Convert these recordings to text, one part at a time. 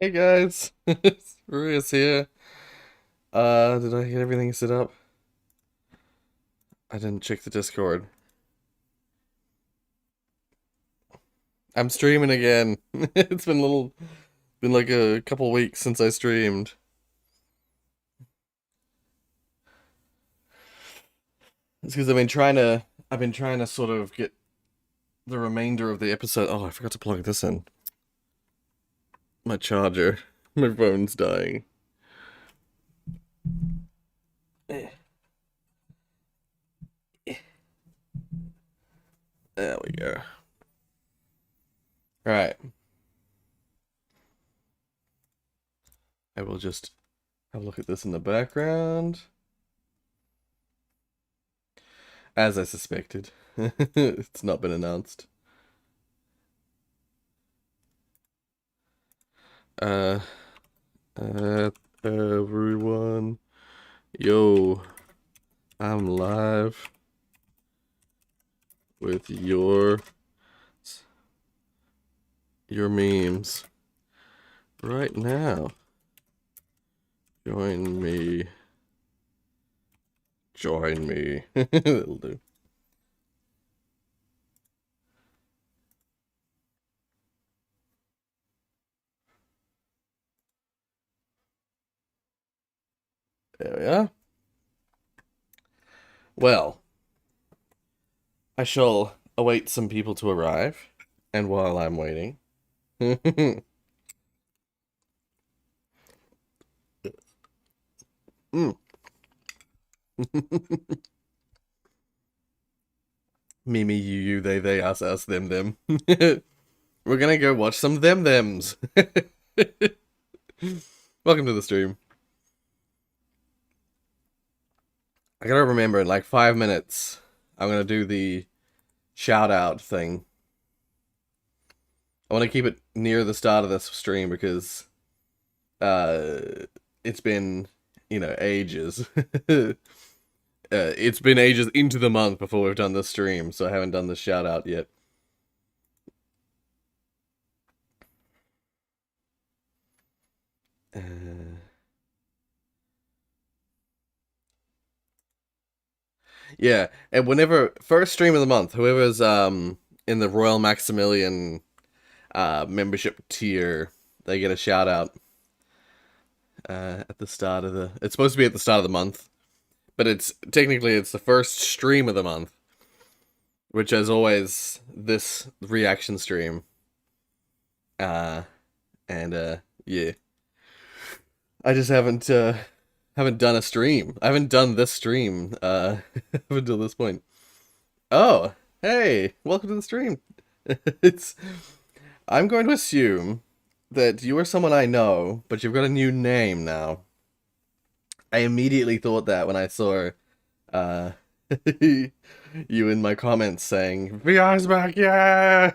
Hey guys, Rorius here. Did I get everything set up? I didn't check the Discord. I'm streaming again. It's been like a couple weeks since I streamed. It's because I've been trying to sort of get the remainder of the episode. Oh, I forgot to plug this in. My charger. My phone's dying. Eh, eh. There we go. All right. I will just have a look at this in the background. As I suspected. It's not been announced. Uh, everyone. Yo, I'm live with your memes right now. Join me. Join me. That'll do. There we are. Well, I shall await some people to arrive, and while I'm waiting, mm. Me, me, you, they, us, them. We're gonna go watch some thems. Welcome to the stream. I gotta remember in like 5 minutes, I'm gonna do the shout out thing. I want to keep it near the start of this stream because it's been, ages. It's been ages into the month before we've done this stream, so I haven't done the shout out yet. Yeah, and whenever first stream of the month, whoever's in the Royal Maximilian membership tier, they get a shout out at the start of the. It's supposed to be at the start of the month, but it's technically it's the first stream of the month, which is always this reaction stream. Uh, and yeah, I just haven't done a stream. I haven't done this stream up until this point. Oh, hey, welcome to the stream. It's I'm going to assume that you are someone I know, but you've got a new name now. I immediately thought that when I saw uh you in my comments saying VR's back, yeah.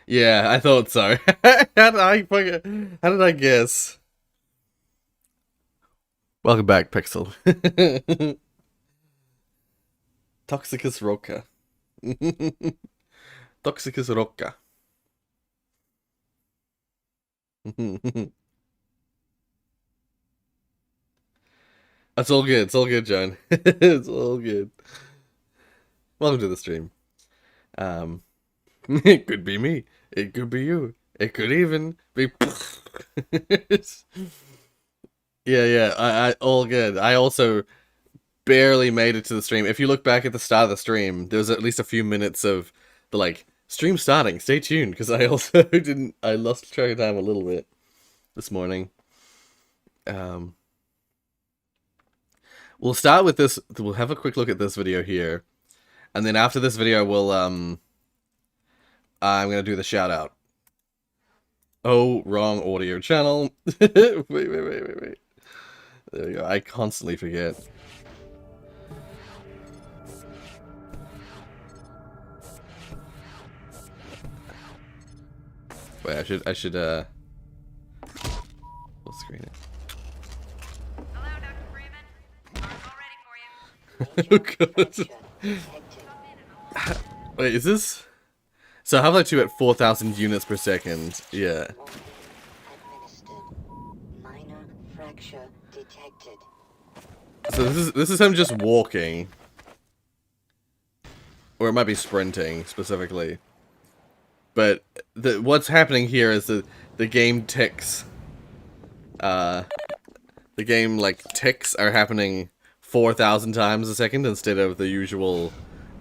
Yeah, I thought so. How did I guess? Welcome back, Pixel. Toxicus Roca. Toxicus Roca. It's all good. It's all good, John. It's all good. Welcome to the stream. Um, it could be me. It could be you. It could even be. Yeah, yeah. I all good. I also barely made it to the stream. If you look back at the start of the stream, there was at least a few minutes of the like stream starting. Stay tuned because I also didn't. I lost track of time a little bit this morning. Um, we'll start with this. We'll have a quick look at this video here, and then after this video, I'm gonna do the shout out. Oh, wrong audio channel. Wait. There we go. I constantly forget. Wait, I should screen it. Hello, Dr. Freeman. Car's all ready for you. Oh god. Wait, is this? So Half-Life 2 at 4,000 units per second. Yeah. Minor fracture detected. So this is him just walking. Or it might be sprinting, specifically. But what's happening here is the game ticks. The game, like, ticks are happening 4,000 times a second instead of the usual,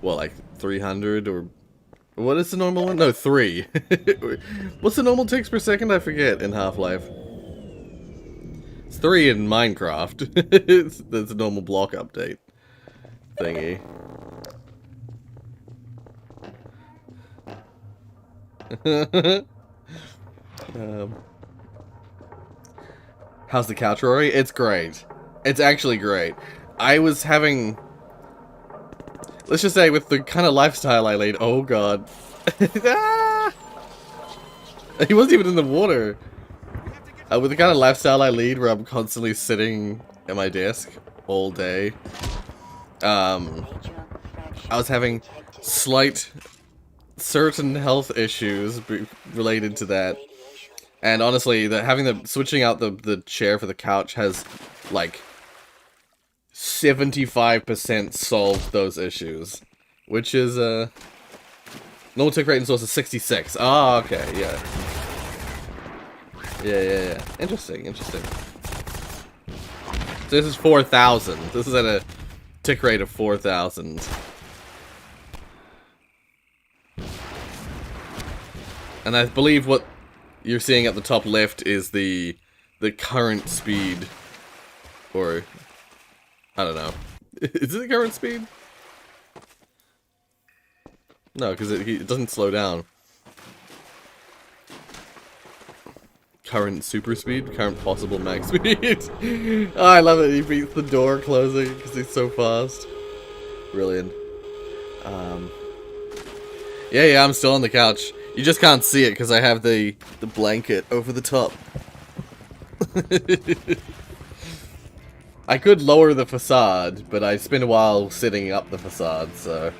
what, like, 300 or... What is the normal one? No, 3. What's the normal ticks per second? I forget in Half-Life. It's 3 in Minecraft. That's a normal block update thingy. How's the couch, Rory? It's great. It's actually great. I was having... Let's just say, with the kind of lifestyle I lead... Oh, God. Ah! He wasn't even in the water. With the kind of lifestyle I lead, where I'm constantly sitting at my desk all day, I was having slight... certain health issues related to that. And honestly, switching out the chair for the couch has, like, 75% solved those issues. Which is, normal tick rate in source is 66. Ah, okay, yeah. Yeah. Interesting. So this is 4,000. This is at a tick rate of 4,000. And I believe what you're seeing at the top left is the current speed, or I don't know. Is it the current speed? No, because it doesn't slow down. Current super speed, current possible max speed. Oh, I love it. He beats the door closing because he's so fast. Brilliant. Yeah, I'm still on the couch. You just can't see it because I have the blanket over the top. I could lower the facade, but I spent a while sitting up the facade, so...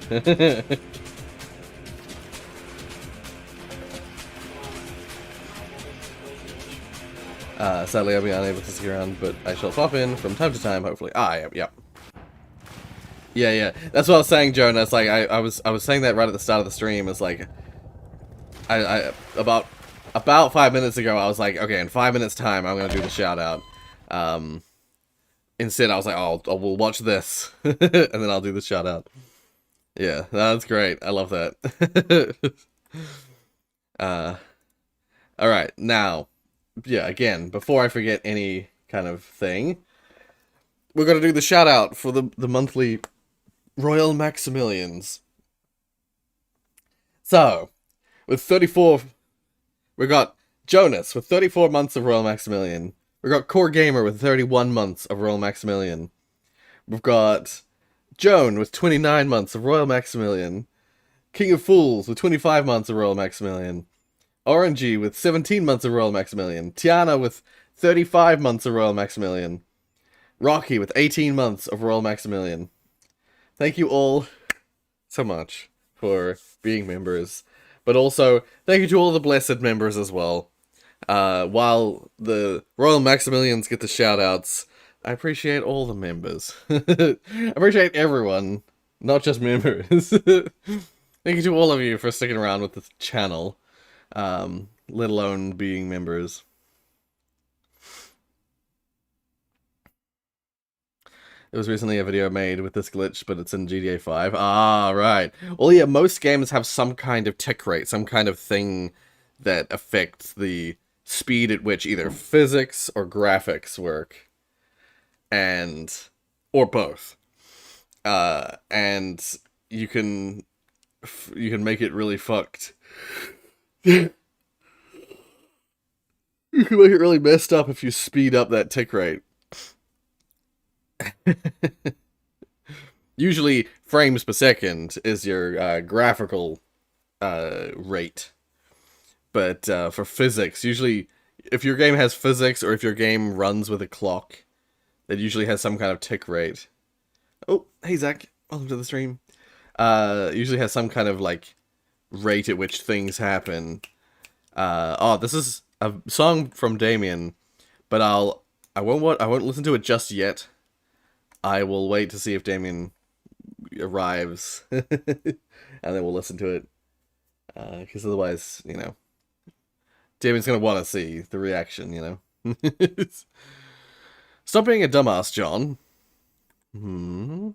Sadly, I'll be unable to stick around, but I shall pop in from time to time, hopefully. Ah, yep. Yeah. That's what I was saying, Jonah. It's like, I was saying that right at the start of the stream. It's like... About 5 minutes ago, I was like, okay, in 5 minutes time, I'm gonna do the shout out. Instead, I was like, oh, we'll watch this, and then I'll do the shout out. Yeah, that's great. I love that. Alright, now, yeah, again, before I forget any kind of thing, we're gonna do the shout out for the monthly Royal Maximilians. So, with 34, we got Jonas with 34 months of Royal Maximilian. We got Core Gamer with 31 months of Royal Maximilian. We've got Joan with 29 months of Royal Maximilian. King of Fools with 25 months of Royal Maximilian. Orangey with 17 months of Royal Maximilian. Tiana with 35 months of Royal Maximilian. Rocky with 18 months of Royal Maximilian. Thank you all so much for being members. But also, thank you to all the blessed members as well. While the Royal Maximilians get the shoutouts, I appreciate all the members. I appreciate everyone, not just members. Thank you to all of you for sticking around with this channel, let alone being members. There was recently a video made with this glitch, but it's in GTA 5. Ah, right. Well, yeah, most games have some kind of tick rate, some kind of thing that affects the speed at which either physics or graphics work. Or both. And you can make it really fucked. You can make it really messed up if you speed up that tick rate. Usually frames per second is your graphical rate, but for physics, usually if your game has physics or if your game runs with a clock, it usually has some kind of tick rate. Oh, hey Zach, welcome to the stream. Usually has some kind of like rate at which things happen. Oh, this is a song from Damien, but I won't listen to it just yet. I will wait to see if Damien arrives, and then we'll listen to it. Because otherwise, you know, Damien's gonna want to see the reaction, you know. Stop being a dumbass, John. Hmm.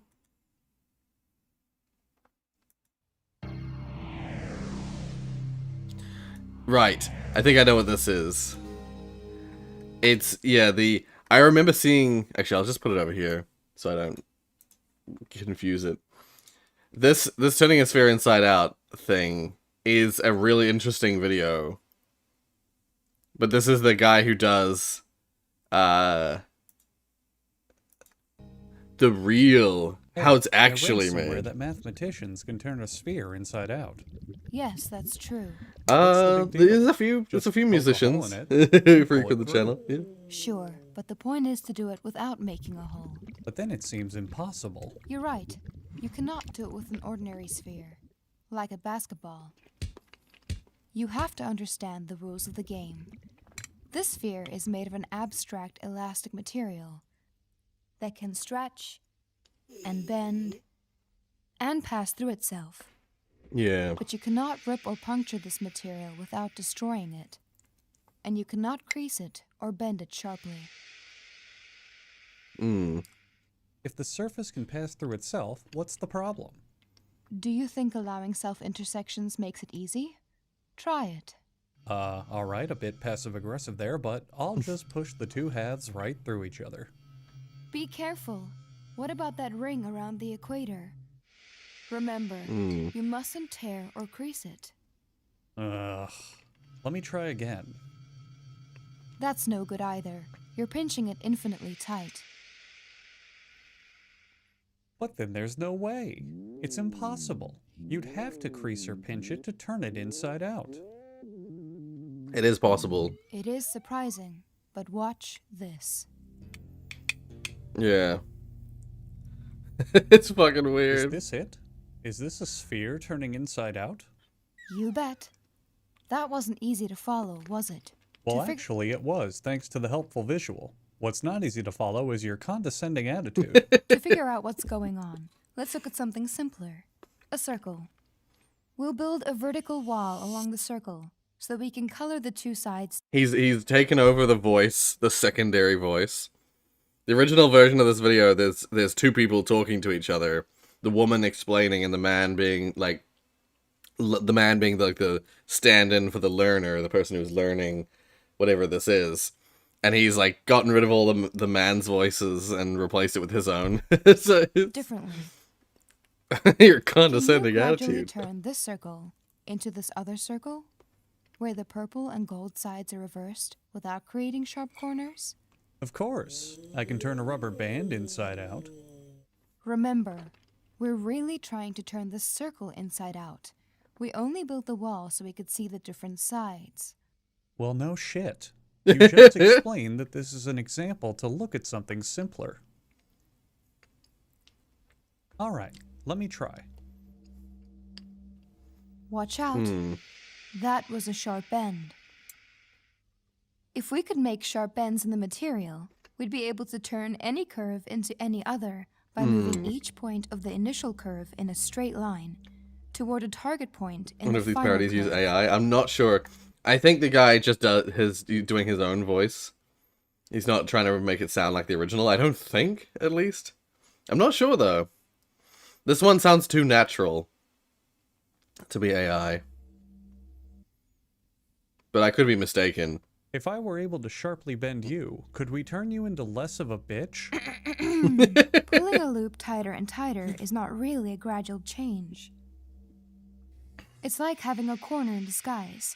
Right. I think I know what this is. It's, yeah, I remember seeing, actually, I'll just put it over here so I don't confuse it. This turning a sphere inside out thing is a really interesting video. But this is the guy who does, the real, how it's actually I read somewhere made. that mathematicians can turn a sphere inside out. Yes, that's true. What's the big deal? There's a few Just musicians poke a hole in it, who pull frequent it the through. channel. Yeah. Sure, but the point is to do it without making a hole. But then it seems impossible. You're right. You cannot do it with an ordinary sphere, like a basketball. You have to understand the rules of the game. This sphere is made of an abstract elastic material that can stretch and bend and pass through itself. Yeah. But you cannot rip or puncture this material without destroying it. And you cannot crease it or bend it sharply. Mm. If the surface can pass through itself, what's the problem? Do you think allowing self-intersections makes it easy? Try it. Alright, a bit passive-aggressive there, but I'll just push the two halves right through each other. Be careful. What about that ring around the equator? Remember, you mustn't tear or crease it. Ugh. Let me try again. That's no good either. You're pinching it infinitely tight. But then there's no way. It's impossible. You'd have to crease or pinch it to turn it inside out. It is possible. It is surprising, but watch this. Yeah. It's fucking Is weird. this it? Is this a sphere turning inside out? You bet. That wasn't easy to follow, was it? Well, To fig- actually, it was, thanks to the helpful visual. What's not easy to follow is your condescending attitude. To figure out what's going on, let's look at something simpler. A circle. We'll build a vertical wall along the circle so that we can color the two sides. He's taken over the voice, the secondary voice. The original version of this video, there's two people talking to each other. The woman explaining and the man being like, the man being like the stand-in for the learner, the person who's learning whatever this is. And he's like gotten rid of all the man's voices and replaced it with his own. So it's Differently. your Can you condescending gradually attitude. turn this circle into this other circle, where the purple and gold sides are reversed without creating sharp corners? Of course, I can turn a rubber band inside out. Remember, we're really trying to turn this circle inside out. We only built the wall so we could see the different sides. Well, no shit. You just explained that this is an example to look at something simpler. Alright, let me try. Watch out. That was a sharp bend. If we could make sharp bends in the material, we'd be able to turn any curve into any other by moving each point of the initial curve in a straight line toward a target point I in wonder the if these final parodies use curve. AI. I'm not sure. I think the guy just doing his own voice. He's not trying to make it sound like the original. I don't think, at least. I'm not sure though. This one sounds too natural to be AI. But I could be mistaken. If I were able to sharply bend you, could we turn you into less of a bitch? Pulling a loop tighter and tighter is not really a gradual change. It's like having a corner in disguise,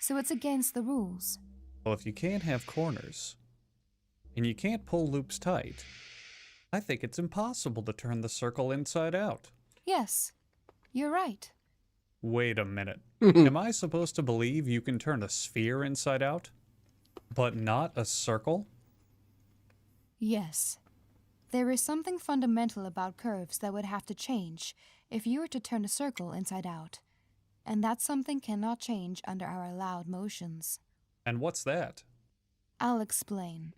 so it's against the rules. Well, if you can't have corners, and you can't pull loops tight, I think it's impossible to turn the circle inside out. Yes, you're right. Wait a minute. Am I supposed to believe you can turn a sphere inside out? But not a circle? Yes. There is something fundamental about curves that would have to change if you were to turn a circle inside out. And that something cannot change under our allowed motions. And what's that? I'll explain.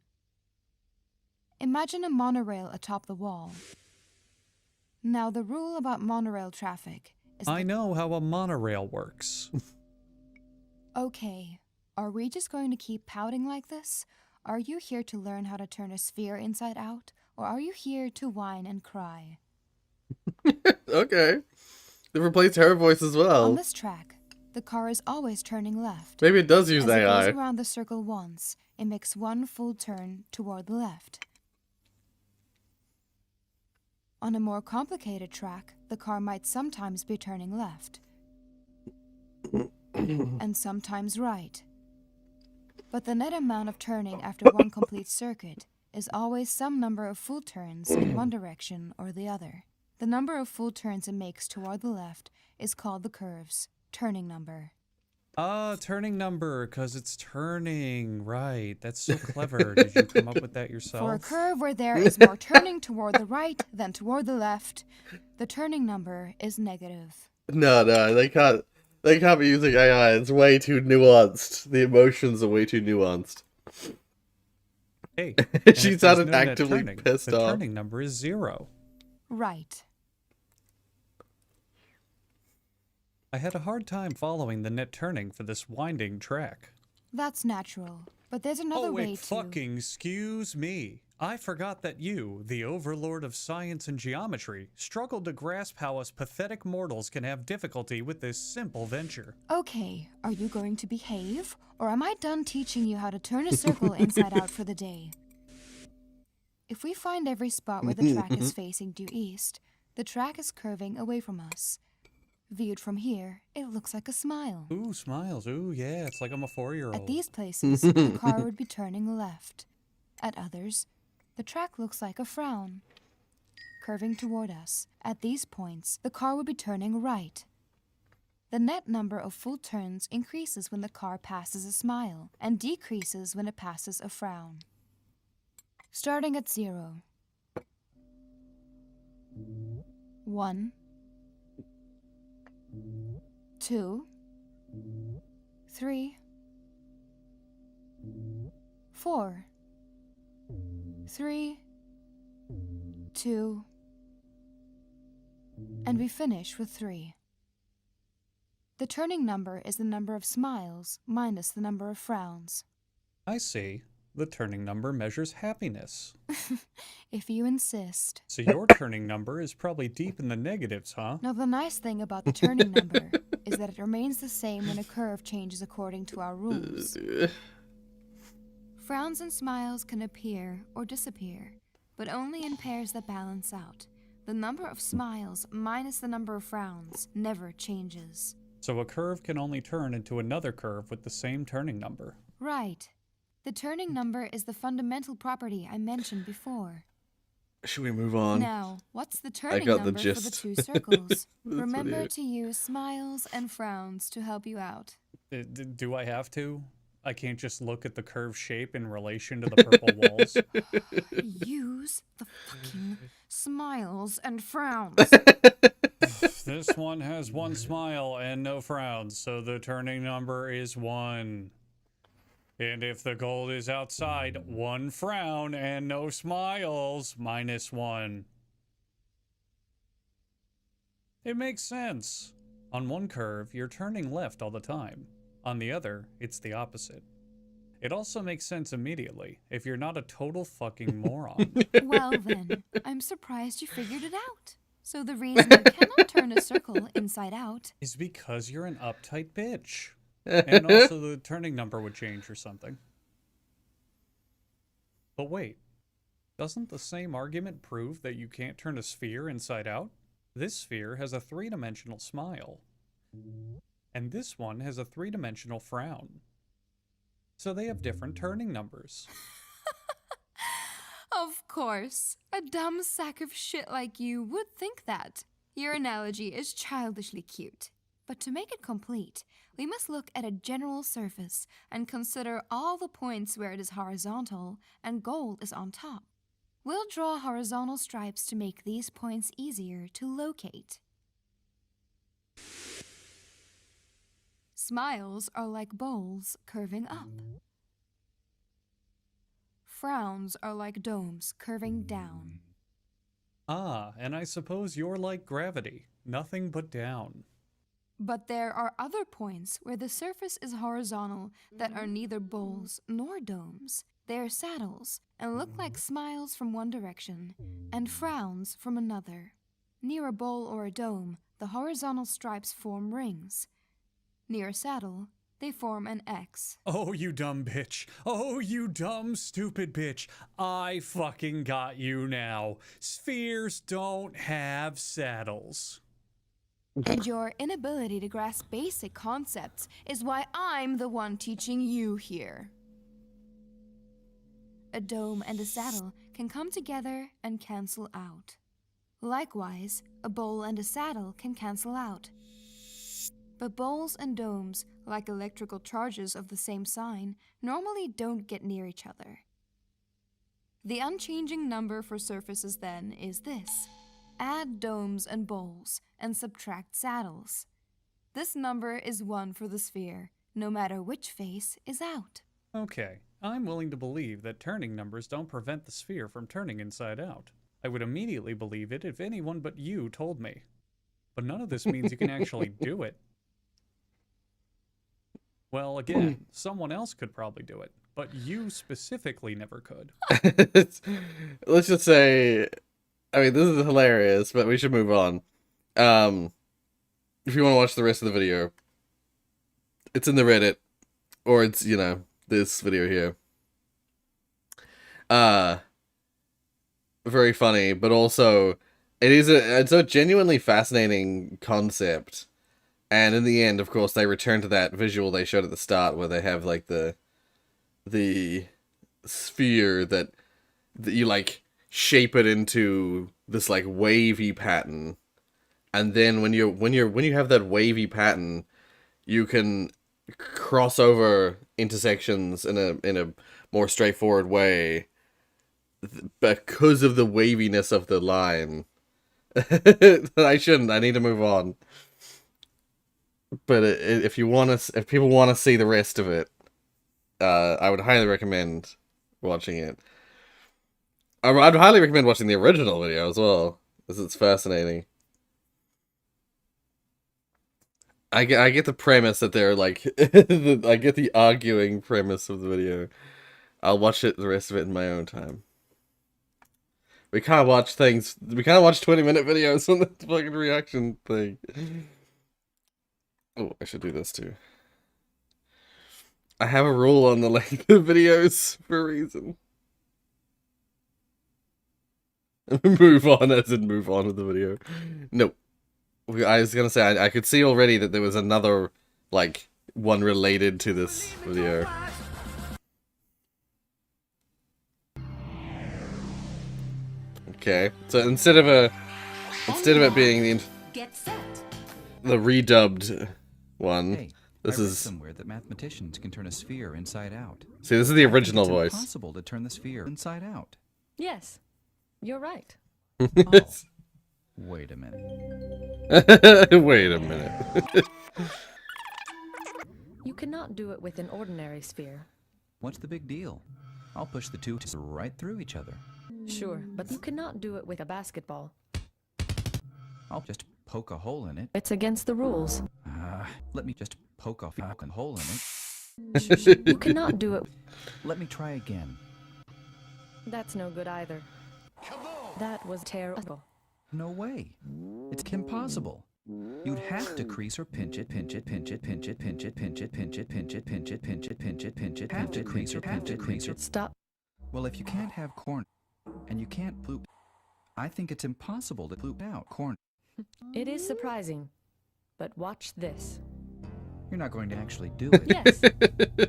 Imagine a monorail atop the wall. Now, the rule about monorail traffic is I know how a monorail works. Okay, are we just going to keep pouting like this? Are you here to learn how to turn a sphere inside out? Or are you here to whine and cry? Okay. They replaced her voice as On well. this track, the car is always turning left. Maybe it does use As it AI. goes around the circle once, it makes one full turn toward the left. On a more complicated track, the car might sometimes be turning left. And sometimes right. But the net amount of turning after one complete circuit is always some number of full turns in one direction or the other. The number of full turns it makes toward the left is called the curve's turning number. Ah, turning number, because it's turning. Right, that's so clever. Did you come up with that yourself? For a curve where there is more turning toward the right than toward the left, the turning number is negative. No, they can't. They can't be using AI. It's way too nuanced. The emotions are way too nuanced. Hey, She sounded actively pissed the off. turning number is 0. Right. I had a hard time following the net turning for this winding track. That's natural. But there's another Oh, way wait, to... fucking excuse me. I forgot that you, the overlord of science and geometry, struggled to grasp how us pathetic mortals can have difficulty with this simple venture. Okay, are you going to behave? Or am I done teaching you how to turn a circle inside out for the day? If we find every spot where the track is facing due east, the track is curving away from us. Viewed from here, it looks like a smile. Ooh, smiles. Ooh, yeah, it's like I'm a 4-year-old. At these places, the car would be turning left. At others, the track looks like a frown, curving toward us. At these points, the car would be turning right. The net number of full turns increases when the car passes a smile, and decreases when it passes a frown. Starting at 0. 1, 2, 3, 4, 3, 2, and we finish with 3. The turning number is the number of smiles minus the number of frowns. I see. The turning number measures happiness. If you insist. So your turning number is probably deep in the negatives, huh? Now, the nice thing about the turning number is that it remains the same when a curve changes according to our rules. Frowns and smiles can appear or disappear, but only in pairs that balance out. The number of smiles minus the number of frowns never changes. So a curve can only turn into another curve with the same turning number. Right. The turning number is the fundamental property I mentioned before. Should we move on? Now, what's the turning got the number for the gist. 2 circles? That's Remember funny. to use smiles and frowns to help you out. Do I have to? I can't just look at the curve shape in relation to the purple walls. Use the fucking smiles and frowns. This one has 1 smile and no frowns, so the turning number is 1. And if the gold is outside, 1 frown and no smiles, -1. It makes sense. On one curve, you're turning left all the time. On the other, it's the opposite. It also makes sense immediately if you're not a total fucking moron. Well then, I'm surprised you figured it out. So the reason you cannot turn a circle inside out. Is because you're an uptight bitch. And also the turning number would change or something. But wait, doesn't the same argument prove that you can't turn a sphere inside out? This sphere has a 3-dimensional smile. And this one has a 3-dimensional frown. So they have different turning numbers. Of course, a dumb sack of shit like you would think that. Your analogy is childishly cute. But to make it complete, we must look at a general surface and consider all the points where it is horizontal and gold is on top. We'll draw horizontal stripes to make these points easier to locate. Smiles are like bowls curving up. Frowns are like domes curving down. Ah, and I suppose you're like gravity, nothing but down. But there are other points where the surface is horizontal that are neither bowls nor domes. They are saddles and look like smiles from one direction and frowns from another. Near a bowl or a dome, the horizontal stripes form rings. Near a saddle, they form an X. Oh, you dumb bitch. Oh, you dumb, stupid bitch. I fucking got you now. Spheres don't have saddles. And your inability to grasp basic concepts is why I'm the one teaching you here. A dome and a saddle can come together and cancel out. Likewise, a bowl and a saddle can cancel out. But bowls and domes, like electrical charges of the same sign, normally don't get near each other. The unchanging number for surfaces then is this. Add domes and bowls and subtract saddles. This number is 1 for the sphere, no matter which face is out. Okay, I'm willing to believe that turning numbers don't prevent the sphere from turning inside out. I would immediately believe it if anyone but you told me. But none of this means you can actually do it. Well, again, someone else could probably do it, but you specifically never could. Let's just say, I mean, this is hilarious, but we should move on. If you want to watch the rest of the video, it's in the Reddit, or it's, you know, this video here. Very funny, but also, it's a genuinely fascinating concept. And in the end, of course, they return to that visual they showed at the start where they have, like, the sphere that you, like, shape it into this, like, wavy pattern. And then when you have that wavy pattern, you can cross over intersections in a more straightforward way because of the waviness of the line. I need to move on. But if people want to see the rest of it, I would highly recommend watching it. I'd highly recommend watching the original video as well, because it's fascinating. I get the premise that they're like, I get the arguing premise of the video. I'll watch the rest of it in my own time. We can't watch 20-minute videos on the fucking reaction thing. Oh, I should do this too. I have a rule on the length of videos for a reason. Move on as in move on with the video. Nope. I was gonna say, I could see already that there was another, like, one related to this video. Okay, so instead of it being the redubbed one, Hey, this I read is somewhere that mathematicians can turn a sphere inside out. see, this is the I think original it's voice. impossible to turn the sphere inside out. Yes, you're right. Oh, wait a minute. Wait a minute. You cannot do it with an ordinary sphere. What's the big deal? I'll push the two right through each other. Sure, but you cannot do it with a basketball. I'll just poke a hole in it. It's against the rules. Let me just poke a fucking hole in it. You cannot do it. Let me try again. That's no good either. That was terrible. No way. It's impossible. You'd have to crease or pinch it, pinch it, pinch it, pinch it, pinch it, pinch it, pinch it, pinch it, pinch it, pinch it, pinch it, pinch it, have to crease or pinch it, crease or. Stop. Well, if you can't have corn and you can't poop, I think it's impossible to poop out corn. It is surprising, but watch this. You're not going to actually do it. Yes,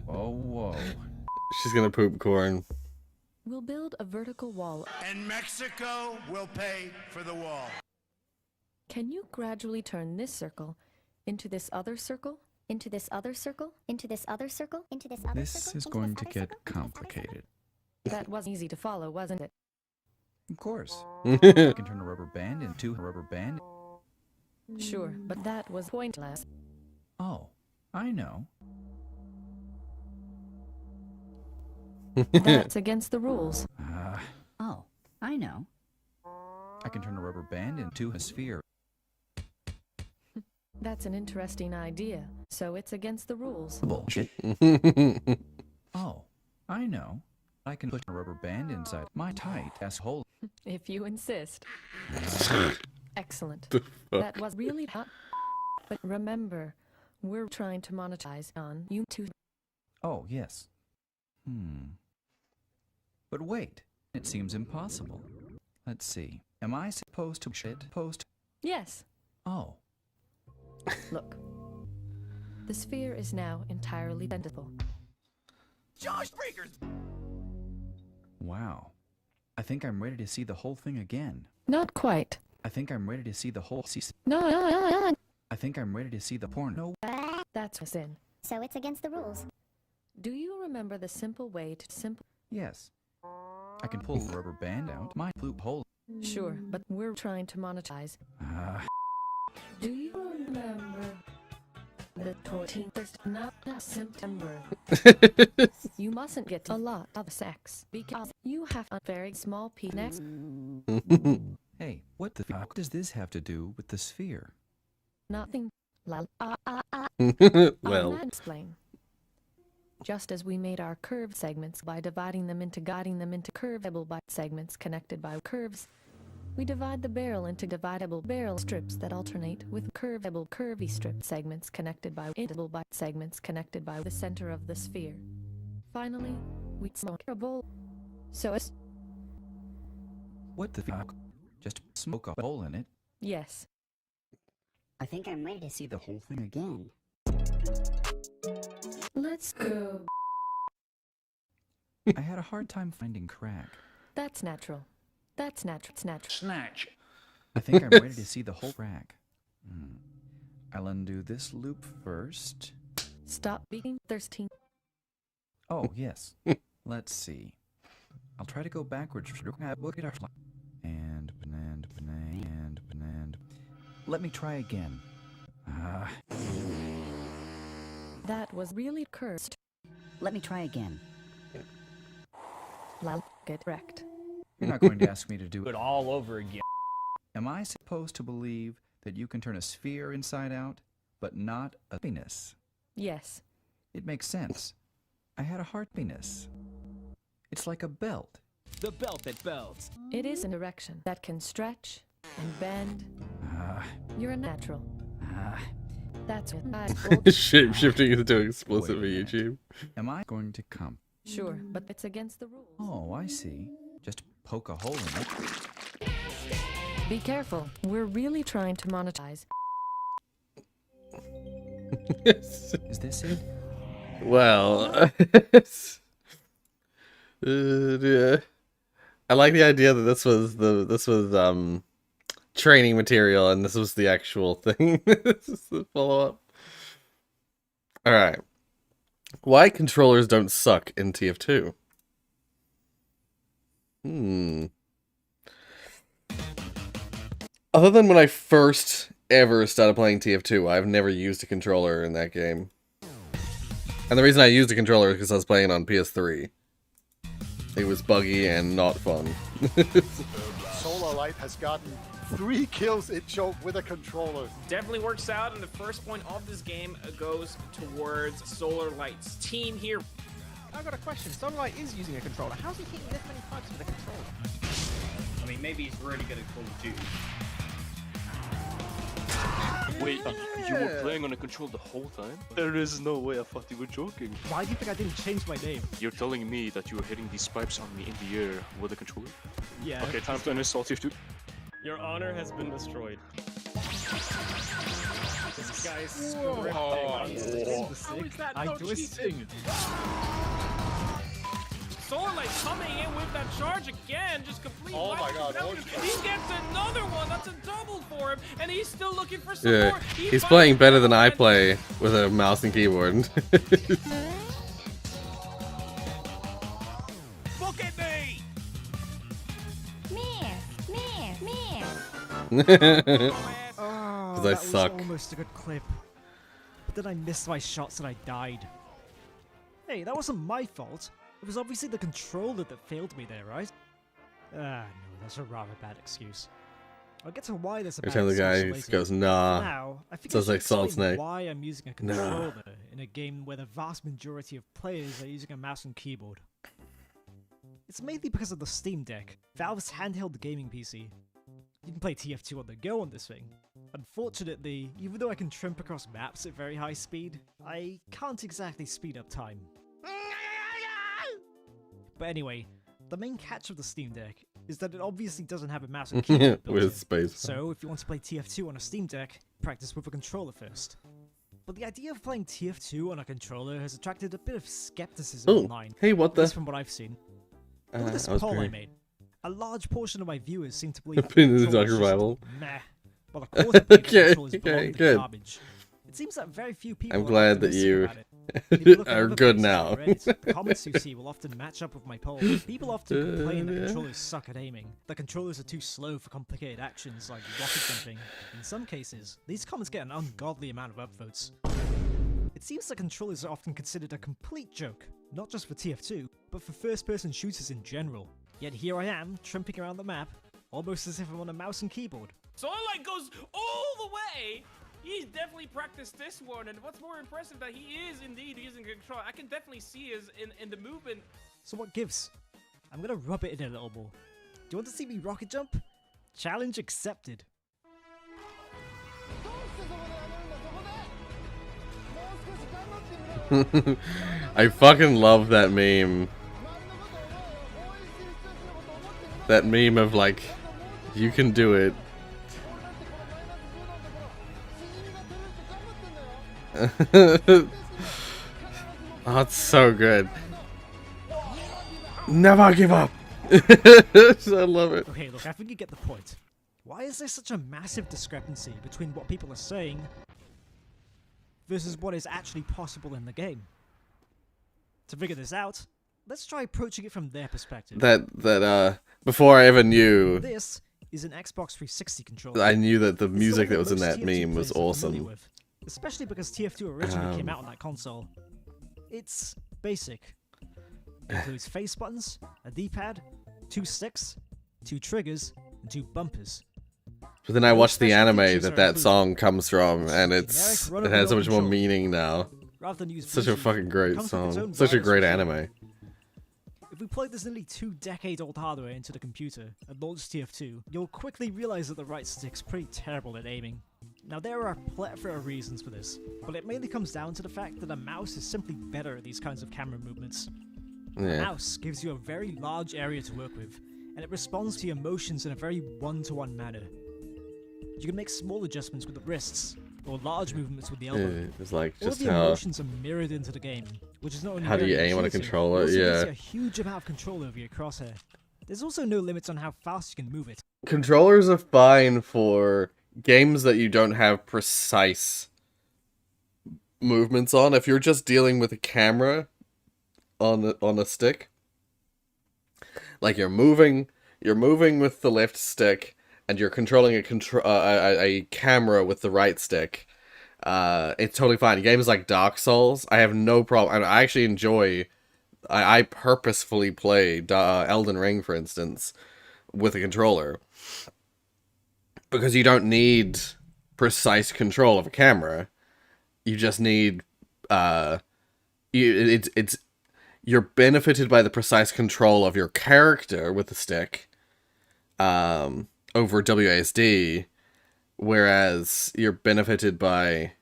Oh, whoa. She's gonna poop corn. we'll build a vertical wall. And Mexico will pay for the wall. Can you gradually turn this circle into this other circle? Into this other circle? Into this other circle? Into this other This circle? is going to get complicated. That was easy to follow, wasn't it? Of course. You can turn a rubber band into a rubber band. Sure, but that was pointless. Oh, I know. That's against the rules. Oh, I know. I can turn a rubber band into a sphere. That's an interesting idea, so it's against the rules. Bullshit. Oh, I know. I can put a rubber band inside my tight asshole. If you insist. Excellent. That was really hot. But remember, we're trying to monetize on YouTube. Oh, yes. But wait, it seems impossible. Let's see. Am I supposed to post? Yes. Oh, Look. The sphere is now entirely bendable. wow. I think I'm ready to see the whole thing again. Not quite. I think I'm ready to see the whole No. I think I'm ready to see the porno. That's a sin. So it's against the rules. Do you remember the simple way to simple? Yes. I can pull the rubber band out my loophole. Sure, but we're trying to monetize. Do you remember the 14th, not September? You mustn't get a lot of sex because you have a very small penis. Hey, what the fuck does this have to do with the sphere? Nothing. Well, I'll explain. Just as we made our curved segments by dividing them into curvable by segments connected by curves, we divide the barrel into dividable barrel strips that alternate with curvable curvy strip segments connected by segments connected by the center of the sphere. Finally, we smoke a bowl. So as What the fuck? Just smoke a hole in it. yes. I think I'm ready to see the whole thing again. Let's go. I had a hard time finding crack. That's natural. That's natural. It's natural. Snatch. I think I'm ready to see the whole crack. I'll undo this loop first. Stop being thirsty. Oh, yes. Let's see. I'll try to go backwards. Look at our and. Let me try again. That was really cursed. Let me try again. Get wrecked. You're not going to ask me to do it all over again. Am I supposed to believe that you can turn a sphere inside out, but not a penis? Yes. It makes sense. I had a heart penis. It's like a belt. The belt that belts. It is an erection that can stretch and bend. You're a natural. That's it. Shape shifting is too explicit for YouTube. Am I going to come? Sure, but it's against the rules. Oh, I see. Just poke a hole in it. Be careful. We're really trying to monetize. Is this it? Well, yeah. I like the idea that this was training material and this was the actual thing. This is the follow-up. Alright. Why controllers don't suck in TF2? Other than when I first ever started playing TF2, I've never used a controller in that game. And the reason I used a controller is because I was playing on PS3. It was buggy and not fun. Solar Light has gotten 3 kills in choke with a controller. Definitely works out, and the first point of this game goes towards Solar Light's team here. I've got a question. Solar Light is using a controller. How's he hitting this many pipes with a controller? I mean, maybe he's really good at Call of Duty. Wait, you were playing on a controller the whole time? There is no way. I thought you were joking. Why do you think I didn't change my name? You're telling me that you were hitting these pipes on me in the air with a controller? Yeah. Okay, time to uninstall TF2. Your honor has been destroyed. This guy's scripting. How is that I no twisting. cheating? Solar Light coming in with that charge again, just complete. Oh my God, He gets another one. That's a double for him, and he's still looking for some Yeah, more. he's playing better than I play with a mouse and keyboard. Look at me! Because I suck. That was almost a good clip. But then I missed my shots and I died. Hey, that wasn't my fault. It was obviously the controller that failed me there, right? No, that's a rather bad excuse. I'll get to why there's a Every bad time the guy excuse later. goes, nah. Now, I think Sounds I like should Solid explain Snake. why I'm using a Nah. controller in a game where the vast majority of players are using a mouse and keyboard. It's mainly because of the Steam Deck, Valve's handheld gaming PC. You can play TF2 on the go on this thing. Unfortunately, even though I can trimp across maps at very high speed, I can't exactly speed up time. But anyway, the main catch of the Steam Deck is that it obviously doesn't have a mouse and keyboard built With in. space. So if you want to play TF2 on a Steam Deck, practice with a controller first. But the idea of playing TF2 on a controller has attracted a bit of skepticism Oh, online. hey, what at the? least from what I've seen. Look at this I was poll I very- made. A large portion of my viewers seem to believe that Opinion the of the controller's Dark just Revival. meh, while a quarter believe Okay, the controllers belong okay, in the good. garbage. It seems that very few people I'm are glad that optimistic you about it. If you look at are other good places now. on Reddit, the comments you see will often match up with my poll. People often complain that controllers suck at aiming, that controllers are too slow for complicated actions like rocket jumping. In some cases, these comments get an ungodly amount of upvotes. It seems that controllers are often considered a complete joke, not just for TF2, but for first-person shooters in general. Yet here I am, trimping around the map, almost as if I'm on a mouse and keyboard. Solar Light goes all the way. He's definitely practiced this one, and what's more impressive that he is indeed using control. I can definitely see his in the movement. So what gives? I'm gonna rub it in a little more. Do you want to see me rocket jump? Challenge accepted. I fucking love that meme. That meme of like, you can do it. Oh, it's so good. Never give up. I love it. Okay, look, I think you get the point. Why is there such a massive discrepancy between what people are saying versus what is actually possible in the game? To figure this out, let's try approaching it from their perspective. Before I ever knew, This is an Xbox 360 controller. I knew that the It's the music one that was in most that TF2 meme was players are familiar awesome. with, especially because TF2 originally came out on that console. It's basic. It includes face buttons, a D-pad, 2 sticks, 2 triggers, and 2 bumpers. But then I watched the special anime features that are that included. song comes from, and it has so much more control. meaning now. Rather than use Such a Bluetooth, fucking great comes with its song. own Such a wireless great controller. anime. If we plug this nearly 2-decade-old hardware into the computer and launch TF2, you'll quickly realize that the right stick's pretty terrible at aiming. Now there are a plethora of reasons for this, but it mainly comes down to the fact that a mouse is simply better at these kinds of camera movements. A Yeah. mouse gives you a very large area to work with, and it responds to your motions in a very one-to-one manner. You can make small adjustments with the wrists, or large movements with the elbow. It's like All of just the how emotions are mirrored into the game, which is not only how do very you aim on a intuitive, controller? it also gives Yeah. you a huge amount of control over your crosshair. There's also no limits on how fast you can move it. Controllers are fine for games that you don't have precise movements on. If you're just dealing with a camera on a stick, like you're moving with the left stick and you're controlling a camera with the right stick, it's totally fine. Games like Dark Souls, I have no problem. I actually enjoy. I purposefully play Elden Ring, for instance, with a controller because you don't need precise control of a camera. You just need you're benefited by the precise control of your character with the stick over WASD, whereas you're benefited by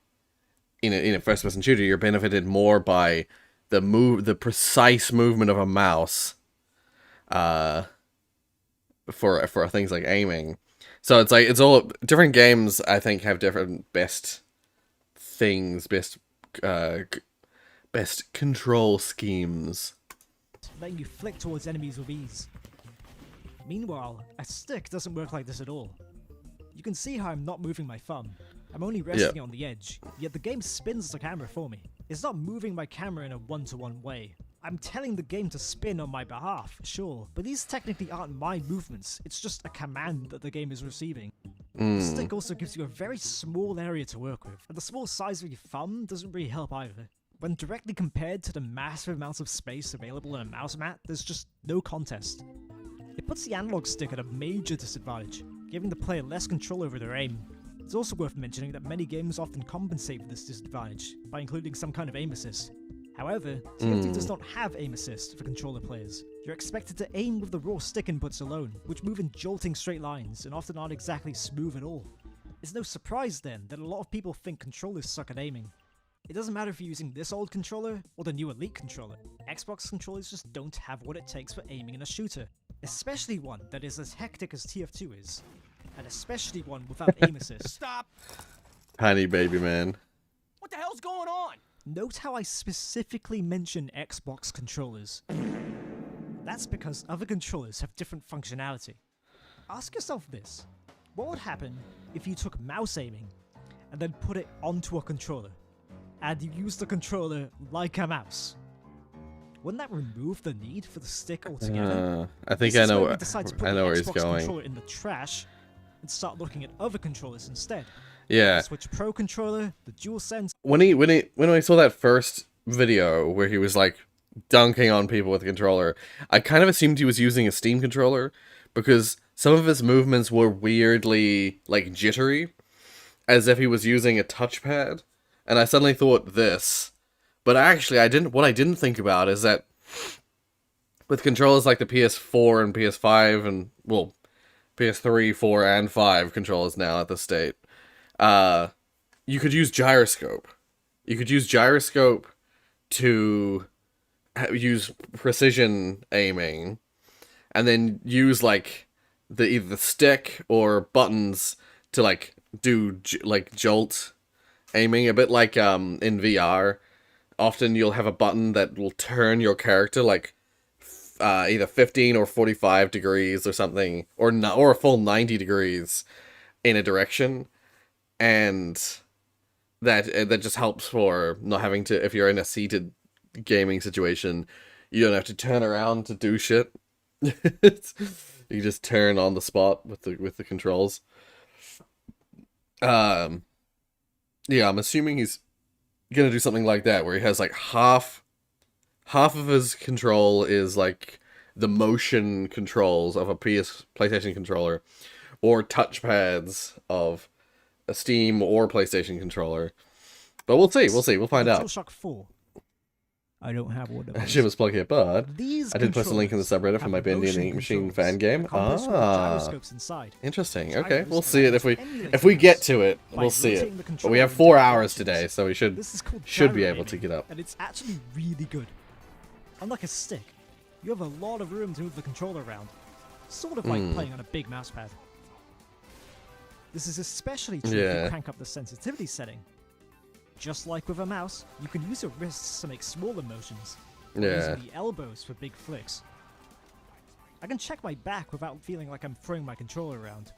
in a first person shooter, you're benefited more by the precise movement of a mouse for things like aiming. So it's like it's all different games. I think have different best things, best control schemes. letting you flick towards enemies with ease. Meanwhile, a stick doesn't work like this at all. You can see how I'm not moving my thumb. I'm only resting it on the edge, yet the game spins the camera for me. It's not moving my camera in a one-to-one way. I'm telling the game to spin on my behalf, sure, but these technically aren't my movements, it's just a command that the game is receiving. The stick also gives you a very small area to work with, and the small size of your thumb doesn't really help either. When directly compared to the massive amounts of space available in a mouse mat, there's just no contest. It puts the analog stick at a major disadvantage, giving the player less control over their aim. It's also worth mentioning that many games often compensate for this disadvantage by including some kind of aim assist. However, TF2 does not have aim assist for controller players. You're expected to aim with the raw stick inputs alone, which move in jolting straight lines and often aren't exactly smooth at all. It's no surprise then that a lot of people think controllers suck at aiming. It doesn't matter if you're using this old controller or the new Elite controller. Xbox controllers just don't have what it takes for aiming in a shooter, especially one that is as hectic as TF2 is, and especially one without aim assist. Stop! Tiny baby man. What the hell's going on? Note how I specifically mention Xbox controllers. That's because other controllers have different functionality. Ask yourself this: what would happen if you took mouse aiming and then put it onto a controller, and you use the controller like a mouse? Wouldn't that remove the need for the stick altogether? I think This I is know. where we decide to put I know the where he's Xbox going. controller in the trash and start looking at other controllers instead. Yeah. The Switch Pro controller, the DualSense. When I saw that first video where he was like dunking on people with the controller, I kind of assumed he was using a Steam controller because some of his movements were weirdly like jittery, as if he was using a touchpad. And I suddenly thought this, but actually what I didn't think about is that with controllers like the PS4 and PS5 and well, PS3, 4, and 5 controllers now at this state, you could use gyroscope. You could use gyroscope to use precision aiming, and then use like either the stick or buttons to like do like jolt aiming, a bit like in VR. Often you'll have a button that will turn your character like either 15 or 45 degrees or something, or a full 90 degrees in a direction. And that just helps for not having to, if you're in a seated gaming situation, you don't have to turn around to do shit. You just turn on the spot with the controls. Yeah, I'm assuming he's gonna do something like that, where he has like half of his control is like the motion controls of a PlayStation controller, or touchpads of a Steam or PlayStation controller. But we'll see. We'll find out. DualShock 4. I don't have one of those. Shameless plug here, but These I did post a link in the subreddit for my Bandian Ink Machine fan game. Interesting. Okay, we'll see it if we get to it. We'll see it. But we have 4 hours today, so we should be able to get up. And it's actually really good. Unlike a stick, you have a lot of room to move the controller around, sort of like playing on a big mousepad. This is especially true if you crank up the sensitivity setting. Just like with a mouse, you can use your wrists to make smaller motions, using the elbows for big flicks. I can check my back without feeling like I'm throwing my controller around.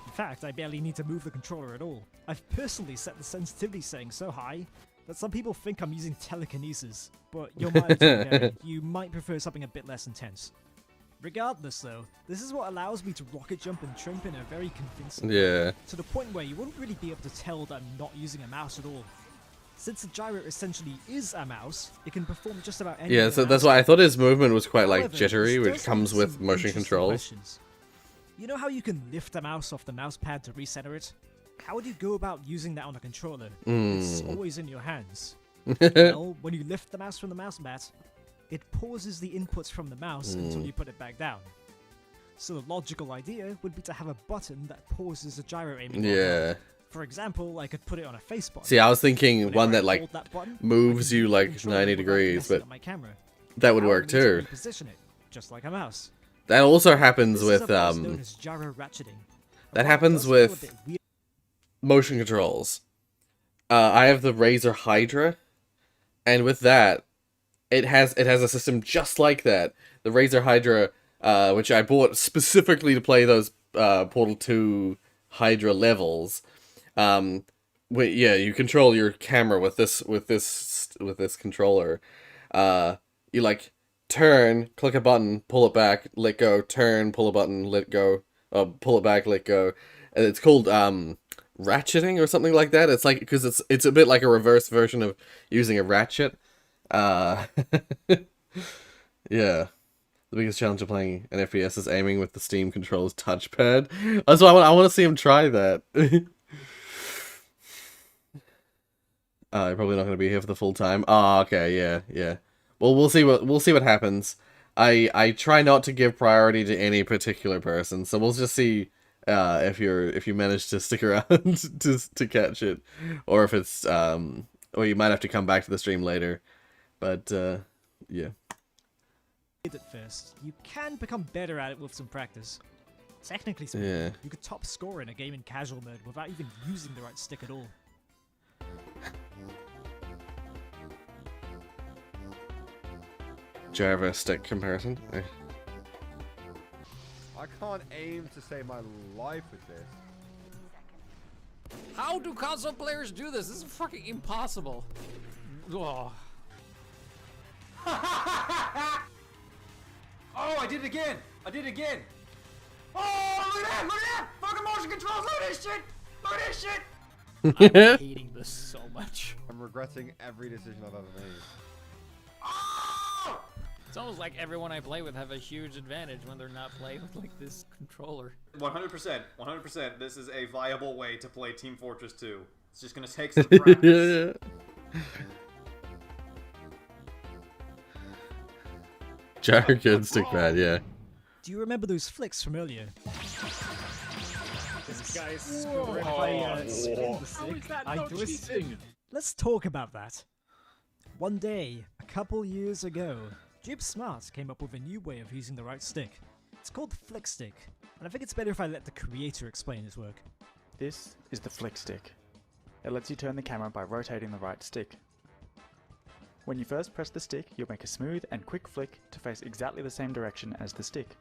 In fact, I barely need to move the controller at all. I've personally set the sensitivity setting so high that some people think I'm using telekinesis, but you're you might prefer something a bit less intense. Regardless though, this is what allows me to rocket jump and trimp in a very convincing way, to the point where you wouldn't really be able to tell that I'm not using a mouse at all. Since the gyro essentially is a mouse, it can perform just about anything. Yeah, so that's why I thought his movement was quite like jittery, which comes with motion controls. Questions. You know how you can lift a mouse off the mouse pad to recenter it? How would you go about using that on a controller? It's always in your hands. Well, when you lift the mouse from the mouse mat, it pauses the inputs from the mouse until you put it back down. So the logical idea would be to have a button that pauses the gyro aiming. Yeah. For example, I could put it on a face button. See, I was thinking one that like moves you like 90 degrees, but that would work too. Reposition it, just like a mouse. That also happens with known as gyro ratcheting. that happens with motion controls. I have the Razer Hydra, and with that, it has a system just like that. The Razer Hydra, which I bought specifically to play those Portal 2 Hydra levels. Yeah, you control your camera with this controller. You like turn, click a button, pull it back, let go, turn, pull a button, let go, pull it back, let go. And it's called ratcheting or something like that. It's like, because it's a bit like a reverse version of using a ratchet. Yeah. The biggest challenge of playing an FPS is aiming with the Steam controller's touchpad. That's why I want to see him try that. You're probably not going to be here for the full time. Oh, okay, yeah. Well, we'll see what happens. I try not to give priority to any particular person, so we'll just see if you manage to stick around to catch it, or if it's or you might have to come back to the stream later. But yeah. At first, you can become better at it with some practice. Technically speaking, Yeah. you could top score in a game in casual mode without even using the right stick at all. Java stick comparison. I can't aim to save my life with this. How do console players do this? This is fucking impossible. Oh. Oh, I did it again! I did it again! Oh, look at that! Look at that! Fucking motion controls! Look at this shit! Look at this shit! I'm hating this so much. I'm regretting every decision I've ever made. Oh! It's almost like everyone I play with have a huge advantage when they're not playing with like this controller. 100%. 100%. This is a viable way to play Team Fortress 2. It's just gonna take some practice. Gyro good stick pad, yeah. Do you remember those flicks from earlier? This guy's spin the stick, I twist. Let's talk about that. One day, a couple years ago, Jib Smart came up with a new way of using the right stick. It's called Flick Stick, and I think it's better if I let the creator explain his work. This is the Flick Stick. It lets you turn the camera by rotating the right stick. When you first press the stick, you'll make a smooth and quick flick to face exactly the same direction as the stick.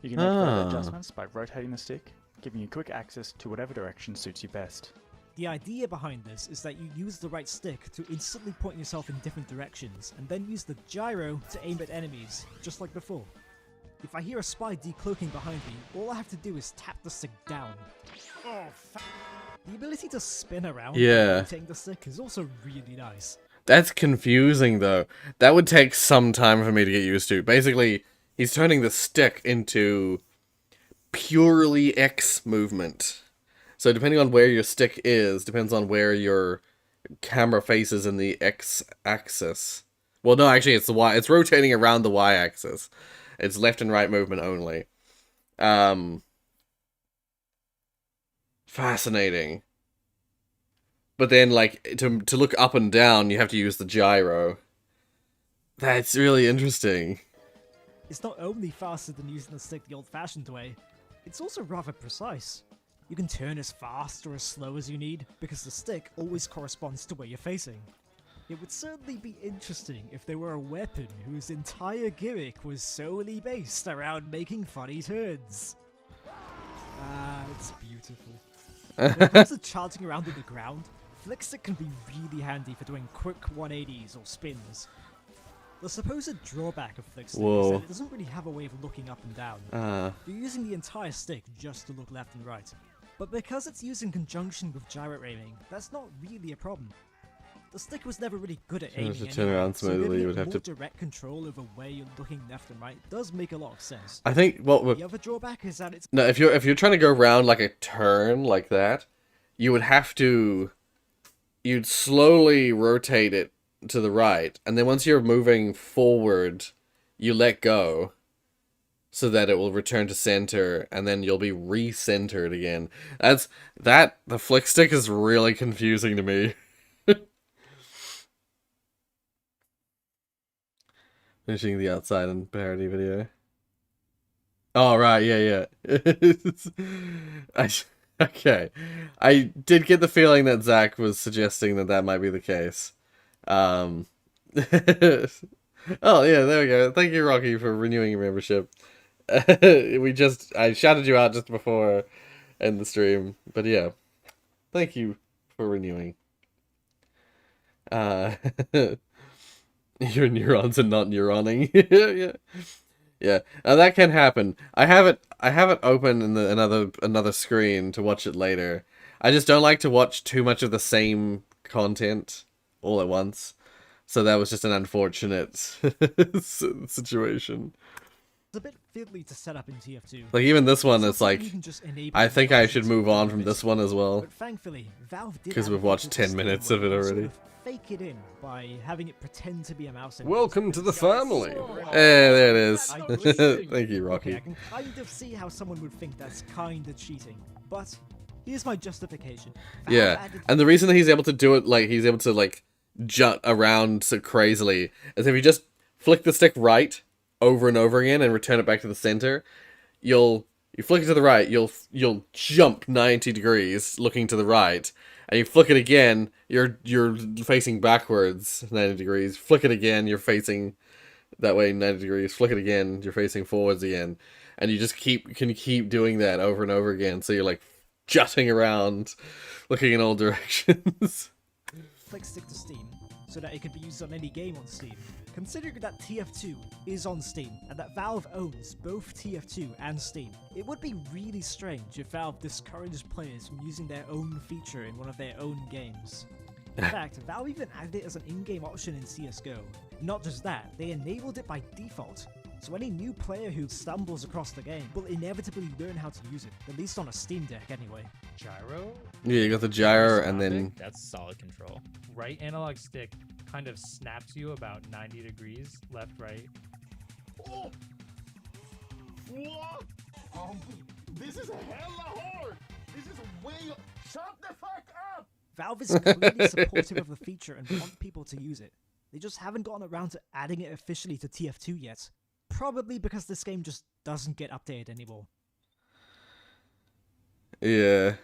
You can make further adjustments by rotating the stick, giving you quick access to whatever direction suits you best. The idea behind this is that you use the right stick to instantly point yourself in different directions, and then use the gyro to aim at enemies, just like before. If I hear a spy decloaking behind me, all I have to do is tap the stick down. The ability to spin around while rotating the stick is also really nice. That's confusing, though. That would take some time for me to get used to. Basically, he's turning the stick into purely X movement. So depending on where your stick is, depends on where your camera faces in the X axis. Well, no, actually, it's the Y. It's rotating around the Y axis. It's left and right movement only. Fascinating. But then, like, to look up and down, you have to use the gyro. That's really interesting. It's not only faster than using the stick the old-fashioned way, it's also rather precise. You can turn as fast or as slow as you need, because the stick always corresponds to where you're facing. It would certainly be interesting if there were a weapon whose entire gimmick was solely based around making funny turns. It's beautiful. When it comes to charging around on the ground, Flick Stick can be really handy for doing quick 180s or spins. The supposed drawback of Flick Stick is that it doesn't really have a way of looking up and down. You're using the entire stick just to look left and right. But because it's used in conjunction with gyro aiming, that's not really a problem. The stick was never really good at aiming to anyway, turn around so smoothly, giving you would it have more to... direct control over where you're looking left and right does make a lot of sense. I think The other drawback is that it's... No, if you're trying to go around like a turn like that, you would have to... You'd slowly rotate it to the right, and then once you're moving forward, you let go so that it will return to center, and then you'll be re-centered again. The flick stick is really confusing to me. Finishing the outside and parody video. Oh, right, yeah. Okay. I did get the feeling that Zach was suggesting that might be the case. Oh yeah, there we go. Thank you, Rocky, for renewing your membership. I shouted you out just before in the stream, but yeah, thank you for renewing. Your neurons are not neuroning. Yeah, yeah. That can happen. I have it open in another screen to watch it later. I just don't like to watch too much of the same content all at once. So that was just an unfortunate situation. It's a bit fiddly to set up in TF2. Like even this one, It's it's not like, something you can just enable I think in I should Rorius move or on from Rorius. this one as well. But thankfully, Valve did Because add we've a watched feature to 10 Steam minutes where of it you can sort already. of fake it in by having it pretend to be a mouse. Welcome to the family. There it is. Thank you, Rocky. Okay, I can kind of see how someone would think that's kind of cheating, but here's my justification. Valve Yeah, added and the reason that he's able to do it, like, he's able to, like, jut around so crazily, is if you just flick the stick right over and over again and return it back to the center, you flick it to the right, you'll jump 90 degrees looking to the right, and you flick it again, you're facing backwards 90 degrees, flick it again, you're facing that way 90 degrees, flick it again, you're facing forwards again, and you just can keep doing that over and over again, so you're like jutting around, looking in all directions. flick stick to Steam so that it could be used on any game on Steam. Considering that TF2 is on Steam and that Valve owns both TF2 and Steam, it would be really strange if Valve discouraged players from using their own feature in one of their own games. In fact, Valve even added it as an in-game option in CSGO. Not just that, they enabled it by default. So any new player who stumbles across the game will inevitably learn how to use it, at least on a Steam Deck anyway. Gyro? Yeah, you got the gyro and then... That's solid control. Right analog stick kind of snaps you about 90 degrees, left, right. Oh! What? This is hella hard! This is way... Shut the fuck up! Valve is clearly supportive of the feature and want people to use it. They just haven't gotten around to adding it officially to TF2 yet. Probably because this game just doesn't get updated anymore. Yeah.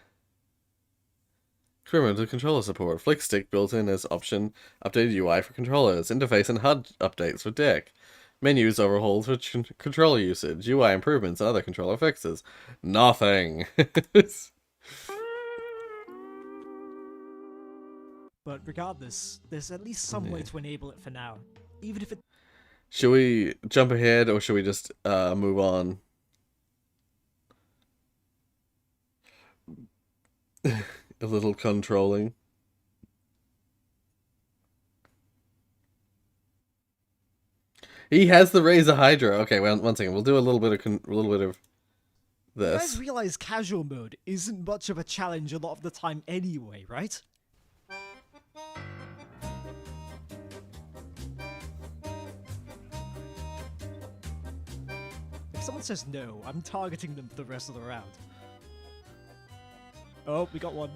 Experimental controller support. Flick stick built in as option. Updated UI for controllers. Interface and HUD updates for deck. Menus overhauls for controller usage. UI improvements and other controller fixes. Nothing. But regardless, there's at least some way to enable it for now. Even if it... Should we jump ahead or should we just move on? A little controlling. He has the Razor Hydra. Okay, well, one second. We'll do a little bit of You this. guys realize casual mode isn't much of a challenge a lot of the time anyway, right? If someone says no, I'm targeting them for the rest of the round. Oh, we got one.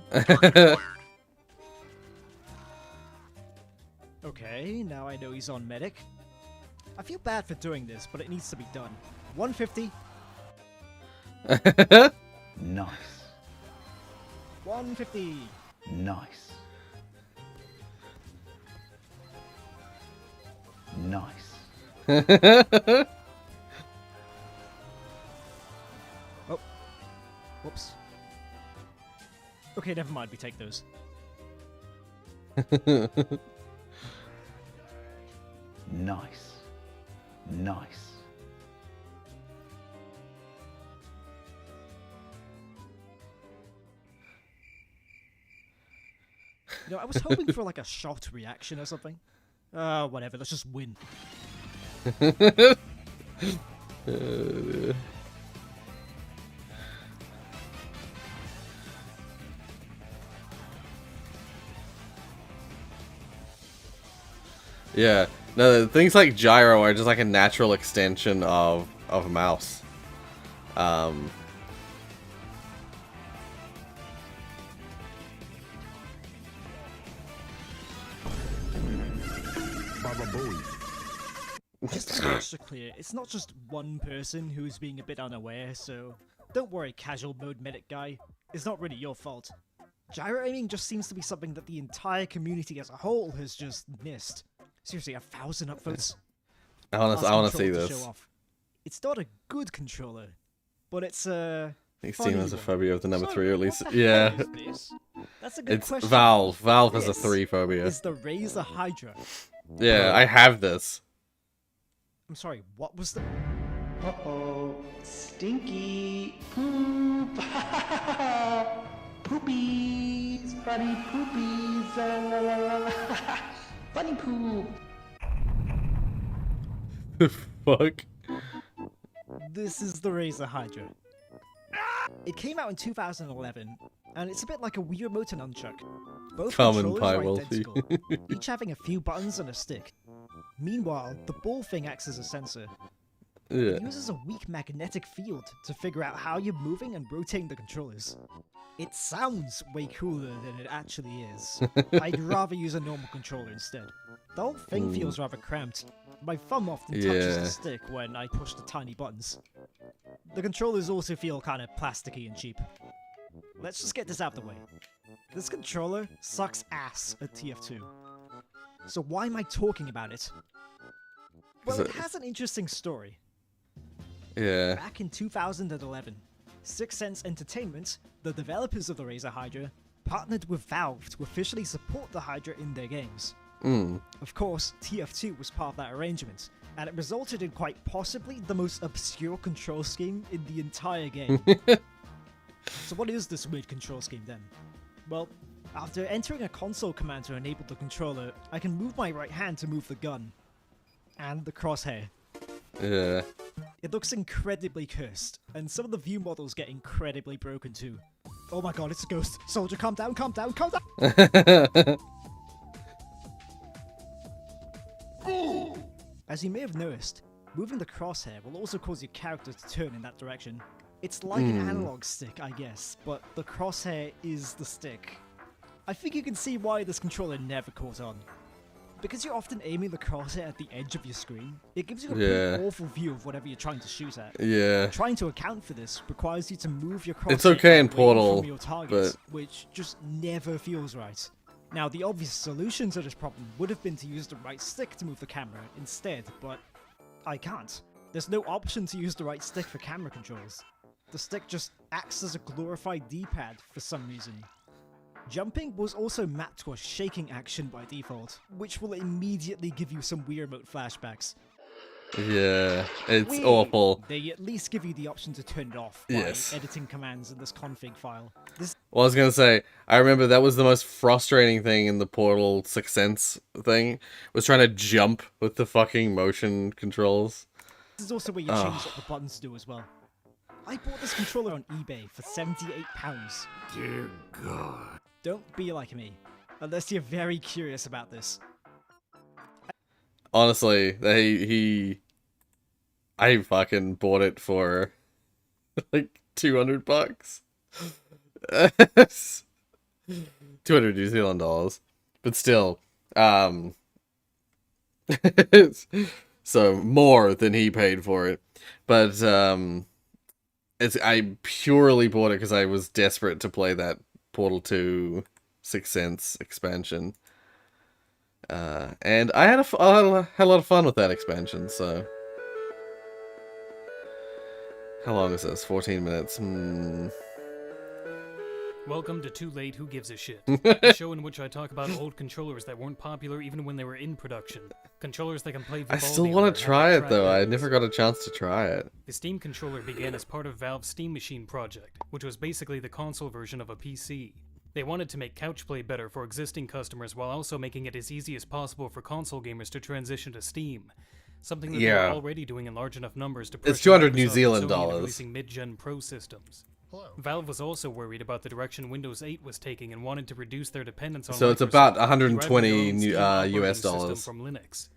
Okay, now I know he's on medic. I feel bad for doing this, but it needs to be done. 150. Nice. 150. Nice. Nice. Oh. Whoops. Okay, never mind. We take those. Nice. Nice. You know, I was hoping for like a shocked reaction or something. Whatever. Let's just win. Yeah. No, things like gyro are just like a natural extension of a mouse. Just to be extra clear, it's not just one person who's being a bit unaware, so don't worry, casual mode medic guy. It's not really your fault. Gyro aiming just seems to be something that the entire community as a whole has just missed. Seriously, 1,000 upvotes. I want Last to see controller to this. show off. It's not a good controller, but it's a. I think funny Steam has a one. phobia of the number So, 3, or at least. what the Yeah. hell is this? That's a good It's question. Valve. Valve has a This 3 phobia. Is the Razer Hydra? Yeah, I have this. I'm sorry. What was the? Uh-oh. Stinky poop. Poopies. Funny poopies. La, la, la, la. Funny poop. Fuck. This is the Razer Hydra. It came out in 2011, and it's a bit like a Wii Remote and Nunchuck. Both Common controllers Pie are Wolfie. identical, each having a few buttons and a stick. Meanwhile, the ball thing acts as a sensor. Yeah. It uses a weak magnetic field to figure out how you're moving and rotating the controllers. It sounds way cooler than it actually is. I'd rather use a normal controller instead. The whole thing feels rather cramped. My thumb often touches Yeah. the stick when I push the tiny buttons. The controllers also feel kind of plasticky and cheap. Let's just get this out of the way. This controller sucks ass at TF2. So why am I talking about it? Well, it has an interesting story. Yeah. Back in 2011, Sixth Sense Entertainment, the developers of the Razer Hydra, partnered with Valve to officially support the Hydra in their games. Of course, TF2 was part of that arrangement, and it resulted in quite possibly the most obscure control scheme in the entire game. So what is this weird control scheme then? Well, after entering a console command to enable the controller, I can move my right hand to move the gun. And the crosshair. Yeah. It looks incredibly cursed, and some of the view models get incredibly broken too. Oh my god, it's a ghost! Soldier, calm down, calm down, calm down! As you may have noticed, moving the crosshair will also cause your character to turn in that direction. It's like an analog stick, I guess, but the crosshair is the stick. I think you can see why this controller never caught on. Because you're often aiming the crosshair at the edge of your screen, it gives you a pretty awful view of whatever you're trying to shoot at. Yeah. Trying to account for this requires you to move your crosshair It's okay in away Portal, from your targets, but- which just never feels right. Now, the obvious solution to this problem would have been to use the right stick to move the camera instead, but I can't. There's no option to use the right stick for camera controls. The stick just acts as a glorified D-pad for some reason. Jumping was also mapped to a shaking action by default, which will immediately give you some Wii Remote flashbacks. Yeah. It's Weird. awful. They at least give you the option to turn it off by Yes. editing commands in this config file. This Well, I was gonna say, I remember that was the most frustrating thing in the Portal 6 Sense thing, was trying to jump with the fucking motion controls. is also where you change what the buttons to do as well. I bought this controller on eBay for £78. Dear God. Don't be like me, unless you're very curious about this. Honestly, I fucking bought it for like $200. 200 New Zealand dollars. But still, so more than he paid for it. But I purely bought it because I was desperate to play that Portal 2 Sixth Sense expansion. And I had a lot of fun with that expansion, so... How long is this? 14 minutes. Welcome to Too Late Who Gives a Shit, a show in which I talk about old controllers that weren't popular even when they were in production. Controllers that can play I Vivaldi still or want have to try the it, track though. I records. never got a chance to try it. The Steam controller began as part of Valve's Steam Machine project, which was basically the console version of a PC. They wanted to make couch play better for existing customers while also making it as easy as possible for console gamers to transition to Steam. Something that they Yeah. were already doing in large enough numbers to It's pressure 200 New Microsoft and Zealand Sony into dollars. releasing mid-gen Pro systems. Valve was also worried about the direction Windows 8 was taking and wanted to reduce their dependence on So it's Microsoft, about deriving their 120 own Steam US operating system dollars. from Linux.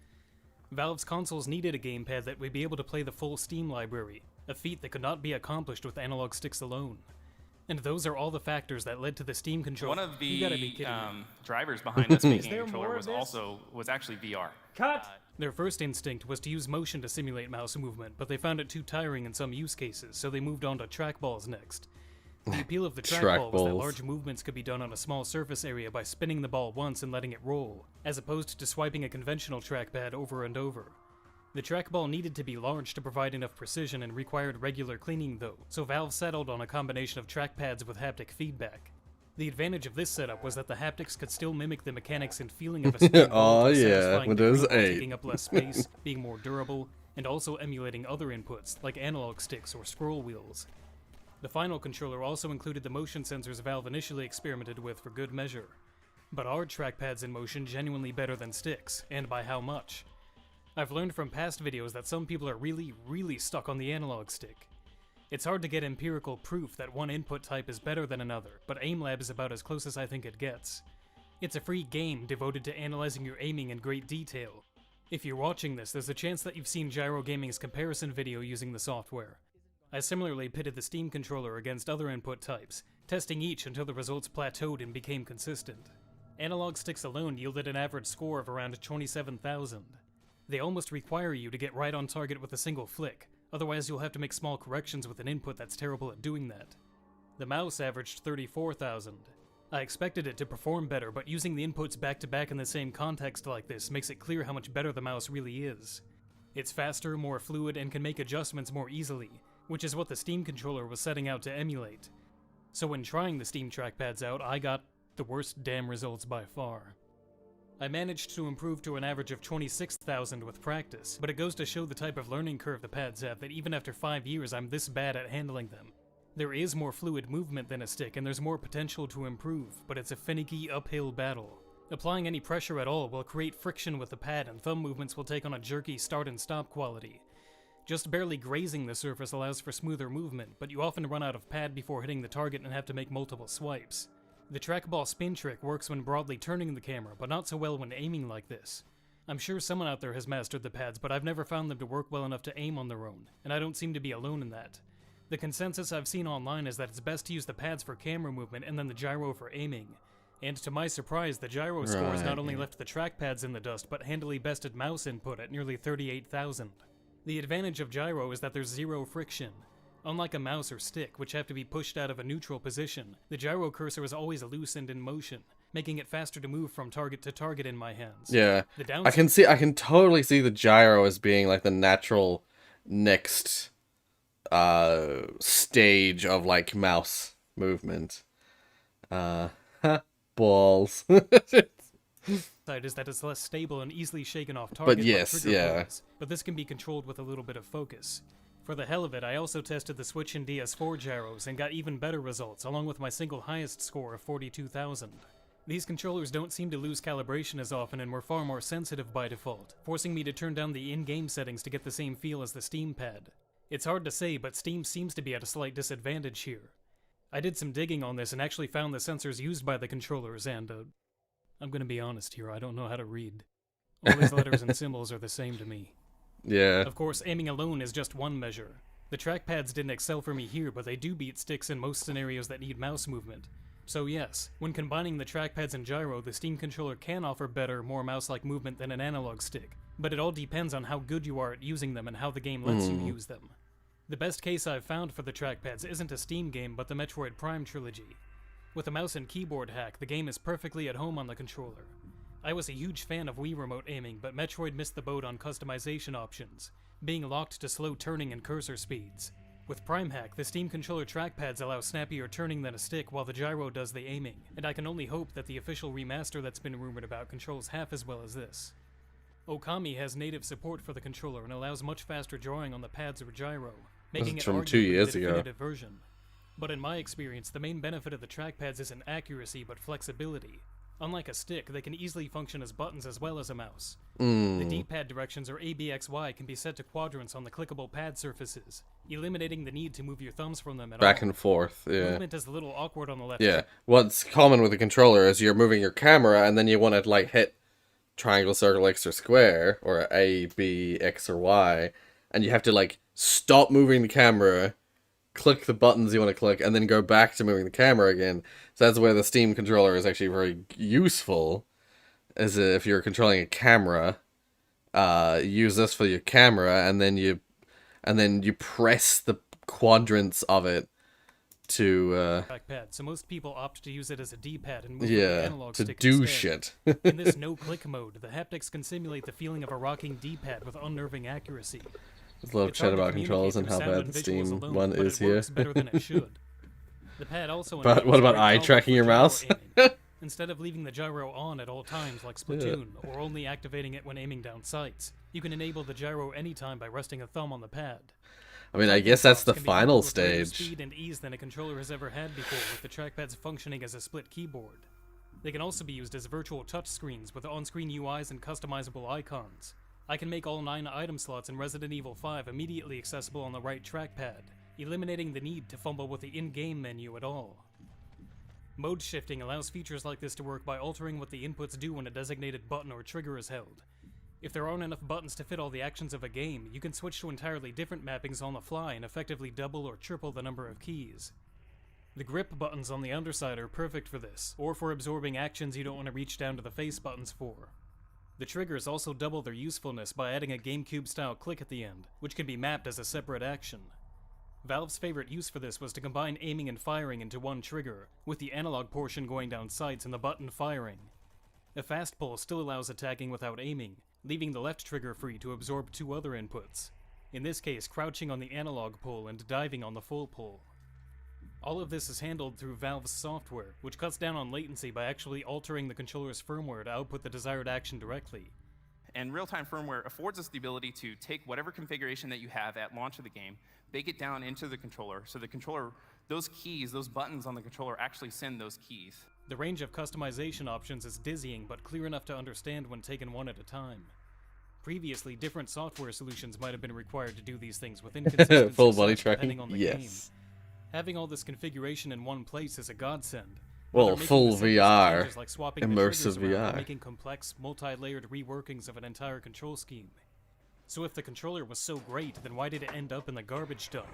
Valve's consoles needed a gamepad that would be able to play the full Steam library, a feat that could not be accomplished with analog sticks alone. And those are all the factors that led to the Steam controller. One of You gotta be the kidding me. drivers behind this making there controller more was of this? actually VR. Cut! Their first instinct was to use motion to simulate mouse movement, but they found it too tiring in some use cases, so they moved on to trackballs next. The appeal of the trackball was that large movements could be done on a small surface area by spinning the ball once and letting it roll, as opposed to swiping a conventional trackpad over and over. The trackball needed to be large to provide enough precision and required regular cleaning though, so Valve settled on a combination of trackpads with haptic feedback. The advantage of this setup was that the haptics could still mimic the mechanics and feeling of a spin ball to a satisfying degree while taking up less space, being more durable, and also emulating other inputs, like analog sticks or scroll wheels. The final controller also included the motion sensors Valve initially experimented with for good measure. But are trackpads in motion genuinely better than sticks, and by how much? I've learned from past videos that some people are really stuck on the analog stick. It's hard to get empirical proof that one input type is better than another, but AimLab is about as close as I think it gets. It's a free game devoted to analyzing your aiming in great detail. If you're watching this, there's a chance that you've seen Gyro Gaming's comparison video using the software. I similarly pitted the Steam controller against other input types, testing each until the results plateaued and became consistent. Analog sticks alone yielded an average score of around 27,000. They almost require you to get right on target with a single flick, otherwise you'll have to make small corrections with an input that's terrible at doing that. The mouse averaged 34,000. I expected it to perform better, but using the inputs back to back in the same context like this makes it clear how much better the mouse really is. It's faster, more fluid, and can make adjustments more easily, which is what the Steam controller was setting out to emulate. So when trying the Steam trackpads out, I got the worst damn results by far. I managed to improve to an average of 26,000 with practice, but it goes to show the type of learning curve the pads have that even after 5 years I'm this bad at handling them. There is more fluid movement than a stick and there's more potential to improve, but it's a finicky uphill battle. Applying any pressure at all will create friction with the pad and thumb movements will take on a jerky start and stop quality. Just barely grazing the surface allows for smoother movement, but you often run out of pad before hitting the target and have to make multiple swipes. The trackball spin trick works when broadly turning the camera, but not so well when aiming like this. I'm sure someone out there has mastered the pads, but I've never found them to work well enough to aim on their own, and I don't seem to be alone in that. The consensus I've seen online is that it's best to use the pads for camera movement and then the gyro for aiming. And to my surprise, the gyro scores not only left the trackpads in the dust, but handily bested mouse input at nearly 38,000. The advantage of gyro is that there's zero friction. Unlike a mouse or stick, which have to be pushed out of a neutral position, the gyro cursor is always loose and in motion, making it faster to move from target to target in my hands. Yeah, I can totally see the gyro as being like the natural next stage of like mouse movement. Balls. Side is that it's less stable and easily shaken off target. But yes, yeah. But this can be controlled with a little bit of focus. For the hell of it, I also tested the Switch and DS4 gyros and got even better results, along with my single highest score of 42,000. These controllers don't seem to lose calibration as often and were far more sensitive by default, forcing me to turn down the in-game settings to get the same feel as the Steam pad. It's hard to say, but Steam seems to be at a slight disadvantage here. I did some digging on this and actually found the sensors used by the controllers and, I'm gonna be honest here, I don't know how to read. All these letters and symbols are the same to me. Yeah. Of course, aiming alone is just one measure. The trackpads didn't excel for me here, but they do beat sticks in most scenarios that need mouse movement. So yes, when combining the trackpads and gyro, the Steam controller can offer better, more mouse-like movement than an analog stick, but it all depends on how good you are at using them and how the game lets you use them. The best case I've found for the trackpads isn't a Steam game, but the Metroid Prime trilogy. With a mouse and keyboard hack, the game is perfectly at home on the controller. I was a huge fan of Wii Remote aiming, but Metroid missed the boat on customization options, being locked to slow turning and cursor speeds. With Prime Hack, the Steam controller trackpads allow snappier turning than a stick while the gyro does the aiming, and I can only hope that the official remaster that's been rumored about controls half as well as this. Okami has native support for the controller and allows much faster drawing on the pads or gyro, making it from arguably 2 years the ago. definitive version. But in my experience, the main benefit of the trackpads isn't accuracy but flexibility. Unlike a stick, they can easily function as buttons as well as a mouse. The D-pad directions or ABXY can be set to quadrants on the clickable pad surfaces, eliminating the need to move your thumbs from them at all. Back and forth, yeah. Movement is a little awkward on the left. Yeah, what's common with the controller is you're moving your camera and then you want to like hit triangle, circle, X, or square, or A, B, X, or Y, and you have to like stop moving the camera, click the buttons you want to click, and then go back to moving the camera again. So that's where the Steam controller is actually very useful, as if you're controlling a camera, use this for your camera, and then you press the quadrants of it to trackpad, so most people opt to use it as a D-pad and move with the yeah, analog to stick do instead. shit. In this no-click mode, the haptics can simulate the feeling of a rocking D-pad with unnerving accuracy. There's a lot of It's chat hard to about controls and communicate how through bad sound the and visuals Steam alone, one but is it here. works better than it should. The pad also But what enables about great eye toggle tracking for your gyro mouse? aiming, instead of leaving the gyro on at all times like Splatoon, or only activating it when aiming down sights. You can enable the gyro anytime by resting a thumb on the pad. I mean, I guess that's the final stage. Speed and ease than a controller has ever had before, with the trackpads functioning as a split keyboard. They can also be used as virtual touchscreens with on-screen UIs and customizable icons. I can make all 9 item slots in Resident Evil 5 immediately accessible on the right trackpad, eliminating the need to fumble with the in-game menu at all. Mode shifting allows features like this to work by altering what the inputs do when a designated button or trigger is held. If there aren't enough buttons to fit all the actions of a game, you can switch to entirely different mappings on the fly and effectively double or triple the number of keys. The grip buttons on the underside are perfect for this, or for absorbing actions you don't want to reach down to the face buttons for. The triggers also double their usefulness by adding a GameCube-style click at the end, which can be mapped as a separate action. Valve's favorite use for this was to combine aiming and firing into one trigger, with the analog portion going down sights and the button firing. A fast pull still allows attacking without aiming, leaving the left trigger free to absorb 2 other inputs, in this case crouching on the analog pull and diving on the full pull. All of this is handled through Valve's software, which cuts down on latency by actually altering the controller's firmware to output the desired action directly. And real-time firmware affords us the ability to take whatever configuration that you have at launch of the game, bake it down into the controller, so the controller, those keys, those buttons on the controller actually send those keys. The range of customization options is dizzying but clear enough to understand when taken one at a time. Previously, different software solutions might have been required to do these things with inconsistent Full body success tracking? depending on the Yes. game. Having all this configuration in one place is a godsend. Well, Whether making full the simplest VR, changes like swapping the immersive triggers around or VR. making complex, multi-layered reworkings of an entire control scheme. So if the controller was so great, then why did it end up in the garbage dump?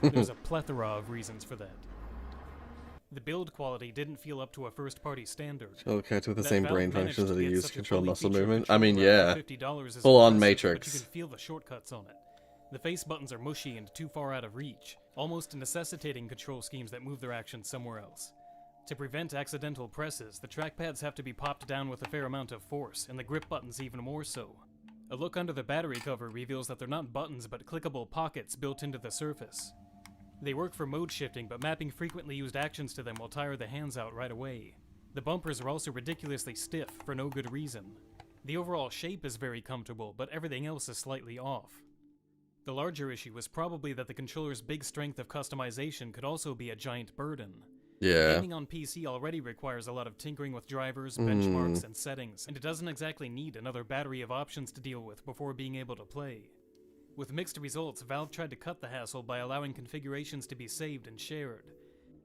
There's a plethora of reasons for that. The build quality didn't feel up to a first-party standard. Okay, with the That same Valve brain managed functions to that get use such a control fully muscle featured movement. I mean, controller yeah. at $50 is Full on impressive, Matrix. But you can feel the shortcuts on it. The face buttons are mushy and too far out of reach, almost necessitating control schemes that move their actions somewhere else. To prevent accidental presses, the trackpads have to be popped down with a fair amount of force, and the grip buttons even more so. A look under the battery cover reveals that they're not buttons but clickable pockets built into the surface. They work for mode shifting, but mapping frequently used actions to them will tire the hands out right away. The bumpers are also ridiculously stiff, for no good reason. The overall shape is very comfortable, but everything else is slightly off. The larger issue was probably that the controller's big strength of customization could also be a giant burden. Yeah. Gaming on PC already requires a lot of tinkering with drivers, benchmarks, and settings, and it doesn't exactly need another battery of options to deal with before being able to play. With mixed results, Valve tried to cut the hassle by allowing configurations to be saved and shared.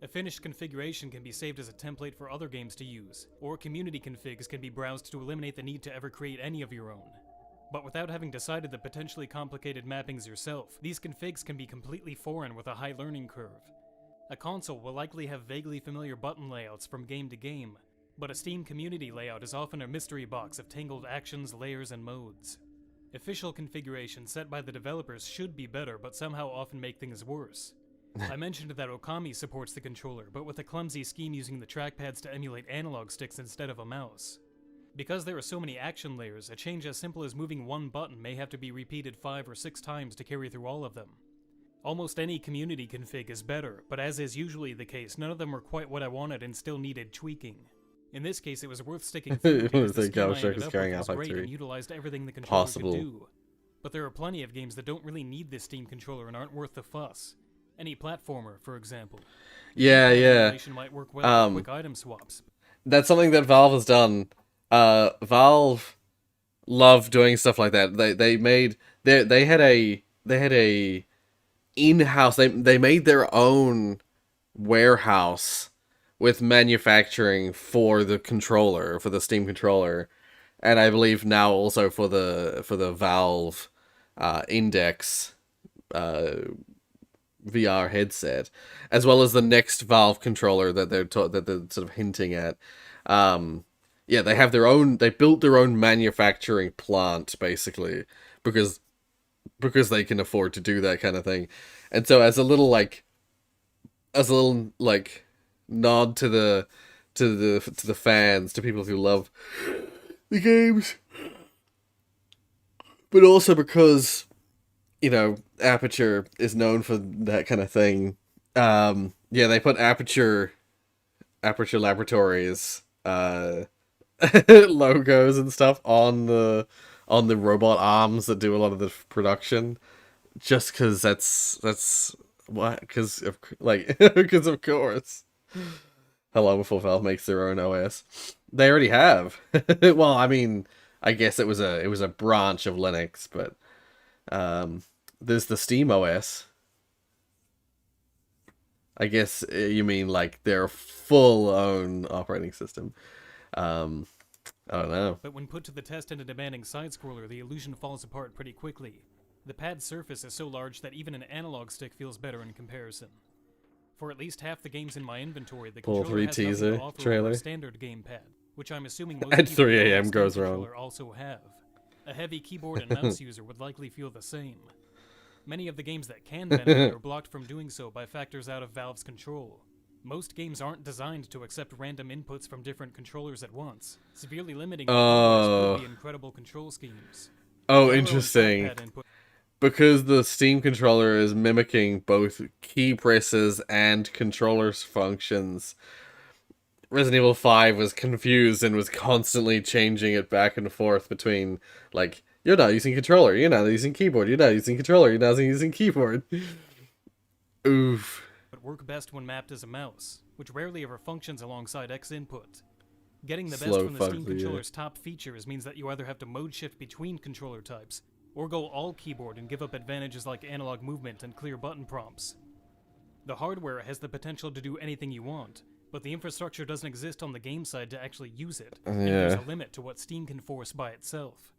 A finished configuration can be saved as a template for other games to use, or community configs can be browsed to eliminate the need to ever create any of your own. But without having decided the potentially complicated mappings yourself, these configs can be completely foreign with a high learning curve. A console will likely have vaguely familiar button layouts from game to game, but a Steam community layout is often a mystery box of tangled actions, layers, and modes. Official configurations set by the developers should be better, but somehow often make things worse. I mentioned that Okami supports the controller, but with a clumsy scheme using the trackpads to emulate analog sticks instead of a mouse. Because there are so many action layers, a change as simple as moving one button may have to be repeated 5 or 6 times to carry through all of them. Almost any community config is better, but as is usually the case, none of them were quite what I wanted and still needed tweaking. In this case, it was worth sticking through because the scheme I ended up with was great and utilized everything the controller could do. But there are plenty of games that don't really need this Steam controller and aren't worth the fuss. Any platformer, for example. Yeah. Might work well with quick item swaps. That's something that Valve has done. Valve love doing stuff like that. They had a in-house. They made their own warehouse with manufacturing for the controller, for the Steam controller, and I believe now also for the Valve Index VR headset, as well as the next Valve controller that they're sort of hinting at. Yeah, they have their own. They built their own manufacturing plant basically because they can afford to do that kind of thing, and so as a little as a little like nod to the fans, to people who love the games, but also because, you know, Aperture is known for that kind of thing. Yeah, they put Aperture Laboratories logos and stuff on the robot arms that do a lot of the production, just because that's what, because of like because of course. How long before Valve makes their own OS? They already have. Well, I mean, I guess it was a branch of Linux, but there's the Steam OS. I guess you mean like their full own operating system. I don't know. But when put to the test in a demanding side-scroller, the illusion falls apart pretty quickly. The pad surface is so large that even an analog stick feels better in comparison. For at least half the games in my inventory, the Pull controller 3 has nothing teaser to offer trailer. over a standard gamepad, which I'm assuming most At people 3 who own a a.m. Steam goes wrong. controller also have. A heavy keyboard and mouse user would likely feel the same. Many of the games that can benefit are blocked from doing so by factors out of Valve's control. Most games aren't designed to accept random inputs from different controllers at once, severely limiting what could be incredible control schemes. Oh, Gyro and interesting. trackpad input Because the Steam controller is mimicking both key presses and controllers functions, Resident Evil 5 was confused and was constantly changing it back and forth between, like, you're not using controller, you're not using keyboard, you're not using controller, you're not using keyboard. Oof. but work best when mapped as a mouse, which rarely ever functions alongside X input. Getting the best Slow from the fuck, Steam yeah. controller's top features means that you either have to mode shift between controller types, or go all keyboard and give up advantages like analog movement and clear button prompts. The hardware has the potential to do anything you want, but the infrastructure doesn't exist on the game side to actually use it, and there's Yeah. a limit to what Steam can force by itself.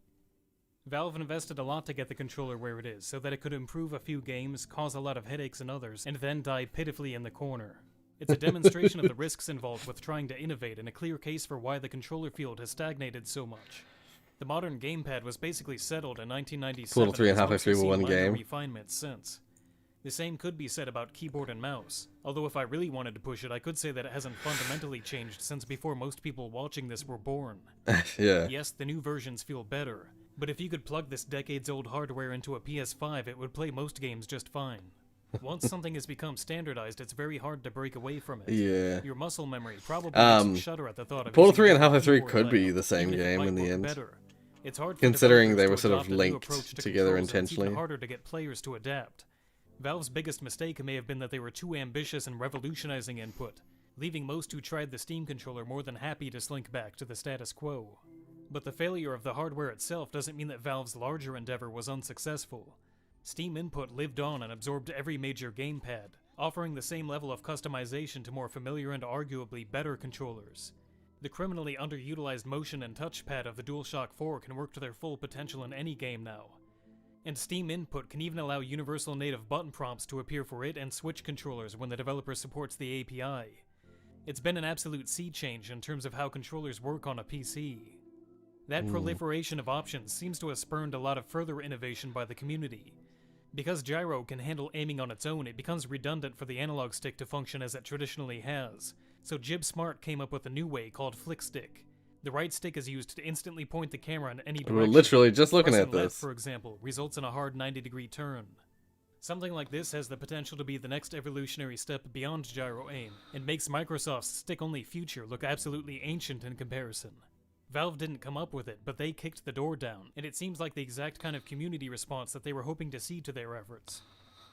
Valve invested a lot to get the controller where it is, so that it could improve a few games, cause a lot of headaches in others, and then die pitifully in the corner. It's a demonstration of the risks involved with trying to innovate and a clear case for why the controller field has stagnated so much. The modern gamepad was basically settled in 1997. Little 3.5 and has x 3 mostly one seen minor game. refinements since. The same could be said about keyboard and mouse, although if I really wanted to push it, I could say that it hasn't fundamentally changed since before most people watching this were born. Yeah. Yes, the new versions feel better, but if you could plug this decades-old hardware into a PS5, it would play most games just fine. Once something has become standardized, it's very hard to break away from it. Yeah. Your muscle memory probably makes you shudder at the thought of Portal using 3.5 x 3 keyboard could be layout, the same even if it game might in the work end. better. It's hard for Considering they developers were to sort of adopt a new linked approach to together controls, and it's intentionally. even harder to get players to adapt. Valve's biggest mistake may have been that they were too ambitious in revolutionizing input, leaving most who tried the Steam controller more than happy to slink back to the status quo. But the failure of the hardware itself doesn't mean that Valve's larger endeavor was unsuccessful. Steam input lived on and absorbed every major gamepad, offering the same level of customization to more familiar and arguably better controllers. The criminally underutilized motion and touchpad of the DualShock 4 can work to their full potential in any game now. And Steam input can even allow universal native button prompts to appear for it and Switch controllers when the developer supports the API. It's been an absolute sea change in terms of how controllers work on a PC. That proliferation of options seems to have spurned a lot of further innovation by the community. Because gyro can handle aiming on its own, it becomes redundant for the analog stick to function as it traditionally has. So Jib Smart came up with a new way called Flick Stick. The right stick is used to instantly point the camera in any direction. We're literally just looking Pressing at left, this. for example, results in a hard 90-degree turn. Something like this has the potential to be the next evolutionary step beyond gyro aim, and makes Microsoft's stick-only future look absolutely ancient in comparison. Valve didn't come up with it, but they kicked the door down, and it seems like the exact kind of community response that they were hoping to see to their efforts.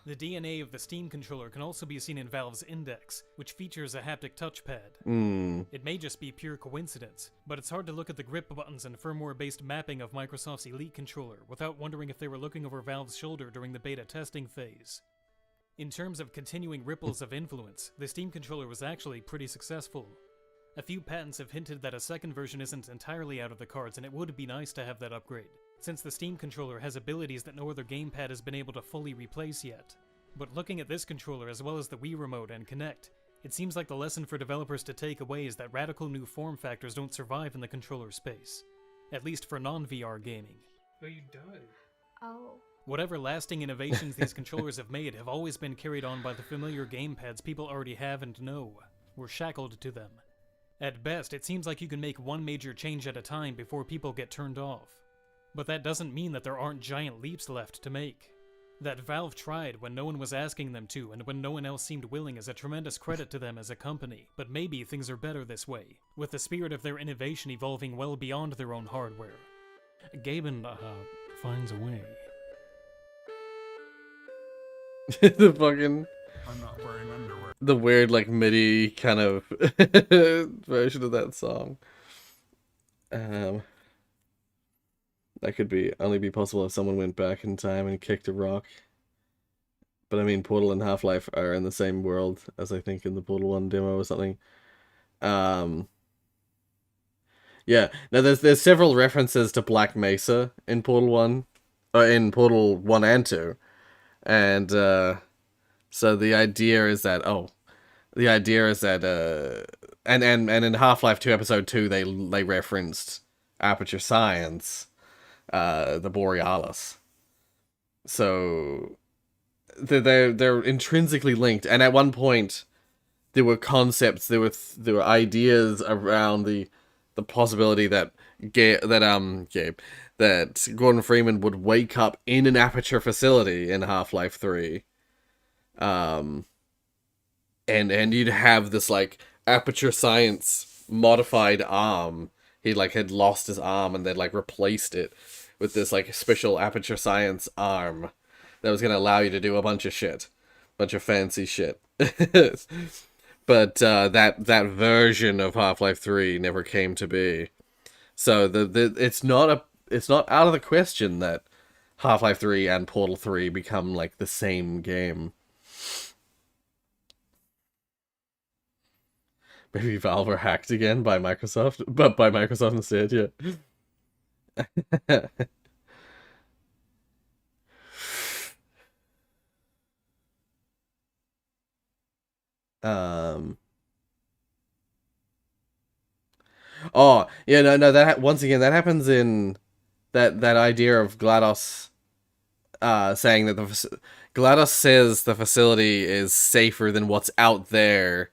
The DNA of the Steam controller can also be seen in Valve's Index, which features a haptic touchpad. It may just be pure coincidence, but it's hard to look at the grip buttons and firmware-based mapping of Microsoft's Elite controller without wondering if they were looking over Valve's shoulder during the beta testing phase. In terms of continuing ripples of influence, the Steam controller was actually pretty successful. A few patents have hinted that a second version isn't entirely out of the cards, and it would be nice to have that upgrade, since the Steam controller has abilities that no other gamepad has been able to fully replace yet. But looking at this controller as well as the Wii Remote and Kinect, it seems like the lesson for developers to take away is that radical new form factors don't survive in the controller space, at least for non-VR gaming. But you died. Oh. Whatever lasting innovations these controllers have made have always been carried on by the familiar gamepads people already have and know. We're shackled to them. At best, it seems like you can make one major change at a time before people get turned off. But that doesn't mean that there aren't giant leaps left to make. That Valve tried when no one was asking them to and when no one else seemed willing is a tremendous credit to them as a company, but maybe things are better this way, with the spirit of their innovation evolving well beyond their own hardware. Gaben, finds a way. The fucking... I'm not wearing underwear. The weird, like, MIDI kind of version of that song. That could only be possible if someone went back in time and kicked a rock. But I mean, Portal and Half-Life are in the same world as I think in the Portal 1 demo or something. Yeah, now there's several references to Black Mesa in Portal 1, or in Portal 1 and 2. And so the idea is that and in Half-Life 2 Episode 2 they referenced Aperture Science, the Borealis. So they're intrinsically linked, and at one point there were concepts, there were ideas around the possibility that Gordon Freeman would wake up in an Aperture facility in Half-Life 3. And you'd have this, like, Aperture Science modified arm. He, like, had lost his arm and they'd, like, replaced it with this, like, special Aperture Science arm that was gonna allow you to do a bunch of shit. Bunch of fancy shit. But that version of Half-Life 3 never came to be. So it's not out of the question that Half-Life 3 and Portal 3 become like the same game. Maybe Valve are hacked again by Microsoft, but by Microsoft instead, yeah. Oh, yeah, no, once again, that happens in that idea of GLaDOS saying that GLaDOS says the facility is safer than what's out there.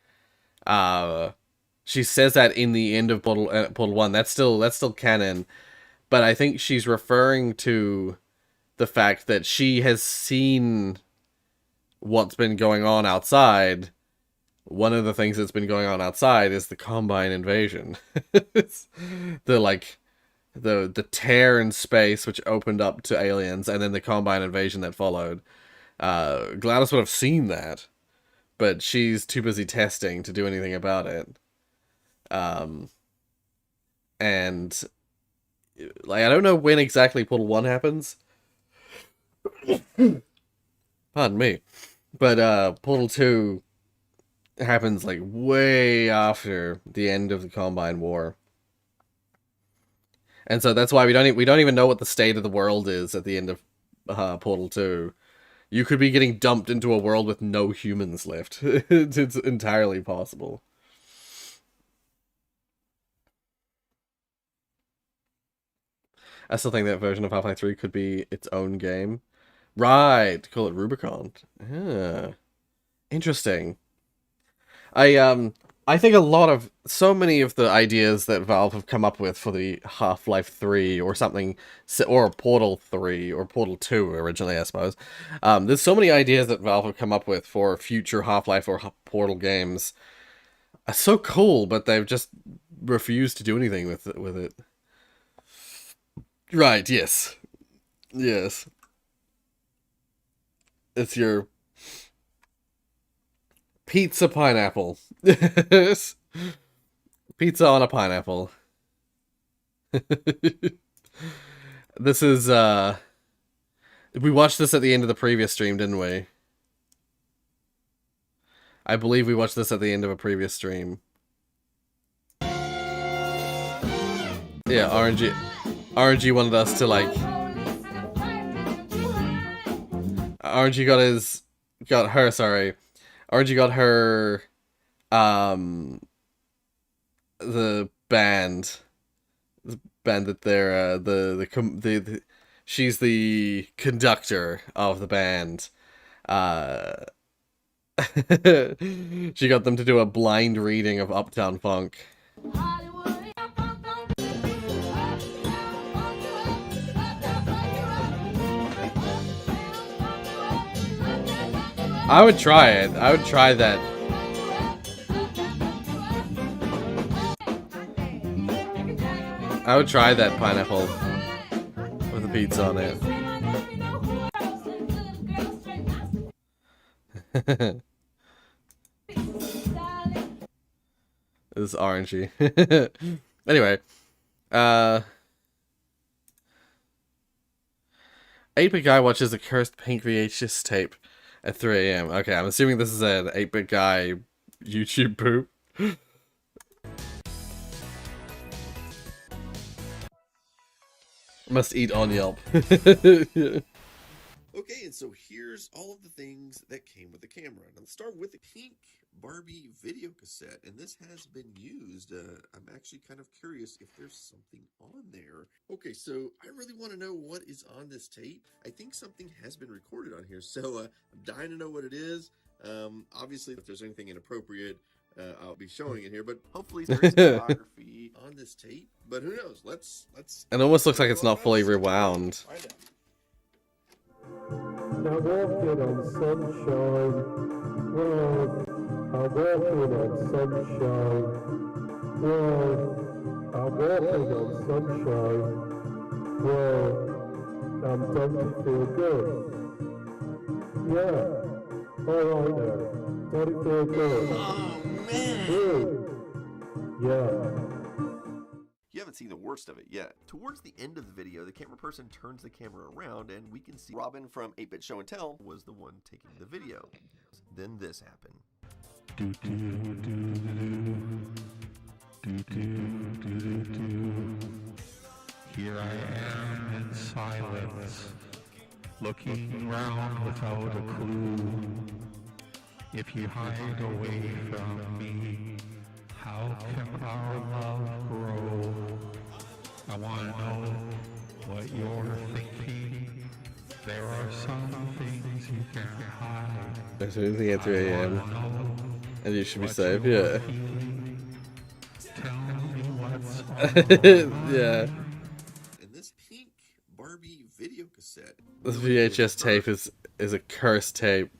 She says that in the end of Portal 1. That's still canon, but I think she's referring to the fact that she has seen what's been going on outside. One of the things that's been going on outside is the Combine invasion. The tear in space which opened up to aliens, and then the Combine invasion that followed. GLaDOS would have seen that, but she's too busy testing to do anything about it. And like, I don't know when exactly Portal 1 happens. Pardon me. But Portal 2 happens like way after the end of the Combine War. And so that's why we don't even know what the state of the world is at the end of Portal 2. You could be getting dumped into a world with no humans left. It's entirely possible. I still think that version of Half-Life 3 could be its own game. Right, call it Rubicon. Yeah. Interesting. I think so many of the ideas that Valve have come up with for the Half-Life 3 or something, or Portal 3 or Portal 2 originally, I suppose. There's so many ideas that Valve have come up with for future Half-Life or Portal games. Are so cool, but they've just refused to do anything with it. Right, yes. Yes. It's your pizza pineapple. Pizza on a pineapple. This is, we watched this at the end of the previous stream, didn't we? I believe we watched this at the end of a previous stream. Yeah, RNG wanted us to, like... RNG got her, the band that they're, she's the conductor of the band. She got them to do a blind reading of Uptown Funk. I would try it. I would try that. I would try that pineapple with a pizza on it. This is orangey. Anyway, 8-Bit Guy watches a cursed pink VHS tape at 3 a.m. Okay, I'm assuming this is an 8-Bit Guy YouTube poop. Must eat on Yelp. Okay, and so here's all of the things that came with the camera. Now let's start with the pink Barbie video cassette, and this has been used. I'm actually kind of curious if there's something on there. Okay, so I really want to know what is on this tape. I think something has been recorded on here, so I'm dying to know what it is. Obviously, if there's anything inappropriate, I'll be showing it here, but hopefully there is photography on this tape. But who knows? Let's. It almost looks like it's not fully rewound. Find out. Now walking on sunshine, well, I'm walking on sunshine, well, I'm walking on sunshine, well, don't you feel good? Yeah, alright now, don't it feel good? Oh, man! Yeah. You haven't seen the worst of it yet. Towards the end of the video, the camera person turns the camera around and we can see Robin from 8-Bit Show and Tell was the one taking the video. Then this happened. Here I am in silence, looking round without a clue. If you hide away from me, how can our love grow? I want to know what you're thinking. There are some things you can't hide. There's anything at 3 a.m. And you should be safe, yeah. Tell me what's yeah. And this pink Barbie video cassette. This VHS tape is a cursed tape.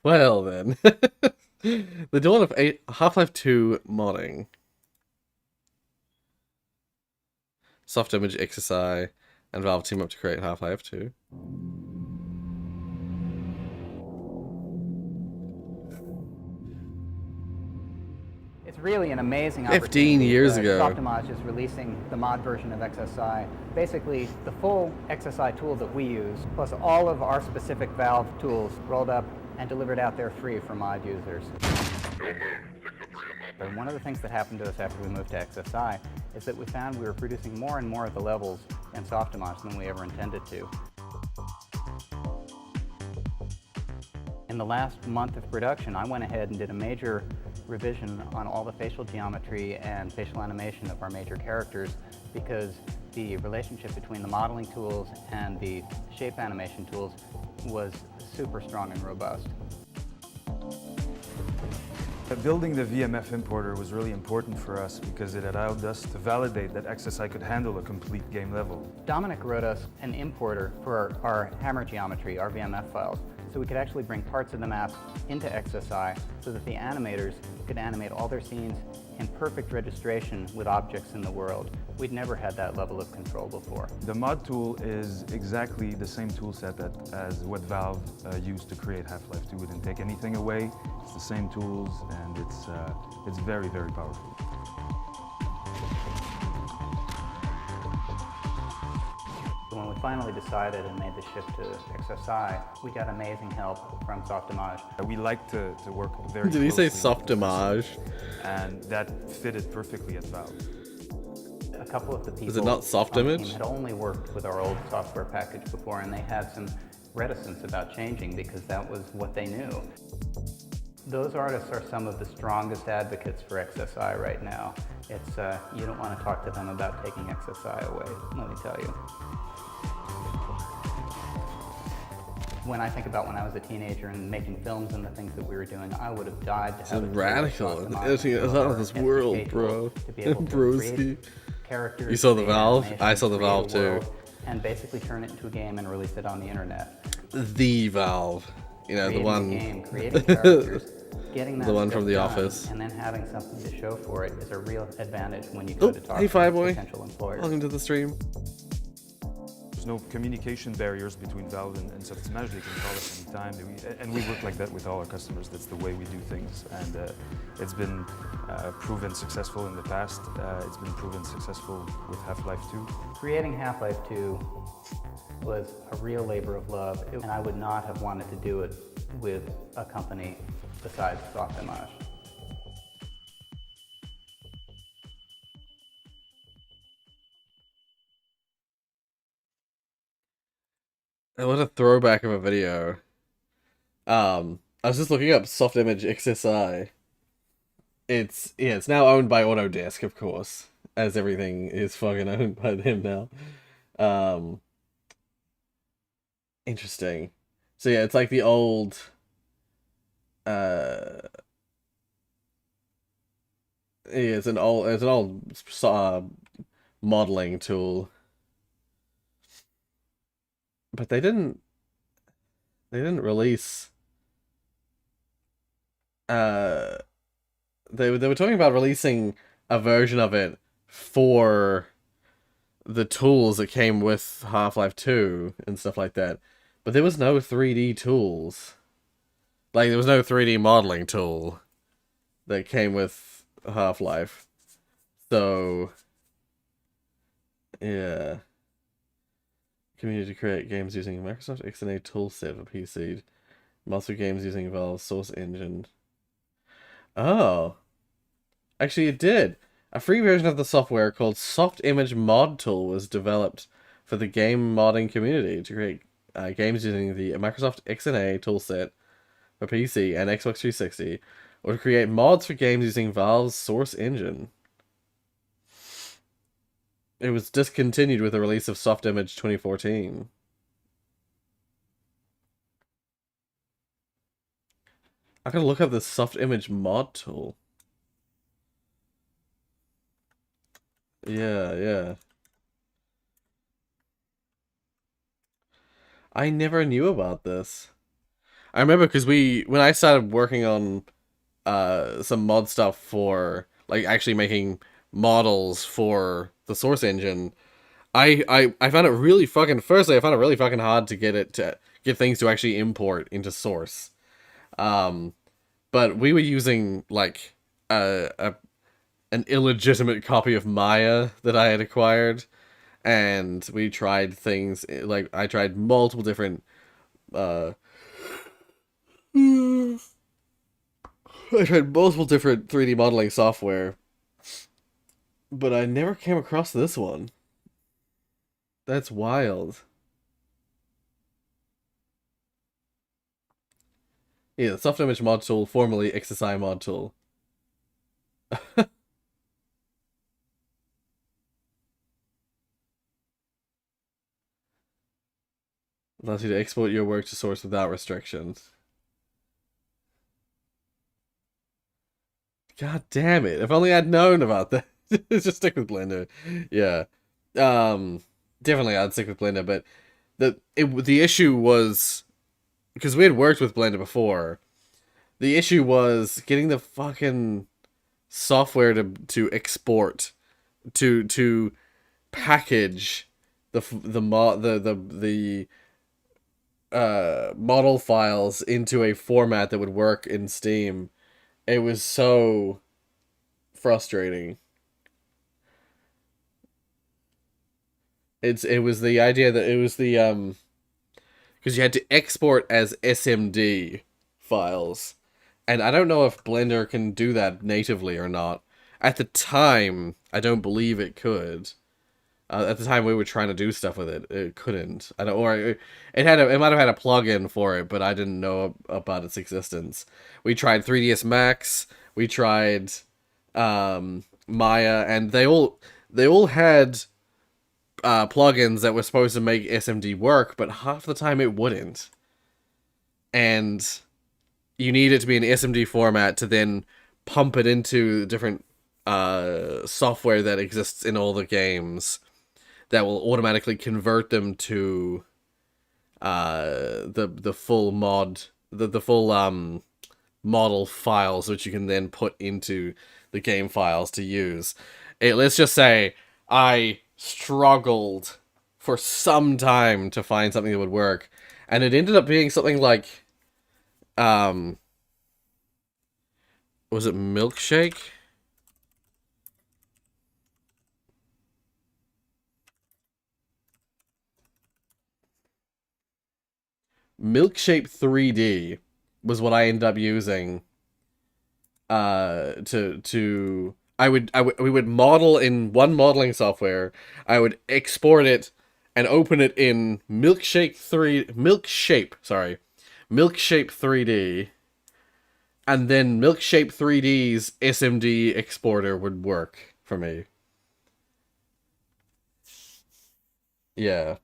Well then, the dawn of Half-Life 2 modding. Soft Image XSI and Valve team up to create Half-Life 2. It's really an amazing 15 years ago. Softimage is releasing the mod version of XSI. Basically, the full XSI tool that we use, plus all of our specific Valve tools rolled up and delivered out there free for mod users. And one of the things that happened to us after we moved to XSI is that we found we were producing more and more of the levels in Softimage than we ever intended to. In the last month of production, I went ahead and did a major revision on all the facial geometry and facial animation of our major characters because the relationship between the modeling tools and the shape animation tools was super strong and robust. Building the VMF importer was really important for us because it allowed us to validate that XSI could handle a complete game level. Dominic wrote us an importer for our hammer geometry, our VMF files, so we could actually bring parts of the map into XSI so that the animators could animate all their scenes in perfect registration with objects in the world. We'd never had that level of control before. The mod tool is exactly the same tool set as what Valve used to create Half-Life 2. We didn't take anything away. It's the same tools, and it's very, very powerful. When we finally decided and made the shift to XSI, we got amazing help from Softimage. We like to work very Did he say closely with Softimage? and that fitted perfectly at Valve. couple of the people Is it not soft on the image? team had only worked with our old software package before, and they had some reticence about changing because that was what they knew. Those artists are some of the strongest advocates for XSI right now. It's, you don't want to talk to them about taking XSI away, let me tell you. When I think about when I was a teenager and making films and the things that we were doing, I would have died to have It's radical. It's out of this world, bro. To be able to Broski. create characters, You saw the create Valve? animation, I saw the create a Valve too. world, and basically turn it into a game and release it on the internet. The Valve. You know, the Creating one. a game, creating characters, getting that the one stuff from The done, Office. and then having something to show for it is a real advantage when you go Oh, to talk hey, to Fireboy. potential employers. Welcome to the stream. There's no communication barriers between Valve and Soft Smash. They can call us anytime. And we work like that with all our customers. That's the way we do things. And it's been proven successful in the past. It's been proven successful with Half-Life 2. Creating Half-Life 2 was a real labor of love, and I would not have wanted to do it with a company besides Soft Image. What a throwback of a video. I was just looking up Soft Image XSI. It's now owned by Autodesk, of course, as everything is fucking owned by them now. Interesting. So yeah, it's like the old it's an old modeling tool. But they didn't release they were talking about releasing a version of it for the tools that came with Half-Life 2 and stuff like that. But there was no 3D tools. Like, there was no 3D modeling tool that came with Half-Life. So, yeah. Community to create games using Microsoft XNA toolset for PC. Multiple games using Valve Source Engine. Oh. Actually, it did. A free version of the software called Soft Image Mod Tool was developed for the game modding community to create games using the Microsoft XNA toolset for PC and Xbox 360, or to create mods for games using Valve's Source Engine. It was discontinued with the release of Soft Image 2014. I gotta look up the Soft Image mod tool. Yeah. I never knew about this. I remember because when I started working on some mod stuff for, like, actually making models for the Source Engine, I found it really fucking, firstly, I found it really fucking hard to get things to actually import into Source. But we were using, like, an illegitimate copy of Maya that I had acquired, and we tried things, like, I tried multiple different, I tried multiple different 3D modeling software, but I never came across this one. That's wild. Yeah, the Soft Image Mod Tool, formerly XSI Mod Tool. Allows you to export your work to Source without restrictions. God damn it. If only I'd known about that. Just stick with Blender. Yeah. Definitely I'd stick with Blender, but the issue was, because we had worked with Blender before, the issue was getting the fucking software to export, to package the model files into a format that would work in Steam. It was so frustrating. It was the idea that it was the because you had to export as SMD files, and I don't know if Blender can do that natively or not. At the time, I don't believe it could. At the time we were trying to do stuff with it, it couldn't. I don't, or it might have had a plugin for it, but I didn't know about its existence. We tried 3ds Max, we tried Maya, and they all had plugins that were supposed to make SMD work, but half the time it wouldn't. And you need it to be in SMD format to then pump it into different software that exists in all the games that will automatically convert them to the full the full model files, which you can then put into the game files to use. Let's just say I struggled for some time to find something that would work, and it ended up being something like was it Milkshake? Milkshake 3D was what I ended up using we would model in one modeling software. I would export it and open it in Milkshake 3D, and then Milkshake 3D's SMD exporter would work for me. Yeah.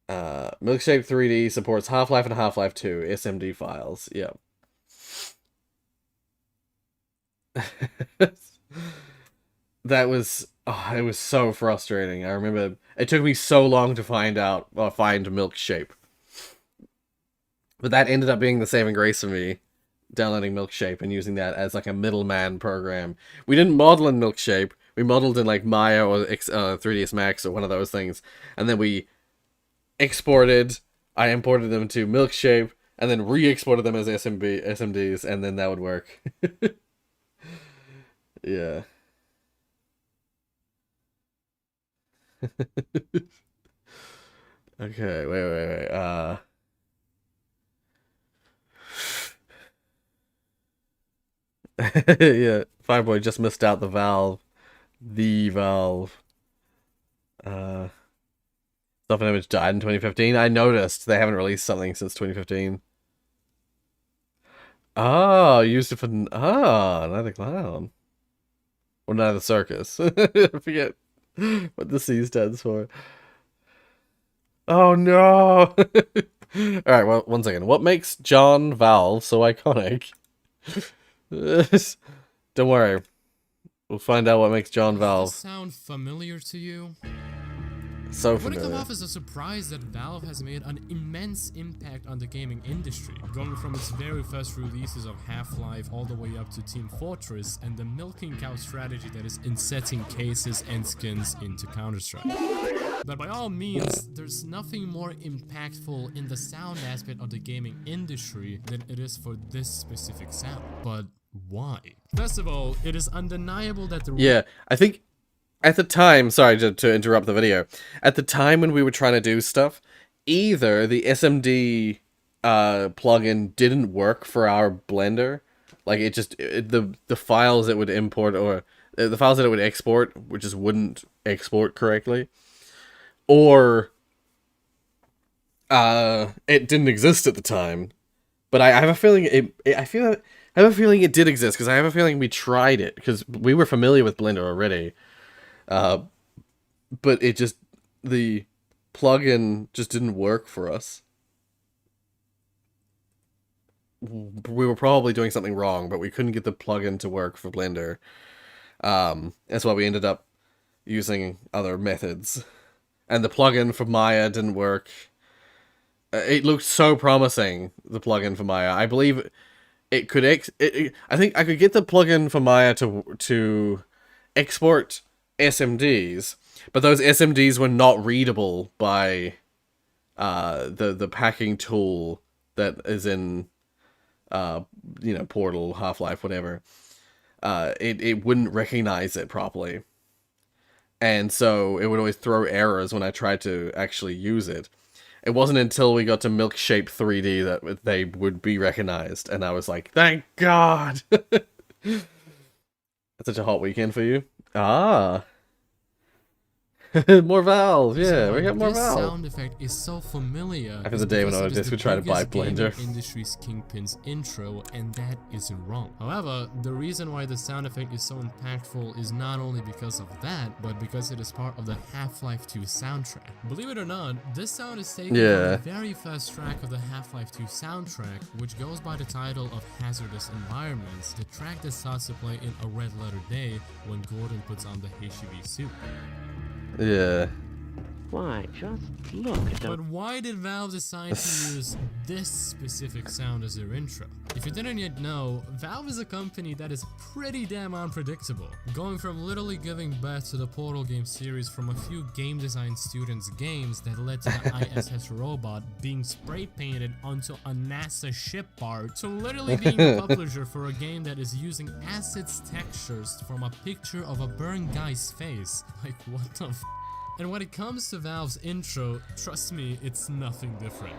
Milkshake 3D supports Half-Life and Half-Life 2 SMD files. Yep. That was it was so frustrating. I remember it took me so long to find Milkshake. But that ended up being the saving grace for me, downloading Milkshake and using that as like a middleman program. We didn't model in Milkshake. We modeled in like Maya or 3ds Max or one of those things, and then we exported. I imported them to Milkshake and then re-exported them as SMDs, and then that would work. Yeah. Okay, wait. Yeah, Fireboy just missed out the Valve. The Valve. Stuff and Image died in 2015. I noticed they haven't released something since 2015. Oh, used it for... Oh, Night of the Clown. Or Night of the Circus. I forget what the C stands for. Oh, no! Alright, well, one second. What makes John Valve so iconic? Don't worry. We'll find out what makes John Valve. Does this sound familiar to you? So It wouldn't come familiar. off as a surprise that Valve has made an immense impact on the gaming industry, going from its very first releases of Half-Life all the way up to Team Fortress and the milking cow strategy that is insetting cases and skins into Counter-Strike. But by all means, there's nothing more impactful in the sound aspect of the gaming industry than it is for this specific sound. But why? First of all, it is undeniable that the... Yeah, I think at the time, sorry to interrupt the video, at the time when we were trying to do stuff, either the SMD plugin didn't work for our Blender, like the files it would import, or the files that it would export, which just wouldn't export correctly, or it didn't exist at the time. But I have a feeling I have a feeling it did exist, because I have a feeling we tried it, because we were familiar with Blender already. But the plugin just didn't work for us. We were probably doing something wrong, but we couldn't get the plugin to work for Blender. That's why we ended up using other methods. And the plugin for Maya didn't work. It looked so promising, the plugin for Maya. I believe it could I think I could get the plugin for Maya to export SMDs, but those SMDs were not readable by the packing tool that is in Portal, Half-Life, whatever. It wouldn't recognize it properly, and so it would always throw errors when I tried to actually use it. It wasn't until we got to Milkshake 3D that they would be recognized, and I was like, thank God! That's such a hot weekend for you. Ah. More Valve, yeah, we got more this Valve. sound effect is so familiar. After the day when I just would try to buy Plunger. Industry's Kingpin's intro, and that isn't wrong. However, the reason why the sound effect is so impactful is not only because of that, but because it is part of the Half-Life 2 soundtrack. Believe it or not, this sound is taken from the very first track of the Half-Life 2 soundtrack, which goes by the title of Hazardous Environments, the track that starts to play in A Red Letter Day when Gordon puts on the HEV suit. Yeah. Why, just look at But why did Valve decide to use this specific sound as their intro? If you didn't yet know, Valve is a company that is pretty damn unpredictable, going from literally giving birth to the Portal game series from a few game design students' games that led to the ISS robot being spray painted onto a NASA ship bar, to literally being the publisher for a game that is using assets textures from a picture of a burned guy's face. Like, what the f? And when it comes to Valve's intro, trust me, it's nothing different.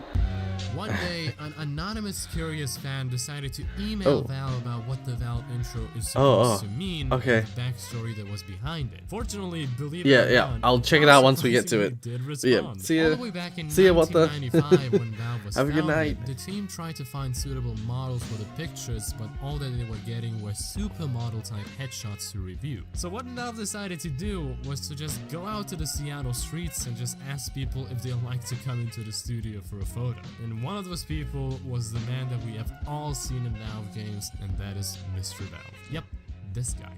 One day, an anonymous curious fan decided to email Valve about what the Valve intro is supposed to mean and the backstory that was behind it. Fortunately, believe it or not, I'll check it out once we get to it. Did Yeah, respond. see ya. All the way back in See ya, what the? 1995 when Valve was Have a good founded, night. the team tried to find suitable models for the pictures, but all that they were getting were supermodel type headshots to review. So what Valve decided to do was to just go out to the Seattle streets and just ask people if they'd like to come into the studio for a photo. And one of those people was the man that we have all seen in Valve games, and that is Mr. Valve. Yep, this guy.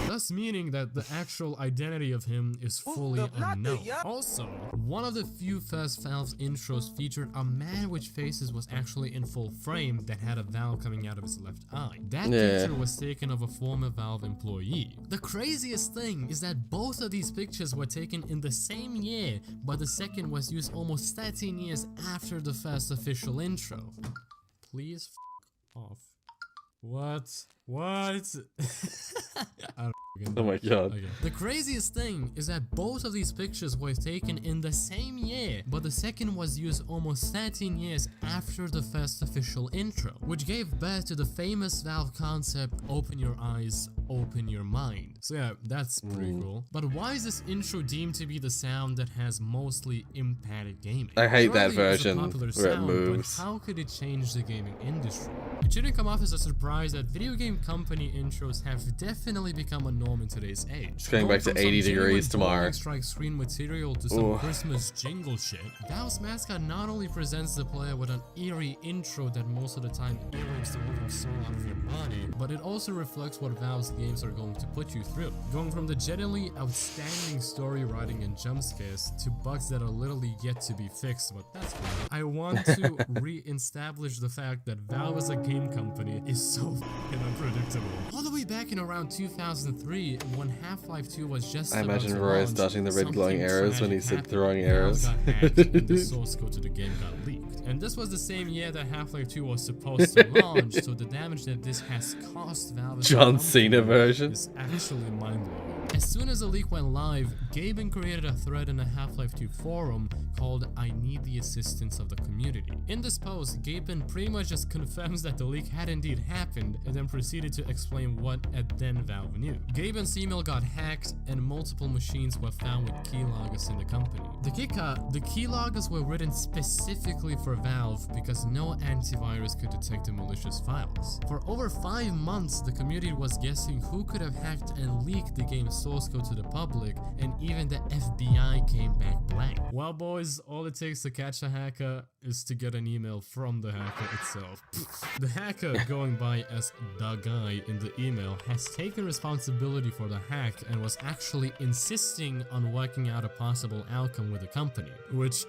Thus meaning that the actual identity of him is fully unknown. Also, one of the few first Valve's intros featured a man which faces was actually in full frame that had a valve coming out of his left eye. That picture was taken of a former Valve employee. The craziest thing is that both of these pictures were taken in the same year, but the second was used almost 13 years after the first official intro. Please f off. What? Oh my god. Okay. The craziest thing is that both of these pictures were taken in the same year, but the second was used almost 13 years after the first official intro, which gave birth to the famous Valve concept, open your eyes, open your mind. So yeah, that's pretty cool. But why is this intro deemed to be the sound that has mostly impacted gaming? I hate that Surely it was a version popular where it sound, moves. But how could it change the gaming industry? It shouldn't come off as a surprise that video game company intros have definitely become a norm in today's age. It's going back to from some 80 degrees genuine tomorrow. Golden Strike screen material to some Christmas jingle shit, Valve's mascot not only presents the player with an eerie intro that most of the time irks the living soul out of your body, but it also reflects what Valve's games are going to put you through, going from the genuinely outstanding story writing and jump scares to bugs that are literally yet to be fixed, but that's fine. I want to re-establish the fact that Valve as a game company is so f***ing unpredictable. All the way back in around 2003, when Half-Life 2 was just I about imagine to Rorius launch, dodging the red glowing something arrows when he tragic said happened. throwing Valve arrows. got hacked and the source code to the game got leaked. And this was the same year that Half-Life 2 was supposed to launch, so the damage that this has cost Valve as a John company Cena version. is actually mind-blowing. As soon as the leak went live, Gaben created a thread in the Half-Life 2 forum called I Need the Assistance of the Community. In this post, Gaben pretty much just confirms that the leak had indeed happened and then proceeded to explain what at then Valve knew. Gaben's email got hacked and multiple machines were found with keyloggers in the company. The keyloggers were written specifically for Valve because no antivirus could detect the malicious files. For over 5 months, the community was guessing who could have hacked and leaked the game's source code to the public, and even the FBI came back blank. Well boys, all it takes to catch a hacker is to get an email from the hacker itself. The hacker, going by as the guy in the email, has taken responsibility for the hack and was actually insisting on working out a possible outcome with the company, which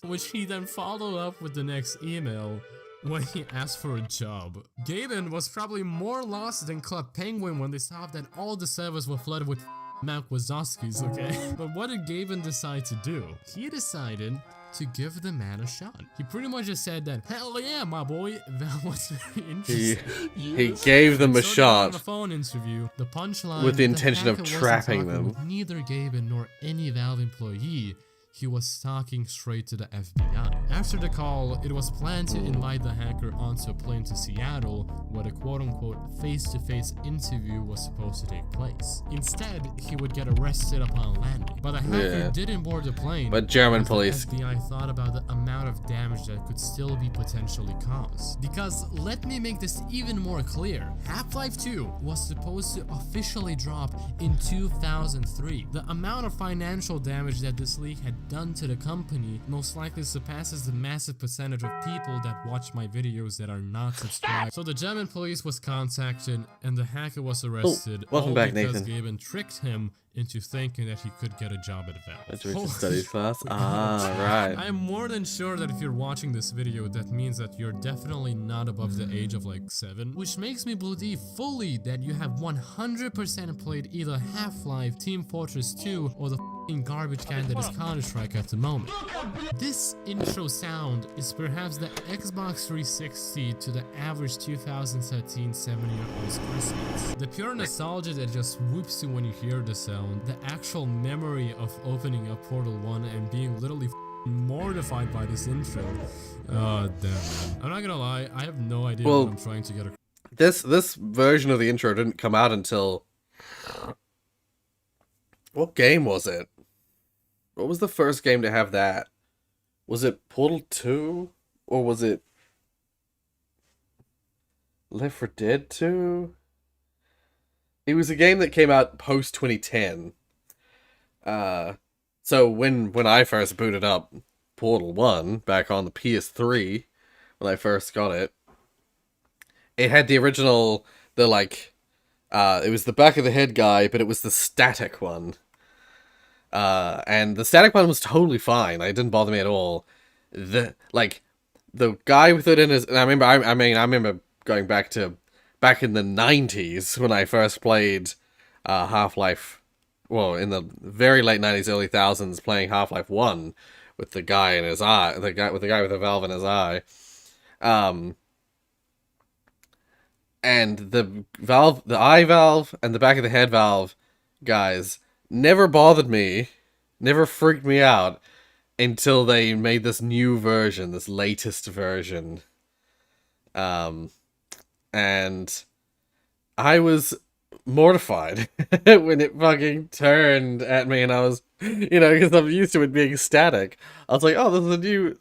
which he then followed up with the next email when he asked for a job. Gaben was probably more lost than Club Penguin when they saw that all the servers were flooded with Mac Wazowskis, okay? But what did Gaben decide to do? He decided to give the man a shot. He pretty much just said that, hell yeah, my boy, that was very interesting. He gave them a So shot on a phone interview, the punchline with the that intention of hacker wasn't trapping talking them. with neither Gaben nor any Valve employee. he was talking straight to the FBI. After the call, it was planned to invite the hacker onto a plane to Seattle, where the quote-unquote face-to-face interview was supposed to take place. Instead, he would get arrested upon landing. But the hacker didn't board the plane. But German because police. The FBI thought about the amount of damage that could still be potentially caused. Because let me make this even more clear. Half-Life 2 was supposed to officially drop in 2003. The amount of financial damage that this leak had done to the company most likely surpasses the massive percentage of people that watch my videos that are not subscribed. So the German police was contacted and the hacker was arrested. Welcome back, because Nathan. Gaben tricked him into thinking that he could get a job at Valve. Education studies class? Ah, right. I am more than sure that if you're watching this video, that means that you're definitely not above the age of like 7, which makes me believe fully that you have 100% played either Half-Life, Team Fortress 2, or the f***ing garbage can that is Counter-Strike at the moment. This intro sound is perhaps the Xbox 360 to the average 2013 7-year-old's Christmas. The pure nostalgia that just whoops you when you hear the sound, the actual memory of opening up Portal 1 and being literally mortified by this intro. Oh, damn, man. I'm not gonna lie, I have no idea what I'm trying to get across. This version of the intro didn't come out until... What game was it? What was the first game to have that? Was it Portal 2? Or was it Left 4 Dead 2? It was a game that came out post 2010. So when I first booted up Portal 1 back on the PS3, when I first got it, it had the original, it was the back of the head guy, but it was the static one. And the static one was totally fine. It didn't bother me at all. The guy with it in his, and I remember going back in the 90s when I first played Half-Life, well, in the very late 90s, early thousands, playing Half-Life 1 with the guy in his eye, the guy with the valve in his eye. And the eye valve and the back of the head valve guys never bothered me, never freaked me out until they made this new version, this latest version. And I was mortified when it fucking turned at me, and I was, because I'm used to it being static. I was like, oh, this is a new,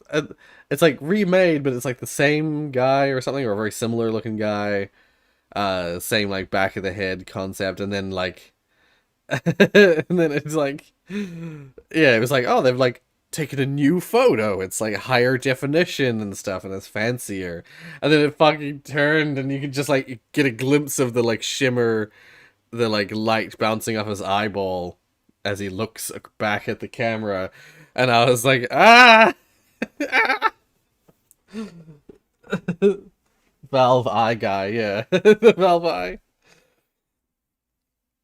it's like remade, but it's like the same guy or something, or a very similar looking guy, same like back of the head concept, and then like, and then it's like, yeah, it was like, oh, they've like taken a new photo. It's like higher definition and stuff, and it's fancier. And then it fucking turned, and you could just like get a glimpse of the like shimmer, the like light bouncing off his eyeball as he looks back at the camera. And I was like, ah! Valve Eye guy, yeah. The Valve Eye.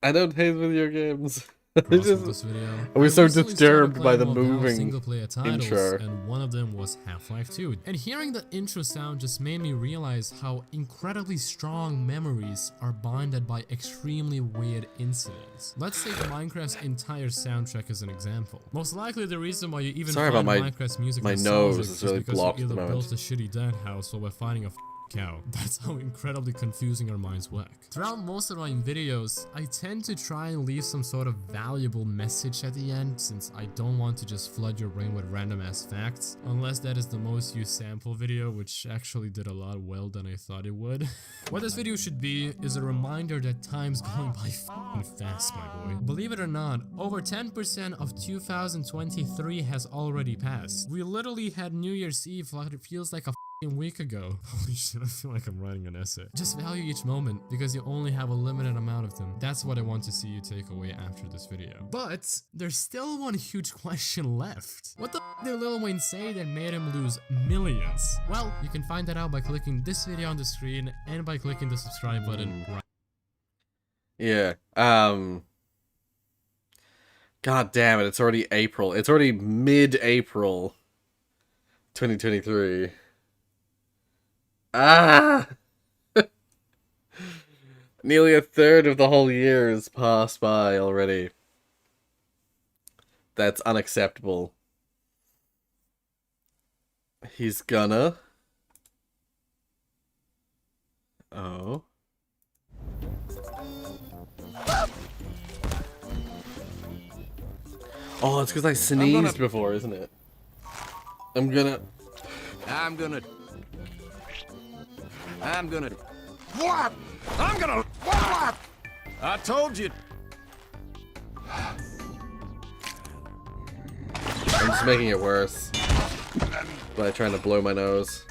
I don't hate video games. This video. I was so recently disturbed started by the playing more Valve moving single-player titles, intro. and one of them was Half-Life 2. And hearing the intro sound just made me realize how incredibly strong memories are bonded by extremely weird incidents. Let's take Minecraft's entire soundtrack as an example. Most likely the reason why you even Sorry find about Minecraft's music my nostalgic nose is really because blocked you at the either moment. built a shitty dead house or we're finding a cow. That's how incredibly confusing our minds work. Throughout most of my videos, I tend to try and leave some sort of valuable message at the end, since I don't want to just flood your brain with random ass facts, unless that is the most used sample video, which actually did a lot well than I thought it would. What this video should be is a reminder that time's going by f***ing fast, my boy. Believe it or not, over 10% of 2023 has already passed. We literally had New Year's Eve like it feels like a week ago. Holy shit, I feel like I'm writing an essay. Just value each moment, because you only have a limited amount of them. That's what I want to see you take away after this video. But there's still one huge question left. What the f did Lil Wayne say that made him lose millions? Well, you can find that out by clicking this video on the screen and by clicking the subscribe button right. Yeah. God damn it, it's already April. It's already mid-April 2023. Ah! Nearly a third of the whole year has passed by already. That's unacceptable. He's gonna. Oh. Oh, it's because I sneezed before, isn't it? I'm gonna. What? I'm gonna. What? I told you. I'm just making it worse by trying to blow my nose.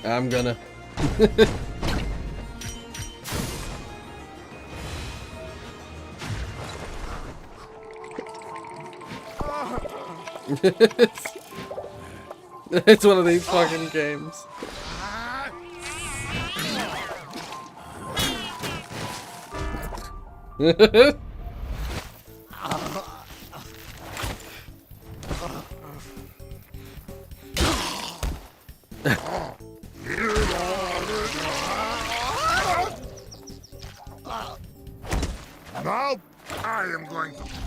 I'm gonna. It's one of these fucking games. Now I am going to.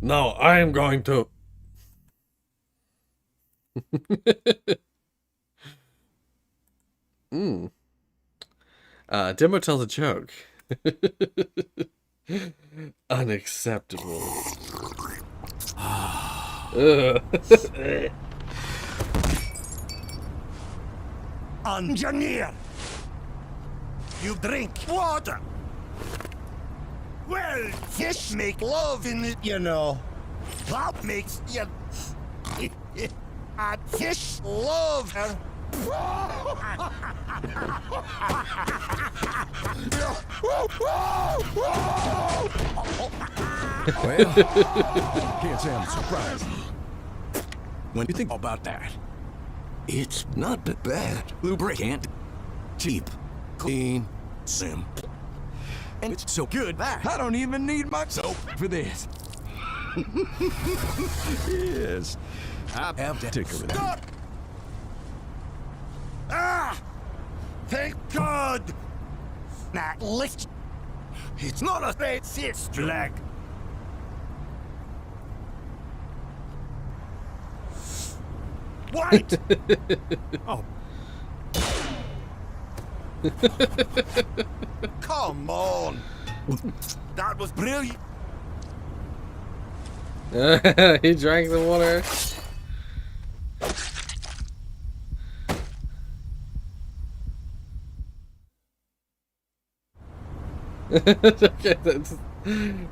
No, I am going to. Demo tells a joke. Unacceptable. Engineer! You drink water! Well, fish make love in it, you know. That makes you... fish love her. Well, can't say I'm surprised. When you think about that, it's not that bad. Lubricant, cheap, clean, simple. And it's so good that I don't even need my soap for this. Yes, I have to tickle it. Stop! Ah! Thank God! Now lift. It's not a straight fist leg. Wait! Oh. Come on! That was brilliant! He drank the water. Okay, that's...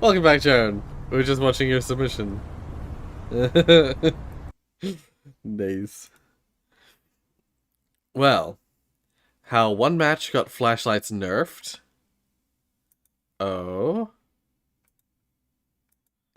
Welcome back, Jaron. We were just watching your submission. Nice. Well, how one match got flashlights nerfed. Oh.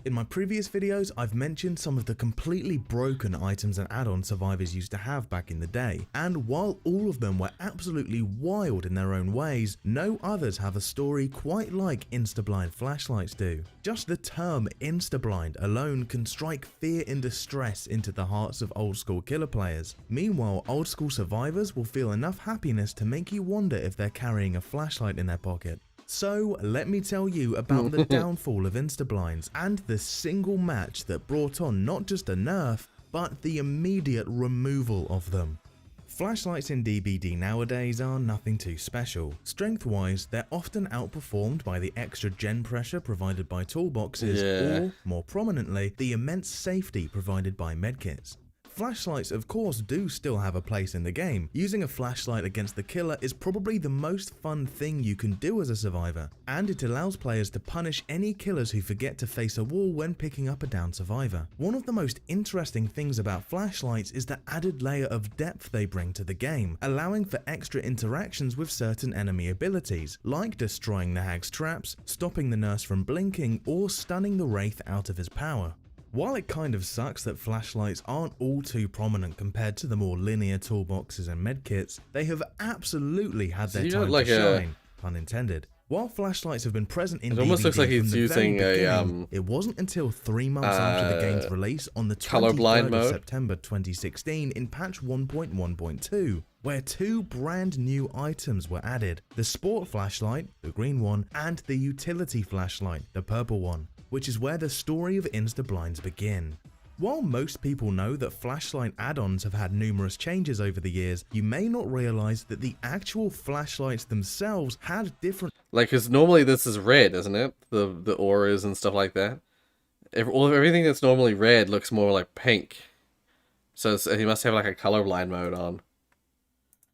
In my previous videos, I've mentioned some of the completely broken items and add-ons survivors used to have back in the day, and while all of them were absolutely wild in their own ways, no others have a story quite like Instablind flashlights do. Just the term Instablind alone can strike fear and distress into the hearts of old school killer players. Meanwhile, old school survivors will feel enough happiness to make you wonder if they're carrying a flashlight in their pocket. So, let me tell you about the downfall of Instablinds and the single match that brought on not just a nerf, but the immediate removal of them. Flashlights in DBD nowadays are nothing too special. Strength-wise, they're often outperformed by the extra gen pressure provided by toolboxes, or, more prominently, the immense safety provided by medkits. Flashlights of course do still have a place in the game. Using a flashlight against the killer is probably the most fun thing you can do as a survivor, and it allows players to punish any killers who forget to face a wall when picking up a downed survivor. One of the most interesting things about flashlights is the added layer of depth they bring to the game, allowing for extra interactions with certain enemy abilities, like destroying the hag's traps, stopping the nurse from blinking, or stunning the wraith out of his power. While it kind of sucks that flashlights aren't all too prominent compared to the more linear toolboxes and medkits, they have absolutely had their time to shine, pun intended. While flashlights have been present in It almost looks like DVD from he's the very using a, beginning, it wasn't until 3 months after the game's release on the colorblind 23rd of mode. September 2016 in patch 1.1.2, where 2 brand new items were added: the sport flashlight, the green one, and the utility flashlight, the purple one, which is where the story of Instablinds begin. While most people know that flashlight add-ons have had numerous changes over the years, you may not realize that the actual flashlights themselves had different. Like, cause normally this is red, isn't it? The auras and stuff like that. Everything that's normally red looks more like pink. So he must have like a colorblind mode on.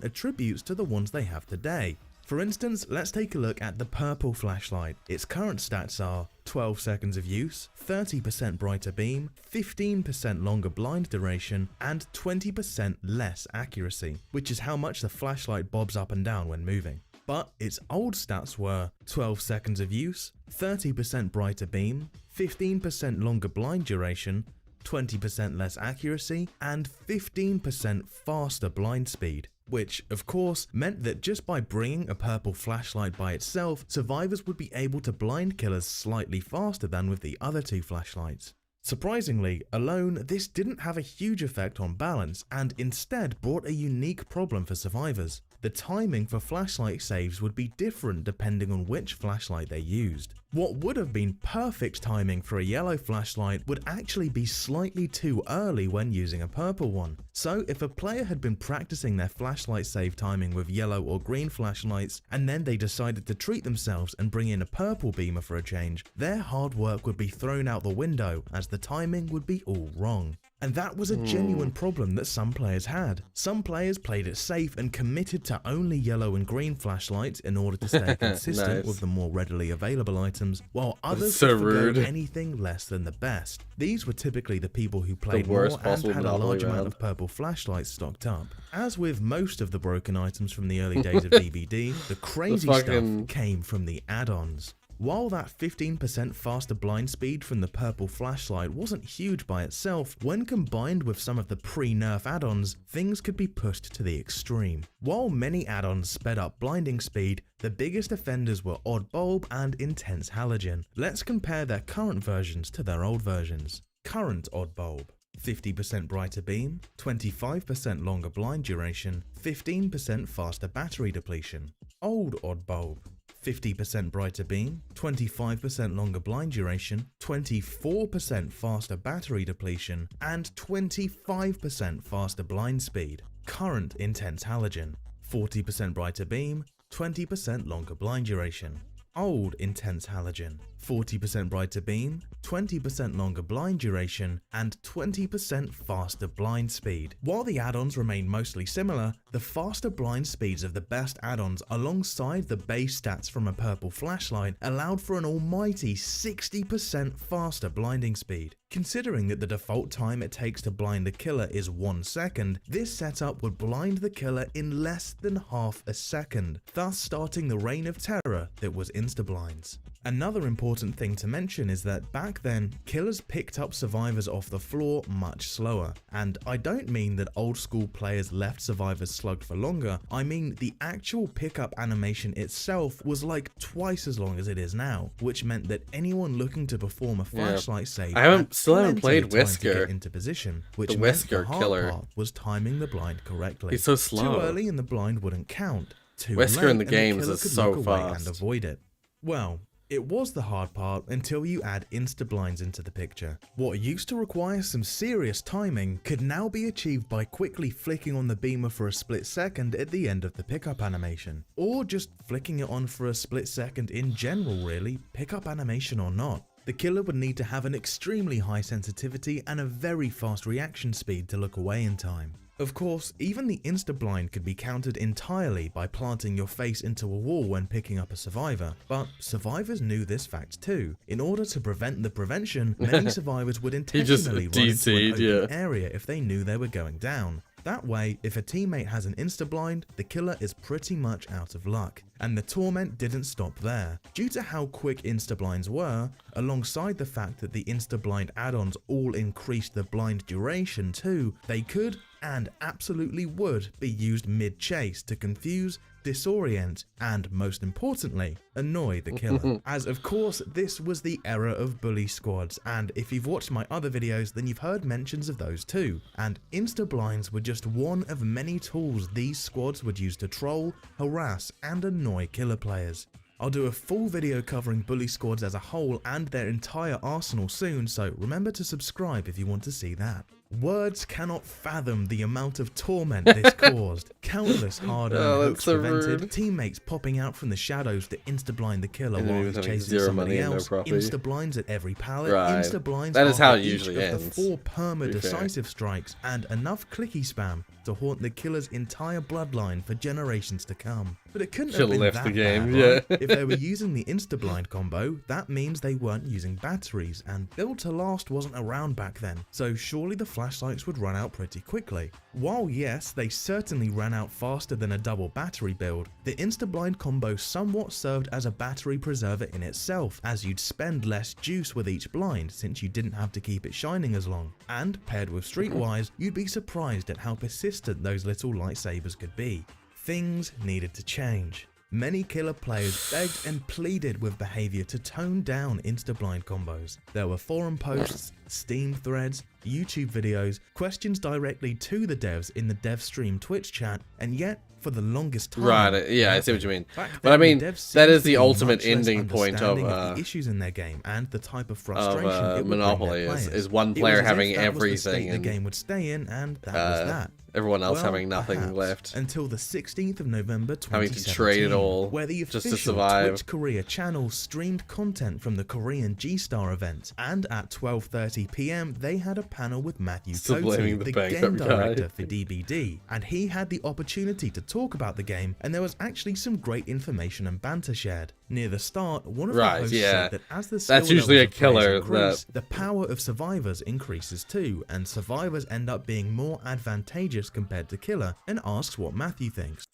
Attributes to the ones they have today. For instance, let's take a look at the purple flashlight. Its current stats are 12 seconds of use, 30% brighter beam, 15% longer blind duration, and 20% less accuracy, which is how much the flashlight bobs up and down when moving. But its old stats were 12 seconds of use, 30% brighter beam, 15% longer blind duration, 20% less accuracy, and 15% faster blind speed. Which, of course, meant that just by bringing a purple flashlight by itself, survivors would be able to blind killers slightly faster than with the other 2 flashlights. Surprisingly, alone, this didn't have a huge effect on balance, and instead brought a unique problem for survivors. The timing for flashlight saves would be different depending on which flashlight they used. What would have been perfect timing for a yellow flashlight would actually be slightly too early when using a purple one. So if a player had been practicing their flashlight save timing with yellow or green flashlights, and then they decided to treat themselves and bring in a purple beamer for a change, their hard work would be thrown out the window as the timing would be all wrong. And that was a genuine problem that some players had. Some players played it safe and committed to only yellow and green flashlights in order to stay consistent Nice. with the more readily available items, while others so would forgo rude. anything less than the best. These were typically the people who played more worst and possible had a Monopoly large amount round. of purple flashlights stocked up. As with most of the broken items from the early days of DVD, the crazy fucking- stuff came from the add-ons. While that 15% faster blind speed from the purple flashlight wasn't huge by itself, when combined with some of the pre-nerf add-ons, things could be pushed to the extreme. While many add-ons sped up blinding speed, the biggest offenders were Odd Bulb and Intense Halogen. Let's compare their current versions to their old versions. Current Odd Bulb: 50% brighter beam, 25% longer blind duration, 15% faster battery depletion. Old Odd Bulb: 50% brighter beam, 25% longer blind duration, 24% faster battery depletion, and 25% faster blind speed. Current Intense Halogen: 40% brighter beam, 20% longer blind duration. Old Intense Halogen: 40% brighter beam, 20% longer blind duration, and 20% faster blind speed. While the add-ons remain mostly similar, the faster blind speeds of the best add-ons alongside the base stats from a purple flashlight allowed for an almighty 60% faster blinding speed. Considering that the default time it takes to blind a killer is 1 second, this setup would blind the killer in less than half a second, thus starting the reign of terror that was Instablinds. Another important thing to mention is that back then, killers picked up survivors off the floor much slower. And I don't mean that old school players left survivors slugged for longer, I mean the actual pickup animation itself was like twice as long as it is now, which meant that anyone looking to perform a flashlight save still haven't played plenty of time to Wesker. get into position, which The meant Wesker the hard killer. part was timing the blind correctly. He's so slow. Too early and the blind wouldn't count. Too Wesker late in the and games killer is could so look away and fast. avoid it. Well, it was the hard part until you add Instablinds into the picture. What used to require some serious timing could now be achieved by quickly flicking on the beamer for a split second at the end of the pickup animation. Or just flicking it on for a split second in general really, pickup animation or not. The killer would need to have an extremely high sensitivity and a very fast reaction speed to look away in time. Of course, even the insta-blind could be countered entirely by planting your face into a wall when picking up a survivor, but survivors knew this fact too. In order to prevent the prevention, many survivors would intentionally run into an open area if they knew they were going down. That way, if a teammate has an insta-blind, the killer is pretty much out of luck. And the torment didn't stop there. Due to how quick insta-blinds were, alongside the fact that the insta-blind add-ons all increased the blind duration too, they could and absolutely would be used mid-chase to confuse disorient, and most importantly, annoy the killer. As of course, this was the era of bully squads, and if you've watched my other videos, then you've heard mentions of those too. And insta-blinds were just one of many tools these squads would use to troll, harass, and annoy killer players. I'll do a full video covering bully squads as a whole and their entire arsenal soon, so remember to subscribe if you want to see that. Words cannot fathom the amount of torment this caused. Countless hard-earned hooks so prevented, rude. teammates popping out from the shadows to insta-blind the killer And while he he's was having chasing zero somebody money and no else, property. insta-blinds at every pallet, Right. insta-blinds That is how after it each usually of ends, the 4 to perma be fair. decisive strikes, and enough clicky spam to haunt the killer's entire bloodline for generations to come. But it couldn't Should've have been left that the game, bad, yeah. right? If they were using the insta-blind combo, that means they weren't using batteries, and build to last wasn't around back then, so surely the flashlights would run out pretty quickly. While yes, they certainly ran out faster than a double battery build, the insta-blind combo somewhat served as a battery preserver in itself, as you'd spend less juice with each blind since you didn't have to keep it shining as long. And paired with Streetwise, you'd be surprised at how persistent those little lightsabers could be. Things needed to change. Many killer players begged and pleaded with behavior to tone down insta-blind combos. There were forum posts, Steam threads, YouTube videos, questions directly to the devs in the dev stream Twitch chat, and yet, for the longest time... Right, yeah, I see what you mean. Back But I then, the mean, devs that seemed is to the be ultimate much less ending point of understanding the issues in their game and the type of frustration it would Monopoly bring their is players. one It player was as if having that was the everything state the and game would stay in, and that was that. everyone else Well, having nothing perhaps, left. Until the 16th of November 2017, Having to trade it all where the just to official survive. Twitch Korea channel streamed content from the Korean G-Star event, and at 12:30 PM they had a panel with Matthew Still Cote, blaming the the bank game every time. director for DBD, and he had the opportunity to talk about the game, and there was actually some great information and banter shared. Near the start, one of the Right, hosts yeah. said that as the skill That's usually levels a of players killer, increase, that- the power of survivors increases too, and survivors end up being more advantageous compared to killer, and asks what Matthew thinks.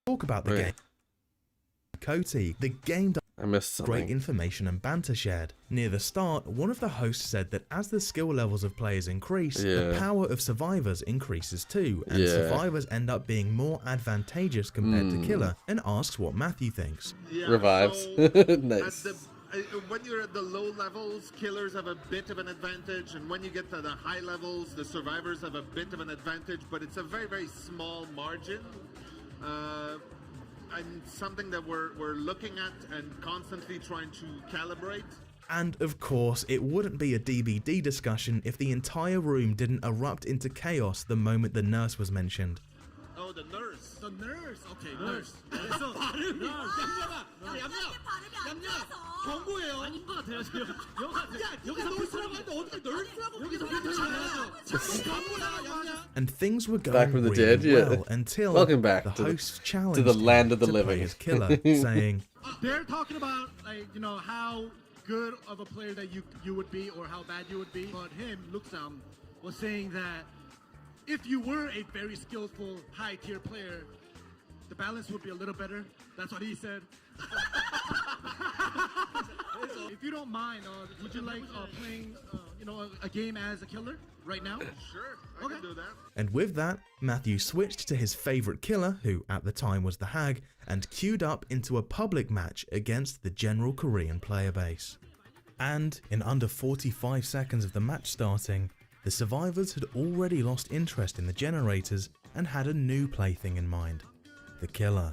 Talk about the Right. game. Coty, the game I missed something. great information and banter shared. Near the start, one of the hosts said that as the skill levels of players increase, the Yeah. power of survivors increases too, and Yeah. survivors end up being more advantageous compared to killer, and asks what Matthew thinks. Yeah, Revives. so Nice. when you're at the low levels, killers have a bit of an advantage, and when you get to the high levels, the survivors have a bit of an advantage, but it's a very, very small margin. And something that we're looking at and constantly trying to calibrate. And of course, it wouldn't be a DBD discussion if the entire room didn't erupt into chaos the moment the nurse was mentioned. Oh, the nurse. The nurse. Okay, nurse. 그래서 얌얌아, 경고예요. 아닌 것 같아요 지금. 여기서 nurse라고 하는데 어떻게 nurse라고 여기서 경고야. And things were going Back from the really dead, yeah. well until Welcome back the to the- host to challenged the him land of the to play living. his killer, saying, They're talking about how good of a player that you would be or how bad you would be. But him, Luxam, was saying that if you were a very skillful high tier player, the balance would be a little better. That's what he said. If you don't mind, would you like playing a game as a killer right now? Sure, I can do that. and with that, Matthew switched to his favourite killer, who at the time was the Hag, and queued up into a public match against the general Korean player base. And in under 45 seconds of the match starting, the survivors had already lost interest in the generators and had a new plaything in mind: the killer.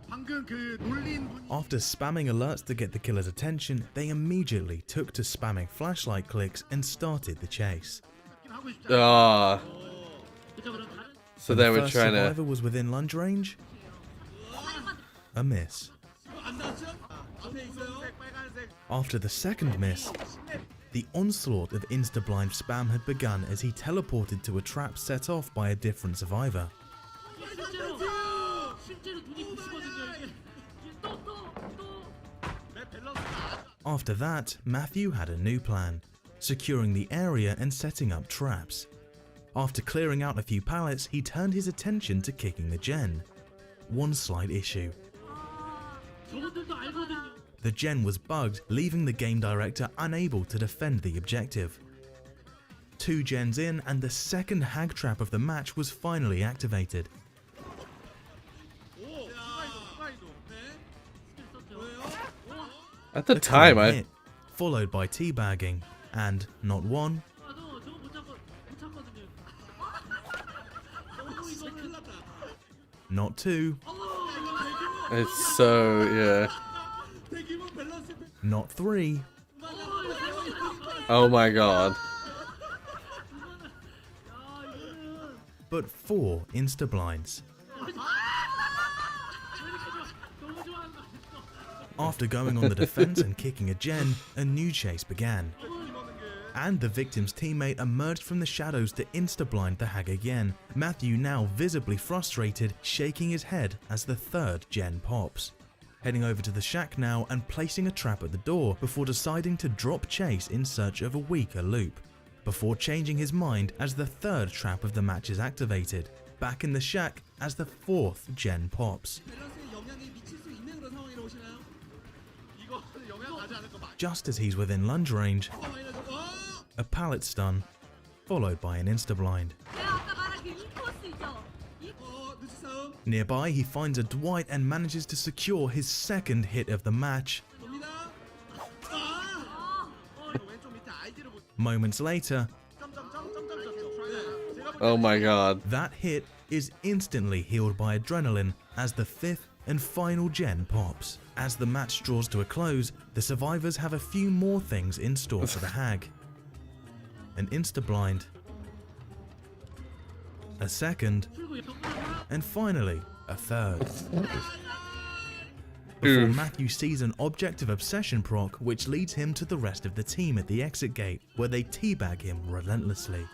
방금 그 놀린 분이 After spamming alerts to get the killer's attention, they immediately took to spamming flashlight clicks and started the chase. Ah. So When they the were first trying to. survivor was within lunge range. A miss. After the second miss, the onslaught of insta-blind spam had begun as he teleported to a trap set off by a different survivor. After that, Matthew had a new plan: securing the area and setting up traps. After clearing out a few pallets, he turned his attention to kicking the gen. One slight issue: the gen was bugged, leaving the game director unable to defend the objective. 2 gens in, and the second hag trap of the match was finally activated. At the a time, clean I hit, followed by teabagging, and not one, not two, it's so yeah. not three, Oh my god. but 4 insta-blinds. After going on the defense and kicking a gen, a new chase began. And the victim's teammate emerged from the shadows to insta-blind the hag again, Matthew now visibly frustrated, shaking his head as the 3rd gen pops. Heading over to the shack now and placing a trap at the door before deciding to drop chase in search of a weaker loop. Before changing his mind as the 3rd trap of the match is activated, back in the shack as the 4th gen pops. Just as he's within lunge range, a pallet stun, followed by an insta-blind. Nearby, he finds a Dwight and manages to secure his 2nd hit of the match. Moments later, Oh my god. that hit is instantly healed by adrenaline as the 5th and final gen pops. As the match draws to a close, the survivors have a few more things in store for the hag. An insta-blind, a 2nd, and finally, a 3rd. Before Matthew sees an object of obsession proc, which leads him to the rest of the team at the exit gate, where they teabag him relentlessly.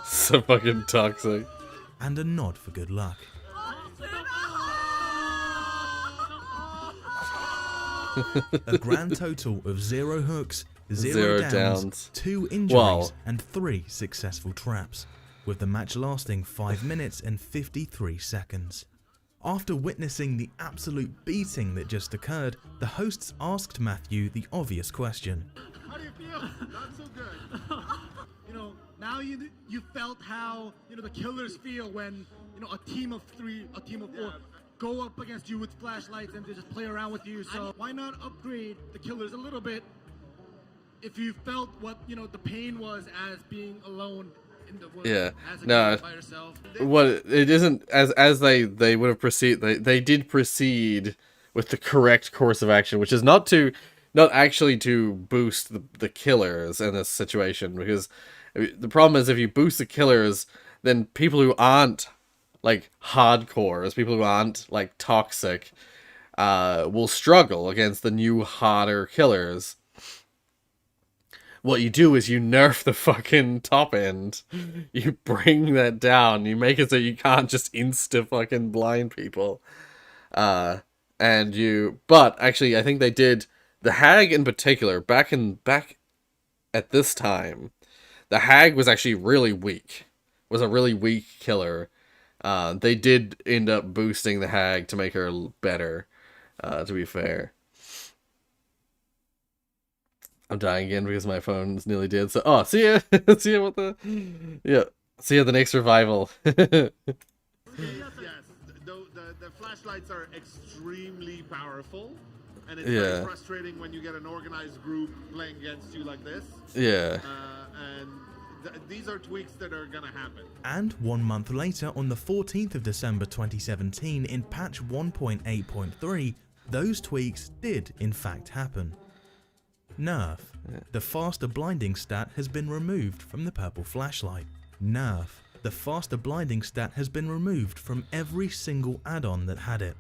So fucking toxic. And a nod for good luck. A grand total of 0 hooks, 0 downs, 2 injuries, Wow. and 3 successful traps, with the match lasting 5 minutes and 53 seconds. After witnessing the absolute beating that just occurred, the hosts asked Matthew the obvious question. How do you feel? Not so good. You know, now you felt how, you know, the killers feel when, you know, a team of 3, a team of 4 go up against you with flashlights and they just play around with you. So why not upgrade the killers a little bit if you felt what, you know, the pain was as being alone in the woods, Yeah. as a No. killer by yourself. What it isn't as they would have they did proceed with the correct course of action, which is not actually to boost the killers in this situation, because the problem is if you boost the killers, then people who aren't like hardcores, people who aren't like toxic, will struggle against the new harder killers. What you do is you nerf the fucking top end. You bring that down. You make it so you can't just insta fucking blind people. But actually I think they did the hag in particular back at this time. The hag was actually really weak. Was a really weak killer. They did end up boosting the hag to make her better, to be fair. I'm dying again because my phone's nearly dead. So, see ya! See ya with the... Yeah. See ya the next revival. Yes, the flashlights are extremely powerful, and it's very frustrating when you get an organized group playing against you like this. Yeah. And these are tweaks that are gonna happen. And 1 month later, on the 14th of December 2017, in patch 1.8.3, those tweaks did in fact happen. Nerf. The faster blinding stat has been removed from the purple flashlight. Nerf. The faster blinding stat has been removed from every single add-on that had it.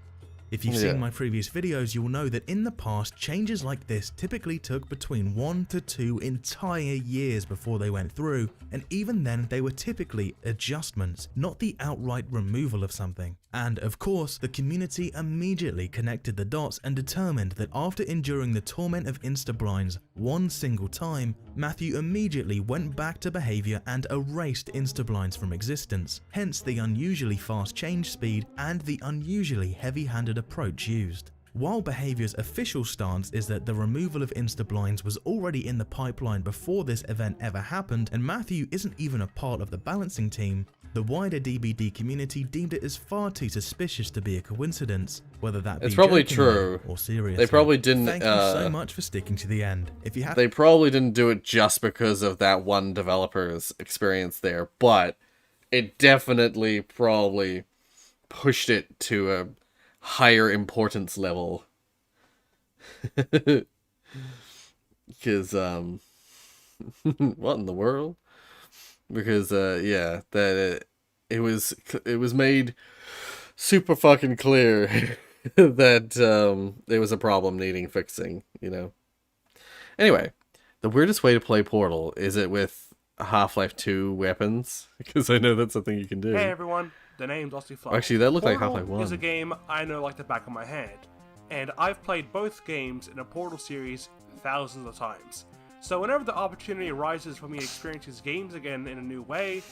If you've seen my previous videos, you'll know that in the past, changes like this typically took between 1 to 2 entire years before they went through, and even then they were typically adjustments, not the outright removal of something. And of course, the community immediately connected the dots and determined that after enduring the torment of insta-blinds one single time, Matthew immediately went back to behavior and erased insta-blinds from existence, hence the unusually fast change speed and the unusually heavy-handed approach used. While behavior's official stance is that the removal of insta-blinds was already in the pipeline before this event ever happened, and Matthew isn't even a part of the balancing team, The wider DBD community deemed it as far too suspicious to be a coincidence, whether that be It's probably jokingly true. or seriously. They probably didn't. Thank you so much for sticking to the end. If you have, They probably didn't do it just because of that one developer's experience there, but it definitely probably pushed it to a higher importance level. Because what in the world? Because yeah, that it was made super fucking clear that there was a problem needing fixing, you know. Anyway, the weirdest way to play Portal, is it with Half-Life 2 weapons? Because I know that's something you can do. Hey everyone, the name's Aussie Fly. Actually, that looked like Portal Half-Life 1. is a game I know like the back of my hand, and I've played both games in the Portal series thousands of times. So whenever the opportunity arises for me to experience these games again in a new way,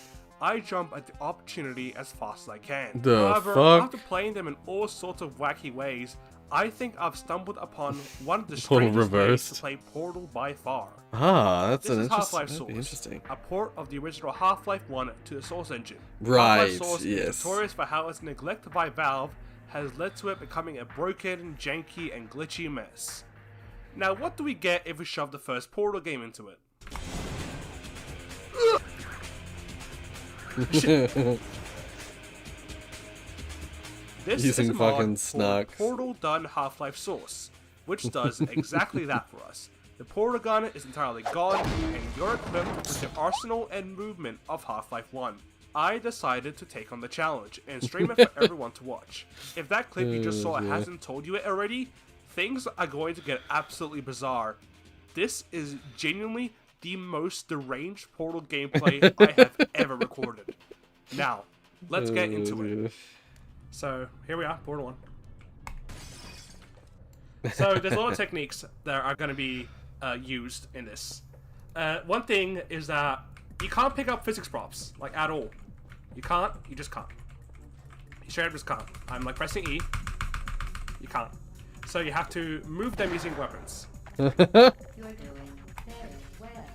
I jump at the opportunity as fast as I can. The However, fuck? after playing them in all sorts of wacky ways, I think I've stumbled upon one of the Portal strangest ways reversed. to play Portal by far. Ah, that's This an is Half-Life that'd be Source, interesting. a port of the original Half-Life 1 to the Source engine. Right, Half-Life Source yes. is notorious for how its neglect by Valve has led to it becoming a broken, janky, and glitchy mess. Now, what do we get if we shove the first Portal game into it? This Using is a mod fucking for snarks. Portal done Half-Life Source, which does exactly that for us. The Portal gun is entirely gone, and you're equipped with the arsenal and movement of Half-Life 1. I decided to take on the challenge and stream it for everyone to watch. If that clip you just saw hasn't told you it already, things are going to get absolutely bizarre. This is genuinely the most deranged Portal gameplay I have ever recorded. Now, let's get into it. So, here we are, Portal 1. So, there's a lot of techniques that are going to be used in this. One thing is that you can't pick up physics props, like, at all. You can't, you just can't. You straight up just can't. I'm, like, pressing E. You can't. So, you have to move them using weapons. You're doing very well.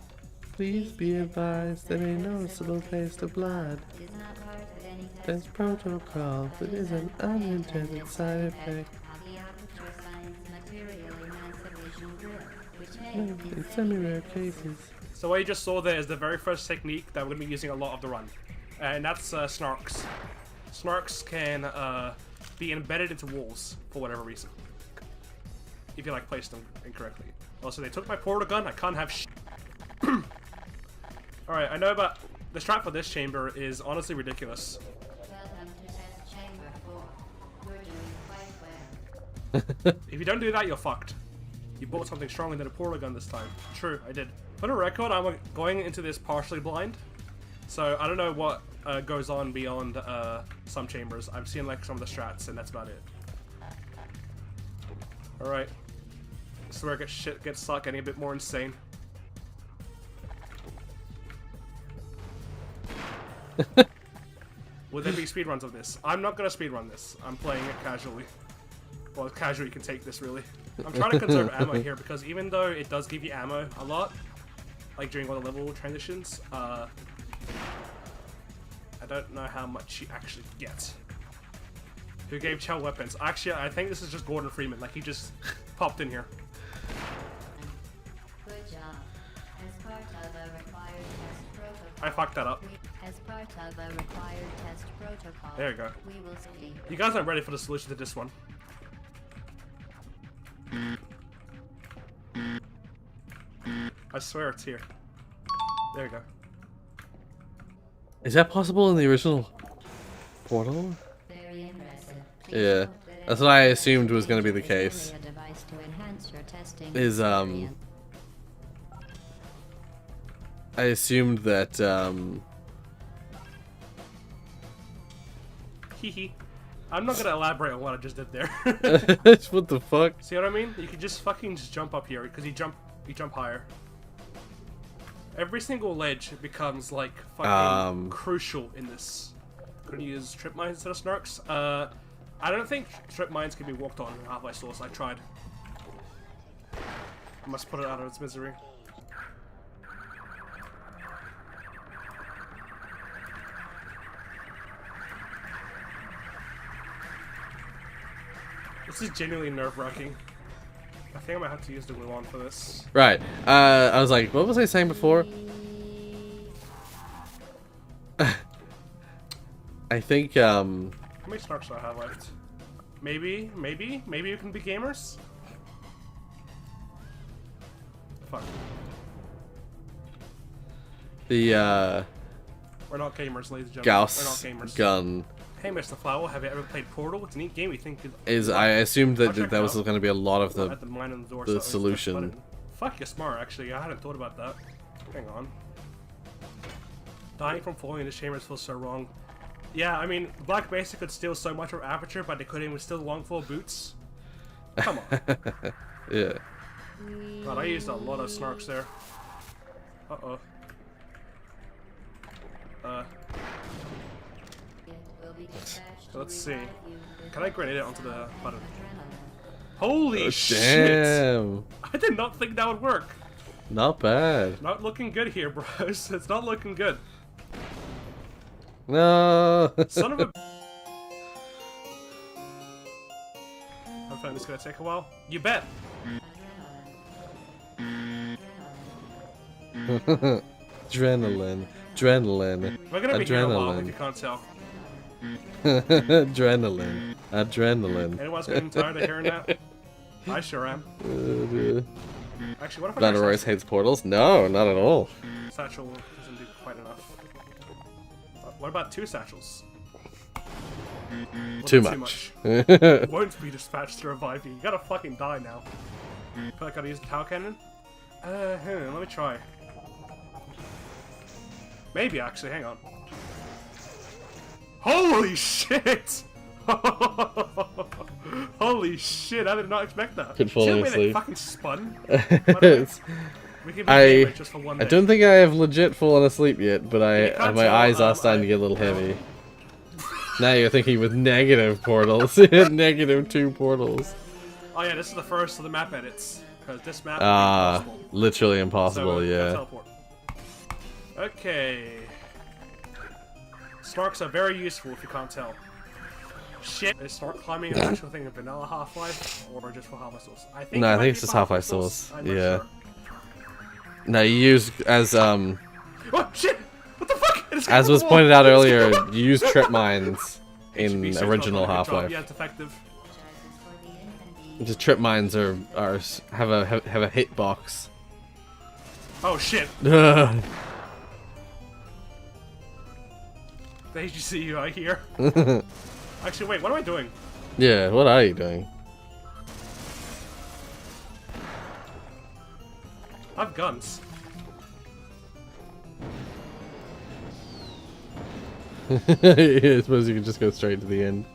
Please be advised there ain't noticeable taste of blood. It is not part of any There's protocol, but is an unintended side effect. of the Aperture Science Material Emancipation Drill, which In semi-rare cases. So what you just saw there is the very first technique that we're going to be using a lot of the run. And that's snarks. Snarks can be embedded into walls for whatever reason. If you like place them incorrectly. Also, they took my portal gun, I can't have sh. Alright, I know about the strat for this chamber is honestly ridiculous. welcome to test chamber 4. You're doing quite well. If you don't do that, you're fucked. You bought something stronger than a portal gun this time. True, I did. For the record, I'm going into this partially blind. So I don't know what goes on beyond some chambers. I've seen like some of the strats and that's about it. Alright. This is where shit gets stuck, getting a bit more insane. Will there be speedruns of this? I'm not gonna speedrun this. I'm playing it casually. Well, casually you can take this, really. I'm trying to conserve ammo here, because even though it does give you ammo a lot, like during all the level transitions, I don't know how much you actually get. Who gave Chell weapons? Actually, I think this is just Gordon Freeman, like he just popped in here. Good job. As part of a required test protocol. I fucked that up. As part of a required test protocol. There you go. We will see. You guys aren't ready for the solution to this one. I swear it's here. There you go. Is that possible in the original Portal? Very impressive. Yeah, that's what I assumed was going to be the case. A device to enhance your testing Is I assumed that Hehe. I'm not gonna elaborate on what I just did there. what the fuck? See what I mean? You can just fucking just jump up here because you jump higher. Every single ledge becomes like fucking crucial in this. Couldn't you use trip mines instead of snarks? I don't think trip mines can be walked on in Half-Life Source. I tried. I must put it out of its misery. This is genuinely nerve-wracking. I think I might have to use the glue on for this. Right. I was like, what was I saying before? I think, How many snarks do I have left? Maybe you can be gamers? Fuck. the, We're not gamers, ladies and gentlemen. Gauss We're not gamers. gun Hey, Mr. Flower, have you ever played Portal? It's a neat game. We think is, I assumed I'll that check that it was out. going to be a lot of At the mine on the door, so the at least push the solution. button. Fuck, you're smart, actually. I hadn't thought about that. Hang on. Dying from falling into chambers feels so wrong. Yeah, I mean, Black Mesa could steal so much from Aperture, but they couldn't even steal Longfall boots. Come on. Yeah. God, I used a lot of snarks there. Uh-oh. Let's see. Can I grenade it onto the button? Holy shit! Damn. I did not think that would work. Not bad. Not looking good here, bros. It's not looking good. No. Son of a... I'm finding this is gonna take a while. You bet. Adrenaline. Adrenaline. We're gonna be here a while if you can't tell. Adrenaline. Adrenaline. Anyone's getting tired of hearing that? I sure am. Actually, what if I Battle try Royce hates portals? No, not at all. Satchel doesn't do quite enough. What about 2 satchels? Too Too much. much. Won't be dispatched to revive you. You gotta fucking die now. Feel like I gotta use the tower cannon? Hang on, let me try. Maybe actually, hang on. Holy shit! Holy shit, I did not expect that. Could fall See the way asleep. they fucking spun? By the way? We can be gamers just for one I day. don't think I have legit fallen asleep yet, but You can't my tell, eyes are starting to get a little heavy. Now you're thinking with negative portals. -2 portals. Oh yeah, this is the first of the map edits. Because this map is impossible. Literally impossible, So, yeah. teleport. Okay. Snarks are very useful if you can't tell. Shit, is Snark climbing an actual thing in vanilla Half-Life or just for Half-Life Source? I think No, I it might think it's be just for Half-Life Source. Source. I'm not Yeah. sure. No, you use as Oh shit! What the fuck? It escaped as from was the pointed wall. out It earlier, escaped from the you use trip mines in HB6 original does not do a good job. Half-Life. Yeah, it's effective. Just trip mines have a hitbox. Oh shit! The HGC right here. Actually, wait, what am I doing? Yeah, what are you doing? I have guns. I suppose you can just go straight to the end.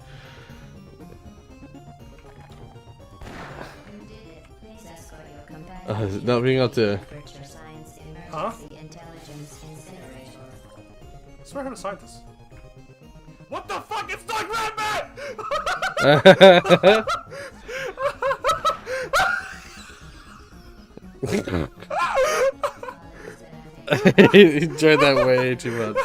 Not being able to. Huh? I swear I heard a scientist. What the fuck? It's Doug He enjoyed that way too much.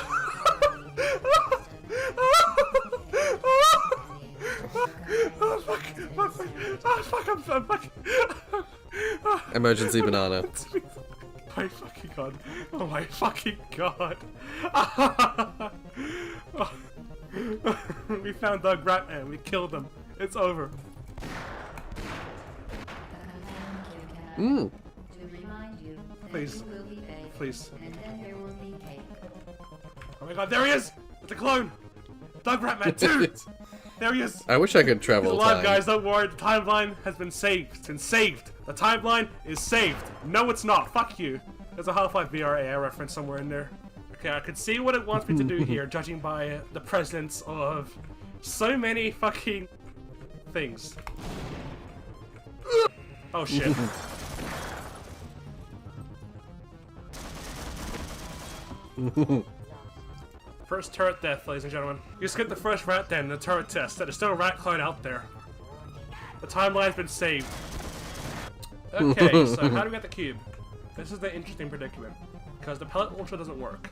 Emergency banana. My fucking god. Oh my fucking god. We found Doug Ratman. We killed him. It's over. Mm. Please. Please. Oh my god, there he is! It's a clone! Doug Ratman 2! There he is! I wish I could travel He's alive, time. guys, don't worry. The timeline has been saved. It's been saved. The timeline is saved. No, it's not. Fuck you. There's a Half-Life VR AI reference somewhere in there. Okay, I can see what it wants me to do here, judging by the presence of so many fucking things. Oh shit. First turret death, ladies and gentlemen. You skipped the first rat den in the turret test. There's still a rat clone out there. The timeline's been saved. Okay, so how do we get the cube? This is the interesting predicament. Because the pellet launcher doesn't work.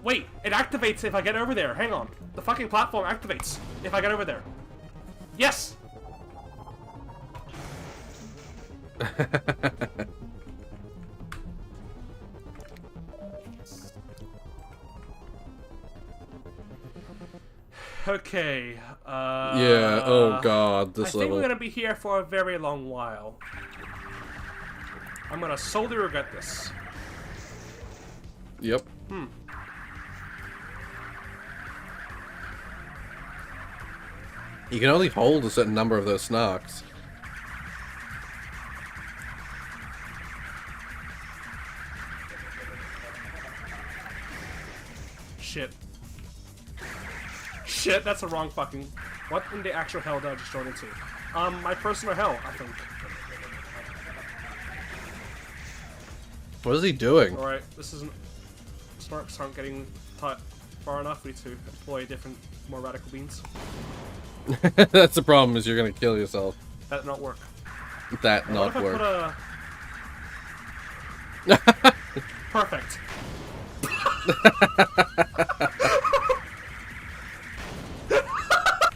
Wait, it activates if I get over there. Hang on. The fucking platform activates if I get over there. Yes! Okay. Yeah. Oh god, this I think level. we're gonna be here for a very long while. I'm gonna solely regret this. Yep. You can only hold a certain number of those snarks. Shit. Shit, that's the wrong fucking... What in the actual hell did I just join into? My personal hell, I think. What is he doing? Alright, this isn't... Snarks aren't getting far enough. We need to employ different, more radical beans. That's the problem, is you're gonna kill yourself. That not work. That What not if I work. put a... Perfect.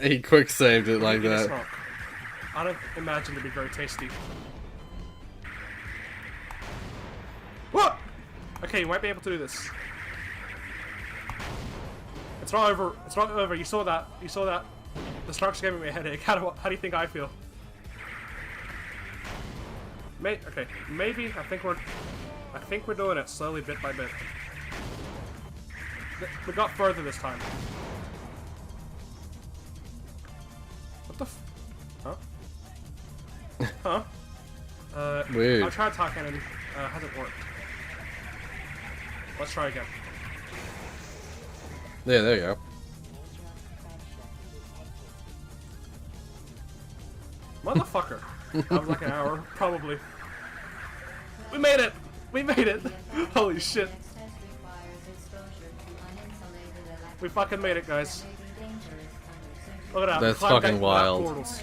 He quick saved it like that. Snark. I don't imagine it to be very tasty. What? Okay, you might be able to do this. It's not over. It's not over. You saw that. You saw that. The snark's giving me a headache. How do you think I feel? Okay, maybe. I think we're doing it slowly, bit by bit. We got further this time. What the f... Huh? Huh? Weird. I'll try attacking and hasn't worked. Let's try again. Yeah, there you go. Motherfucker. That was like an hour, probably. We made it! We made it! Holy shit. We fucking made it, guys. Look at that. That's Climb fucking back wild. portals.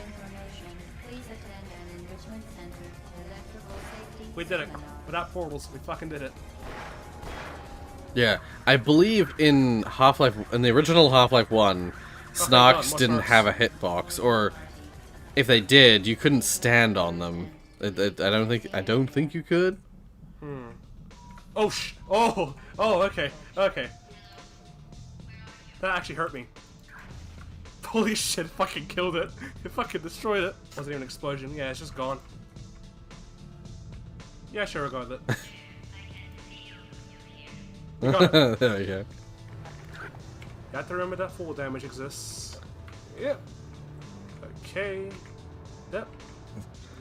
We did it. Without portals, we fucking did it. Yeah, I believe in the original Half-Life 1, Snarks God, more didn't snarks. have a hitbox, or if they did, you couldn't stand on them. I don't think you could. Oh oh, okay, okay. That actually hurt me. Holy shit, fucking killed it. It fucking destroyed it. Wasn't even an explosion. Yeah, it's just gone. Yeah, sure, we'll go with it. We got it. There you go. You have to remember that fall damage exists. Yep. Okay. Yep.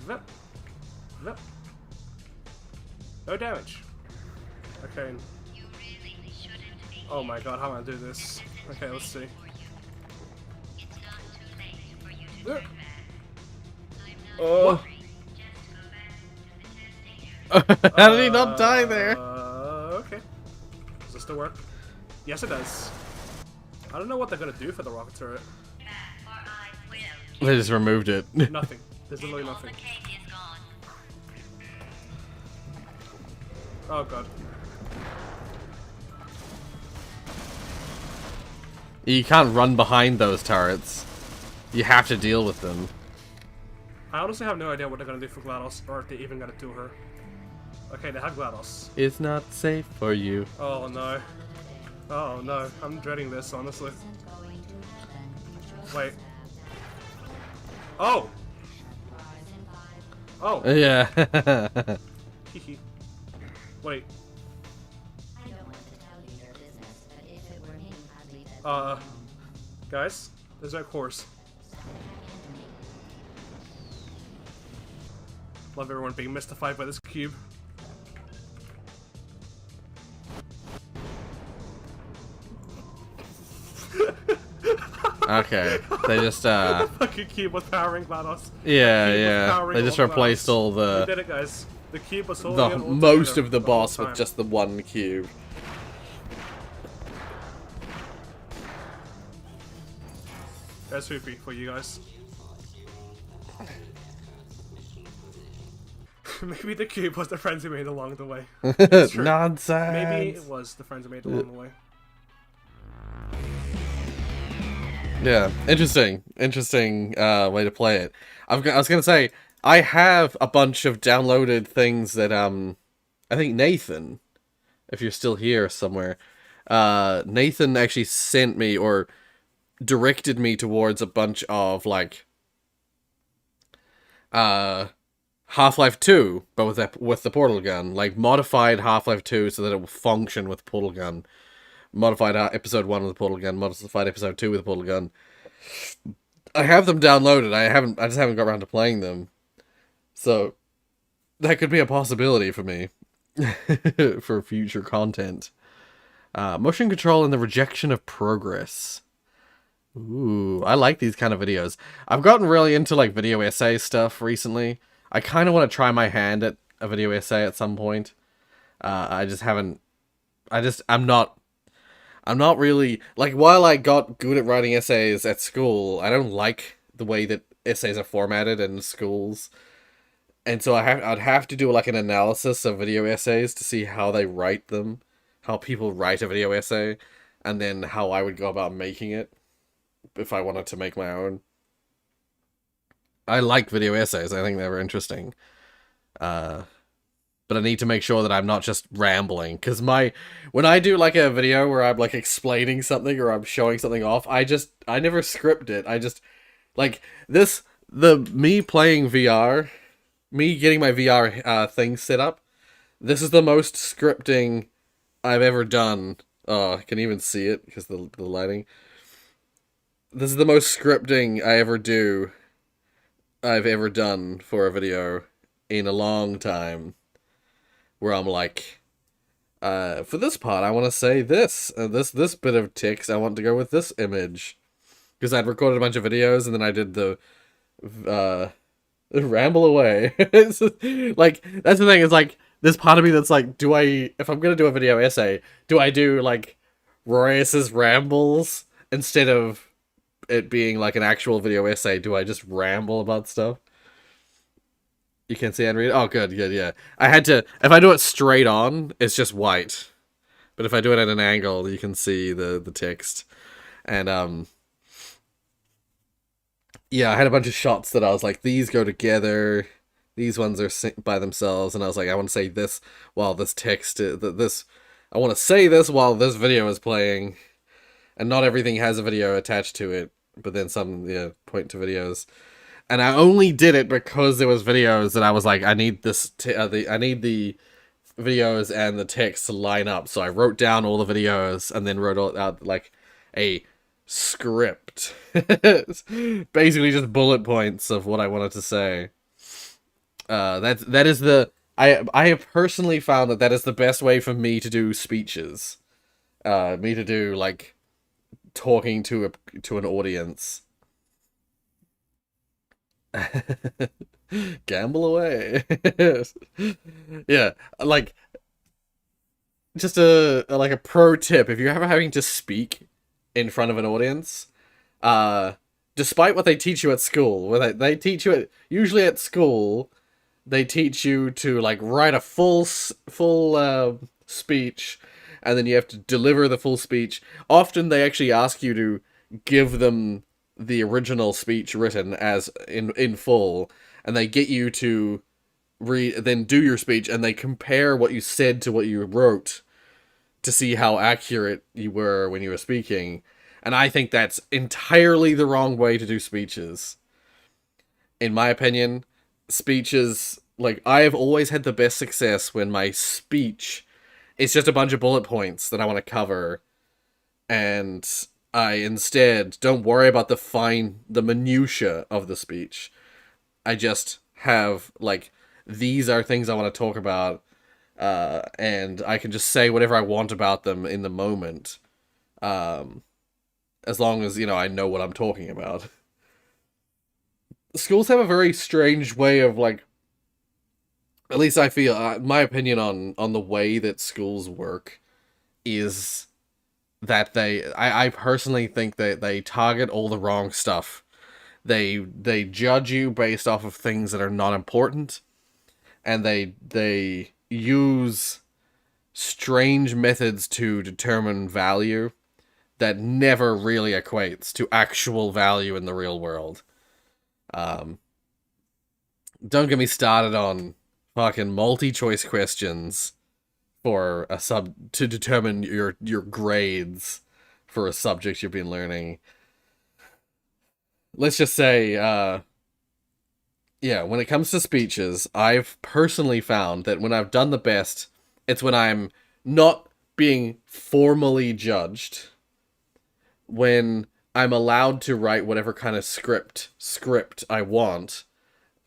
Yep. Yep. No damage. Okay. Oh my god, how am I gonna do this? Okay, let's see. Oh. How did he not die there? Okay. Does this still work? Yes, it does. I don't know what they're gonna do for the rocket turret. They just removed it. Nothing. There's literally nothing. Oh god. You can't run behind those turrets. You have to deal with them. I honestly have no idea what they're gonna do for GLaDOS, or if they're even gonna do her. Okay, they have GLaDOS. It's not safe for you. Oh no. Oh no. I'm dreading this, honestly. Wait. Oh! Oh! Yeah. Hehe. Wait. Guys, there's no course. Love everyone being mystified by this cube. Okay, they just The fucking cube was powering GLaDOS. yeah. They just replaced all We the did it, guys. The cube was holding the it all most together of the whole boss time. with just the one cube. That's swoopy for you guys. Maybe the cube was the friends we made along the way. It's true. Nonsense. Maybe it was the friends we made along the way. Yeah, interesting way to play it. I was gonna say, I have a bunch of downloaded things that I think Nathan, if you're still here somewhere, Nathan actually sent me or directed me towards a bunch of like Half-Life 2, but with the portal gun, like modified Half-Life 2 so that it will function with portal gun. Modified episode 1 with the portal gun, modified episode 2 with the portal gun. I have them downloaded. I just haven't got around to playing them. So that could be a possibility for me for future content. Motion control and the rejection of progress. Ooh, I like these kind of videos. I've gotten really into like video essay stuff recently. I kind of want to try my hand at a video essay at some point. I just haven't. I'm not really like. While I got good at writing essays at school, I don't like the way that essays are formatted in schools. And so I'd have to do like an analysis of video essays to see how they write them, how people write a video essay, and then how I would go about making it if I wanted to make my own. I like video essays. I think they're interesting. But I need to make sure that I'm not just rambling, because when I do like a video where I'm like explaining something or I'm showing something off, I never script it. I just like me playing VR, me getting my VR thing set up. This is the most scripting I've ever done. Oh, I can even see it because the lighting. This is the most scripting I've ever done for a video in a long time. Where I'm like, for this part, I want to say this. This bit of text, I want to go with this image. Because I'd recorded a bunch of videos, and then I did the ramble away. It's like, that's the thing, it's like, there's part of me that's like, if I'm going to do a video essay, do I do, like, Rorius's rambles instead of it being, like, an actual video essay? Do I just ramble about stuff? You can't see and read? Oh, good, yeah. If I do it straight on, it's just white. But if I do it at an angle, you can see the text. And, yeah, I had a bunch of shots that I was like, these go together. These ones are by themselves. And I was like, I want to say this while this text, I want to say this while this video is playing. And not everything has a video attached to it. But then some, point to videos. And I only did it because there was videos that I was like, I need I need the videos and the text to line up. So I wrote down all the videos and then wrote out like a script. Basically just bullet points of what I wanted to say. I have personally found that is the best way for me to do speeches. Me to do like talking to an audience. Gamble away. Yeah, like just a pro tip: if you're ever having to speak in front of an audience, despite what they teach you at school, where they teach you usually at school, they teach you to like write a full speech, and then you have to deliver the full speech. Often they actually ask you to give them the original speech written as in full, and they get you to then do your speech, and they compare what you said to what you wrote to see how accurate you were when you were speaking. And I think that's entirely the wrong way to do speeches. In my opinion, speeches, like, I have always had the best success when my speech is just a bunch of bullet points that I want to cover, and I instead don't worry about the minutia of the speech. I just have, like, these are things I want to talk about, and I can just say whatever I want about them in the moment, as long as, I know what I'm talking about. Schools have a very strange way of, like, at least I feel, my opinion on the way that schools work is that I personally think that they target all the wrong stuff. They judge you based off of things that are not important, and they use strange methods to determine value that never really equates to actual value in the real world. don't get me started on fucking multi-choice questions for a to determine your grades for a subject you've been learning. Let's just say, yeah, when it comes to speeches, I've personally found that when I've done the best, it's when I'm not being formally judged, when I'm allowed to write whatever kind of script I want,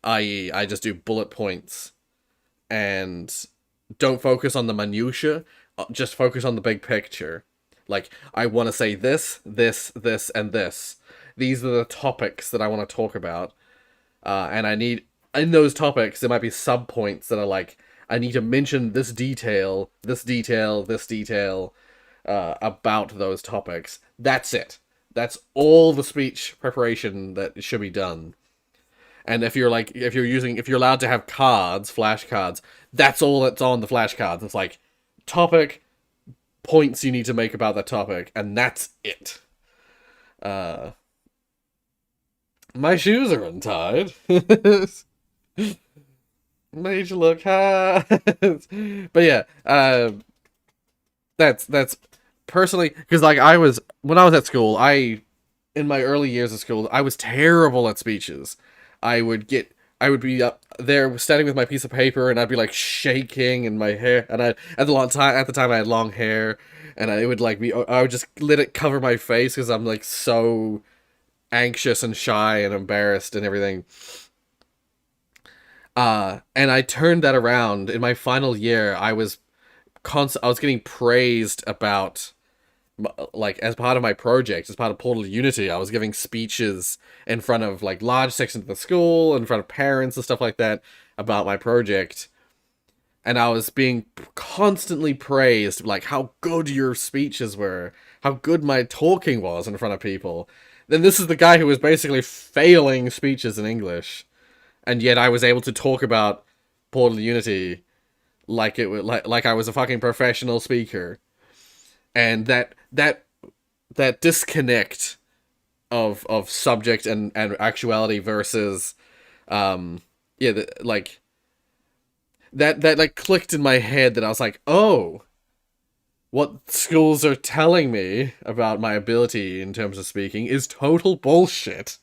i.e., I just do bullet points and don't focus on the minutia, just focus on the big picture. Like, I want to say this, this, and this. These are the topics that I want to talk about. And I need, in those topics, there might be sub-points that are like, I need to mention this detail, this detail, this detail, about those topics. That's it. That's all the speech preparation that should be done. And if you're allowed to have cards, flashcards, that's all that's on the flashcards. It's like, topic, points you need to make about that topic, and that's it. My shoes are untied. Made you look hot. But yeah, that's personally, because like when I was at school, in my early years of school, I was terrible at speeches. I would be up there standing with my piece of paper, and I'd be like shaking in my hair, and at the time I had long hair, and I would just let it cover my face because I'm like so anxious and shy and embarrassed and everything. And I turned that around in my final year. I was getting praised about, like, as part of my project, as part of Portal Unity, I was giving speeches in front of, like, large sections of the school, in front of parents and stuff like that, about my project. And I was being constantly praised, like, how good your speeches were, how good my talking was in front of people. Then this is the guy who was basically failing speeches in English, and yet I was able to talk about Portal Unity like it was like I was a fucking professional speaker. And that disconnect of subject and actuality versus like that clicked in my head, that I was like, oh, what schools are telling me about my ability in terms of speaking is total bullshit.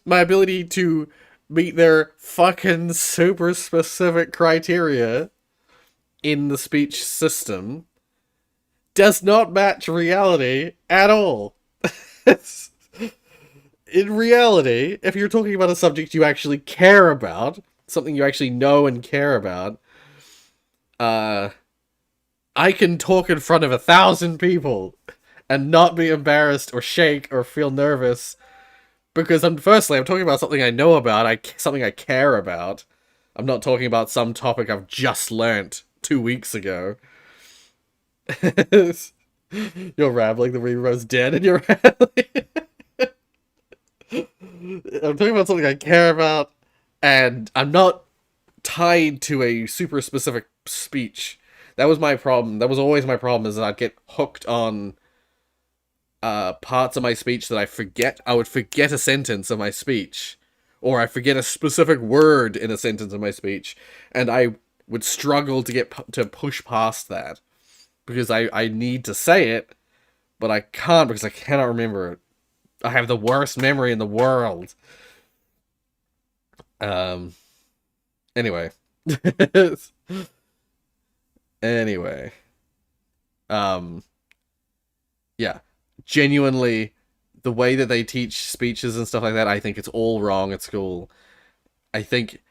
My ability to meet their fucking super specific criteria in the speech system does not match reality at all. In reality, if you're talking about a subject you actually care about, something you actually know and care about, I can talk in front of 1,000 people and not be embarrassed or shake or feel nervous, because I'm talking about something I know about, something I care about. I'm not talking about some topic I've just learnt 2 weeks ago. You're rambling, the Rero's dead, and you're rambling. I'm talking about something I care about, and I'm not tied to a super specific speech. That was my problem. That was always my problem, is that I'd get hooked on parts of my speech that I forget. I would forget a sentence of my speech, or I forget a specific word in a sentence of my speech, and I would struggle to push past that, because I need to say it, but I can't because I cannot remember it. I have the worst memory in the world. Anyway. Anyway. Yeah. Genuinely, the way that they teach speeches and stuff like that, I think it's all wrong at school. I think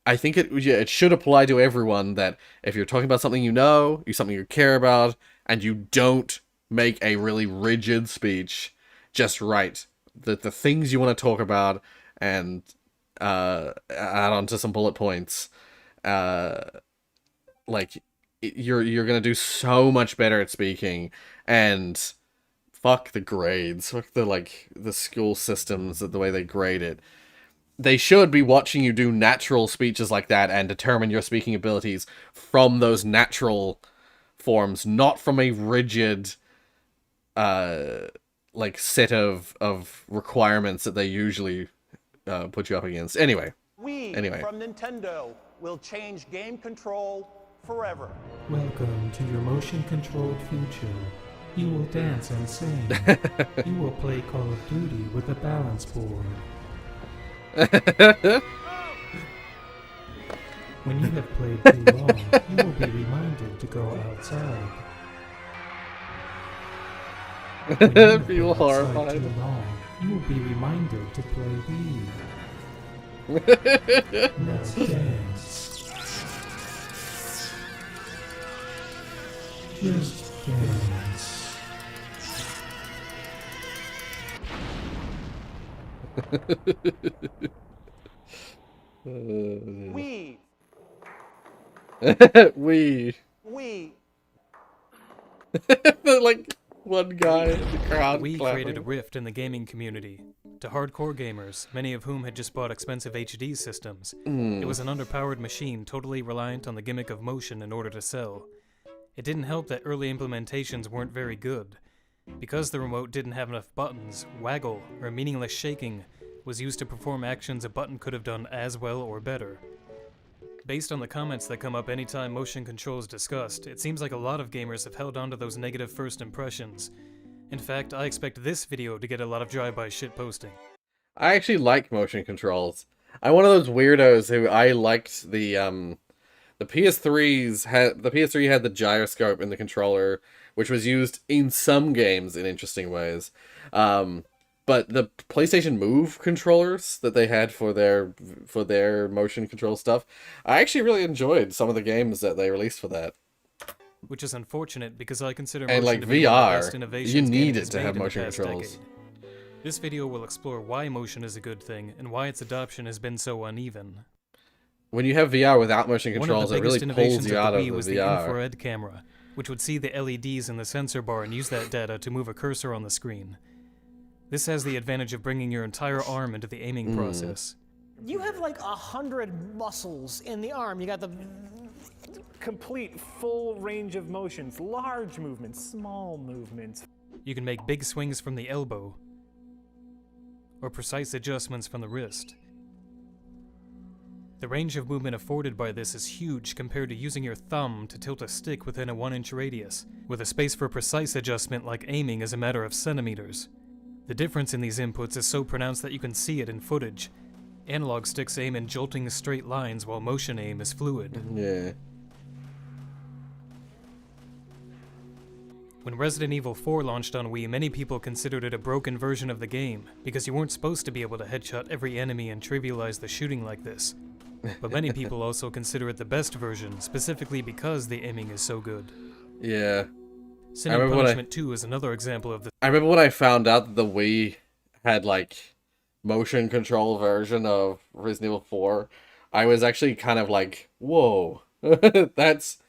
it should apply to everyone, that if you're talking about something you know, something you care about, and you don't make a really rigid speech, just write the things you want to talk about and add on to some bullet points. Like, you're gonna do so much better at speaking, and fuck the grades, fuck the school systems, the way they grade it. They should be watching you do natural speeches like that and determine your speaking abilities from those natural forms, not from a rigid set of requirements that they usually put you up against. Anyway. Wii Anyway. from Nintendo will change game control forever. Welcome to your motion-controlled future. You will dance and sing. You will play Call of Duty with a balance board. When you have played too long, you will be reminded to go outside. When you have Feel been outside horrified. too long, you will be reminded to play Wii. Let's dance. Just dance. Wii. We. Wii. Like one guy in the crowd We clapping. created a rift in the gaming community. To hardcore gamers, many of whom had just bought expensive HD systems, it was an underpowered machine totally reliant on the gimmick of motion in order to sell. It didn't help that early implementations weren't very good. Because the remote didn't have enough buttons, waggle, or meaningless shaking was used to perform actions a button could have done as well or better. Based on the comments that come up anytime motion control is discussed, it seems like a lot of gamers have held on to those negative first impressions. In fact, I expect this video to get a lot of drive-by shitposting. I actually like motion controls. I'm one of those weirdos who I liked the PS3's had the PS3 had the gyroscope in the controller, which was used in some games in interesting ways. But the PlayStation Move controllers that they had for their motion control stuff, I actually really enjoyed some of the games that they released for that. Which is unfortunate because I consider And motion like to be one of the VR, best innovations you gaming need has it to made have in the motion past controls. decade. This video will explore why motion is a good thing and why its adoption has been so uneven. When you have VR without motion One of controls, the it really biggest innovations pulls you out of of the the Wii was the VR. infrared camera, which would see the LEDs in the sensor bar and use that data to move a cursor on the screen. This has the advantage of bringing your entire arm into the aiming process. You have like 100 muscles in the arm. You got the complete full range of motions, large movements, small movements. You can make big swings from the elbow, or precise adjustments from the wrist. The range of movement afforded by this is huge compared to using your thumb to tilt a stick within a 1-inch radius, with a space for precise adjustment like aiming is a matter of centimeters. The difference in these inputs is so pronounced that you can see it in footage. Analog sticks aim in jolting straight lines while motion aim is fluid. Yeah. When Resident Evil 4 launched on Wii, many people considered it a broken version of the game, because you weren't supposed to be able to headshot every enemy and trivialize the shooting like this. But many people also consider it the best version, specifically because the aiming is so good. Yeah. Sin and Punishment 2 is another example of this. I remember when I found out that the Wii had like motion control version of Resident Evil 4, I was actually kind of like, whoa, that's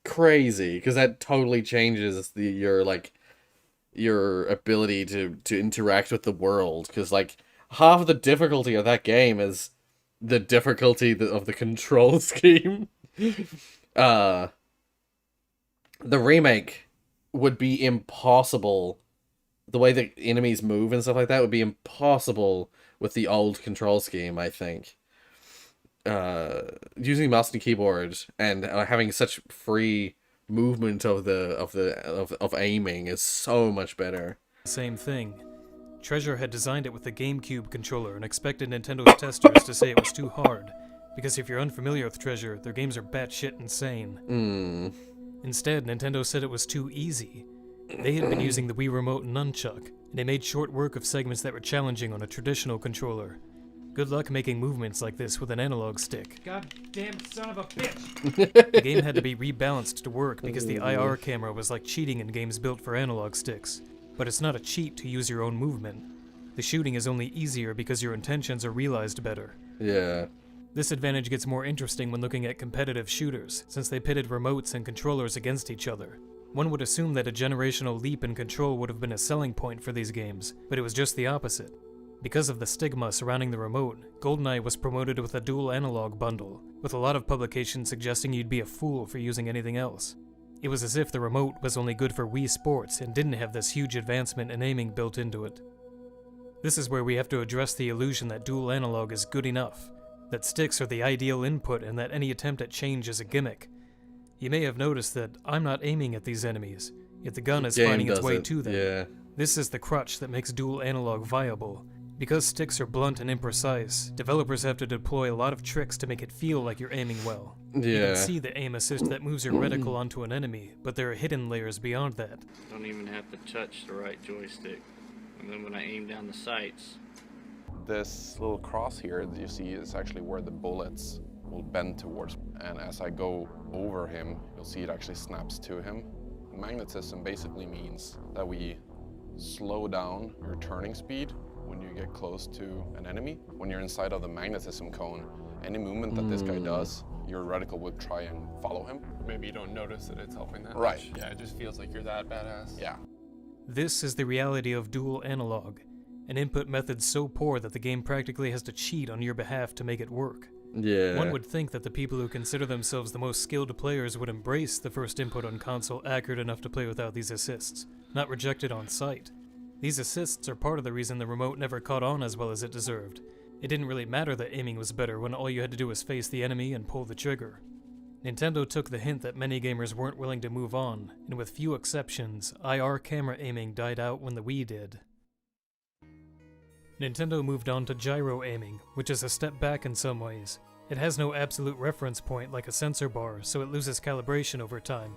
crazy, because that totally changes your ability to interact with the world, because like half of the difficulty of that game is the difficulty of the control scheme. The remake would be impossible. The way that enemies move and stuff like that would be impossible with the old control scheme, I think. Using mouse and keyboard and having such free movement of aiming is so much better. Same thing. Treasure had designed it with the GameCube controller and expected Nintendo's testers to say it was too hard, because if you're unfamiliar with Treasure, their games are batshit insane. Instead, Nintendo said it was too easy. They had been using the Wii Remote nunchuck, and they made short work of segments that were challenging on a traditional controller. Good luck making movements like this with an analog stick. Goddamn son of a bitch! The game had to be rebalanced to work because the IR camera was like cheating in games built for analog sticks. But it's not a cheat to use your own movement. The shooting is only easier because your intentions are realized better. Yeah. This advantage gets more interesting when looking at competitive shooters, since they pitted remotes and controllers against each other. One would assume that a generational leap in control would have been a selling point for these games, but it was just the opposite. Because of the stigma surrounding the remote, GoldenEye was promoted with a dual analog bundle, with a lot of publications suggesting you'd be a fool for using anything else. It was as if the remote was only good for Wii Sports and didn't have this huge advancement in aiming built into it. This is where we have to address the illusion that dual analog is good enough. that sticks are the ideal input and that any attempt at change is a gimmick. You may have noticed that I'm not aiming at these enemies, yet the gun is finding its way to them. Yeah. This is the crutch that makes dual analog viable. Because sticks are blunt and imprecise, developers have to deploy a lot of tricks to make it feel like you're aiming well. You Yeah. can see the aim assist that moves your reticle onto an enemy, but there are hidden layers beyond that. Don't even have to touch the right joystick. And then when I aim down the sights, this little cross here that you see is actually where the bullets will bend towards. And as I go over him, you'll see it actually snaps to him. Magnetism basically means that we slow down your turning speed when you get close to an enemy. When you're inside of the magnetism cone, any movement that this guy does, your reticle will try and follow him. Maybe you don't notice that it's helping that Right. much. Yeah, it just feels like you're that badass. Yeah. This is the reality of dual analog, an input method so poor that the game practically has to cheat on your behalf to make it work. Yeah. One would think that the people who consider themselves the most skilled players would embrace the first input on console accurate enough to play without these assists, not reject it on sight. These assists are part of the reason the remote never caught on as well as it deserved. It didn't really matter that aiming was better when all you had to do was face the enemy and pull the trigger. Nintendo took the hint that many gamers weren't willing to move on, and with few exceptions, IR camera aiming died out when the Wii did. Nintendo moved on to gyro aiming, which is a step back in some ways. It has no absolute reference point like a sensor bar, so it loses calibration over time.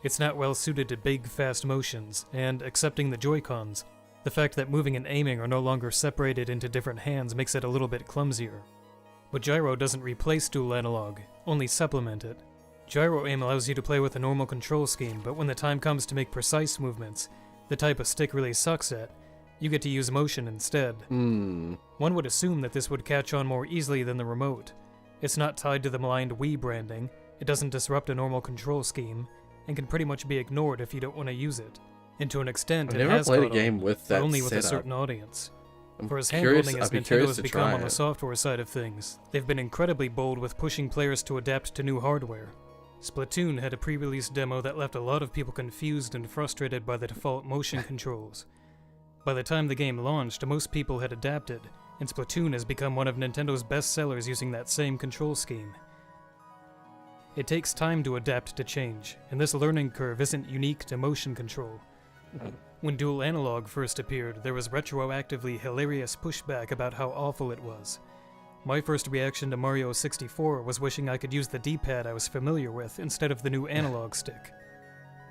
It's not well suited to big, fast motions, and, excepting the Joy-Cons, the fact that moving and aiming are no longer separated into different hands makes it a little bit clumsier. But gyro doesn't replace dual analog, only supplement it. Gyro aim allows you to play with a normal control scheme, but when the time comes to make precise movements, the type a stick really sucks at, you get to use motion instead. One would assume that this would catch on more easily than the remote. It's not tied to the maligned Wii branding, it doesn't disrupt a normal control scheme, and can pretty much be ignored if you don't want to use it. And to an extent, I've it never has played a caught game on, with but that only with a setup. certain audience. I'm For as curious- hand-holding as I'd be Nintendo curious has to become try on the it. software side of things, they've been incredibly bold with pushing players to adapt to new hardware. Splatoon had a pre-release demo that left a lot of people confused and frustrated by the default motion controls. By the time the game launched, most people had adapted, and Splatoon has become one of Nintendo's best sellers using that same control scheme. It takes time to adapt to change, and this learning curve isn't unique to motion control. When dual analog first appeared, there was retroactively hilarious pushback about how awful it was. My first reaction to Mario 64 was wishing I could use the D-pad I was familiar with instead of the new analog stick.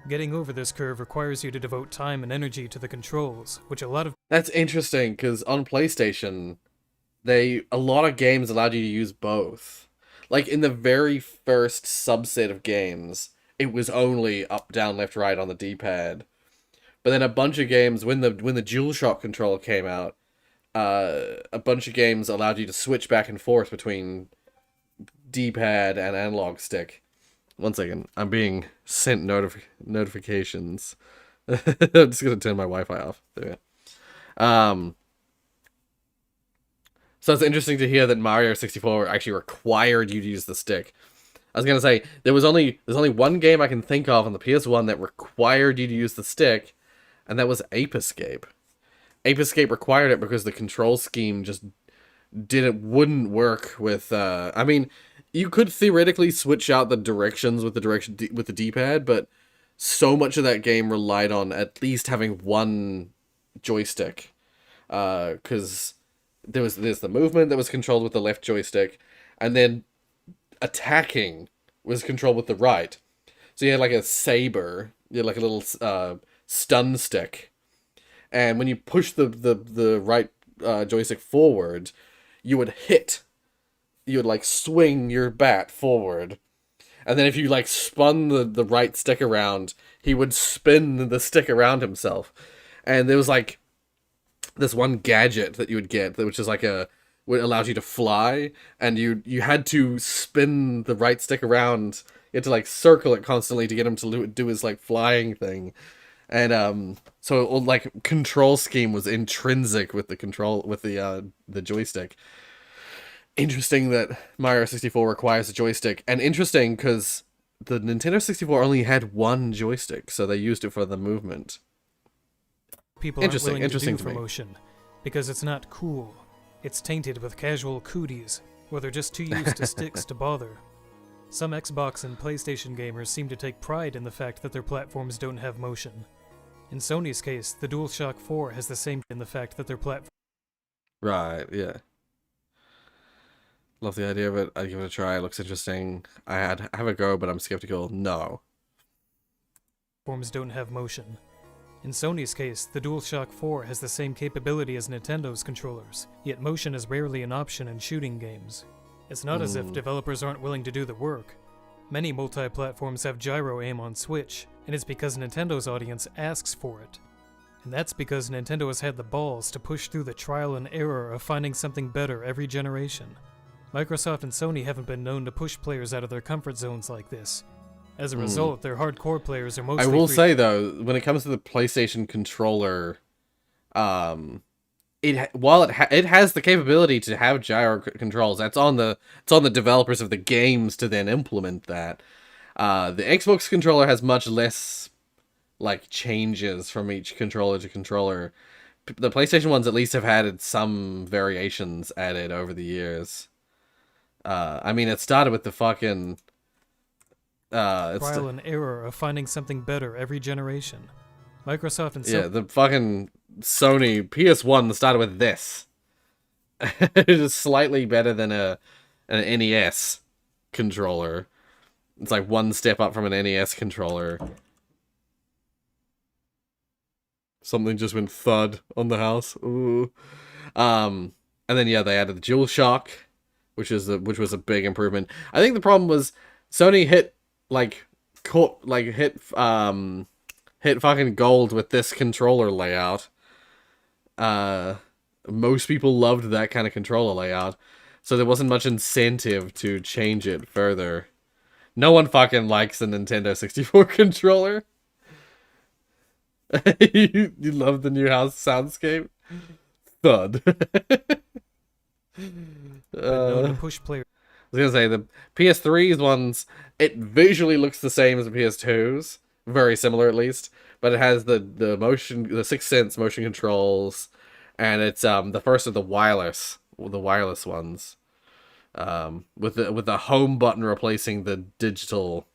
Getting over this curve requires you to devote time and energy to the controls, which a lot of That's interesting because on PlayStation, a lot of games allowed you to use both. Like in the very first subset of games, it was only up, down, left, right on the D-pad. But then a bunch of games, when the DualShock controller came out, a bunch of games allowed you to switch back and forth between D-pad and analog stick. One second, I'm being sent notifications. I'm just gonna turn my Wi-Fi off. There we go. So it's interesting to hear that Mario 64 actually required you to use the stick. I was gonna say there's only one game I can think of on the PS1 that required you to use the stick, and that was Ape Escape. Ape Escape required it because the control scheme just wouldn't work with. I mean, you could theoretically switch out the directions with the D-pad, but so much of that game relied on at least having one joystick, because there's the movement that was controlled with the left joystick, and then attacking was controlled with the right. So you had like a saber, you had like a little stun stick, and when you push the right joystick forward, you would like swing your bat forward, and then if you like spun the right stick around, he would spin the stick around himself. And there was like this one gadget that you would get, which is like what allows you to fly, and you had to spin the right stick around. You had to like circle it constantly to get him to do his like flying thing. And so like control scheme was intrinsic with the joystick. Interesting that Mario 64 requires a joystick, and interesting because the Nintendo 64 only had one joystick, so they used it for the movement. people aren't willing to do interesting to for me. motion, because it's not cool. It's tainted with casual cooties. or they're just too used to sticks to bother. Some Xbox and PlayStation gamers seem to take pride in the fact that their platforms don't have motion. In Sony's case, the DualShock 4 has the same in the fact that their platform. Right, yeah. Love the idea of it. I'd give it a try. It looks interesting. Have a go, but I'm skeptical. No. Platforms don't have motion. In Sony's case, the DualShock 4 has the same capability as Nintendo's controllers, yet motion is rarely an option in shooting games. It's not as if developers aren't willing to do the work. Many multi-platforms have gyro aim on Switch, and it's because Nintendo's audience asks for it. And that's because Nintendo has had the balls to push through the trial and error of finding something better every generation. Microsoft and Sony haven't been known to push players out of their comfort zones like this. As a result, their hardcore players are mostly I will say though, when it comes to the PlayStation controller, it has the capability to have gyro controls. It's on the developers of the games to then implement that. The Xbox controller has much less like changes from each controller to controller. The PlayStation ones at least have had some variations added over the years. I mean, it started with the fucking trial and error of finding something better every generation. Microsoft and Sony, the fucking Sony PS1 started with this. It is slightly better than an NES controller. It's like one step up from an NES controller. Something just went thud on the house. Ooh. And then yeah, they added the DualShock, which was a big improvement. I think the problem was Sony hit fucking gold with this controller layout. Most people loved that kind of controller layout, so there wasn't much incentive to change it further. No one fucking likes the Nintendo 64 controller. You love the new house soundscape? Thud. known to push players. I was gonna say, the PS3's ones, it visually looks the same as the PS2's. Very similar, at least. But it has the motion, the 6th Sense motion controls, and it's the first of the wireless ones. With the home button replacing the digital.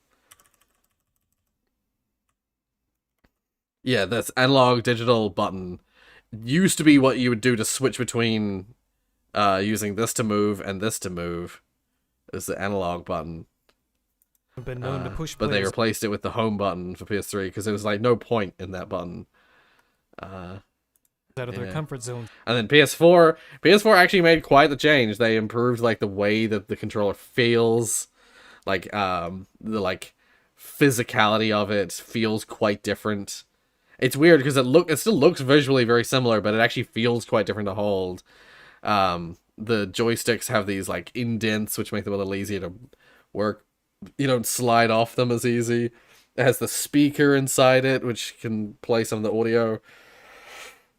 Yeah, that's analog digital button. Used to be what you would do to switch between using this to move and this to move. Is the analog button. Been known to push but they players replaced it with the home button for PS3 because there was like no point in that button. Out of their comfort zone. And then PS4 actually made quite the change. They improved like the way that the controller feels, like the like physicality of it feels quite different. It's weird because it still looks visually very similar, but it actually feels quite different to hold. The joysticks have these like indents which make them a little easier to work. You don't slide off them as easy. It has the speaker inside it, which can play some of the audio.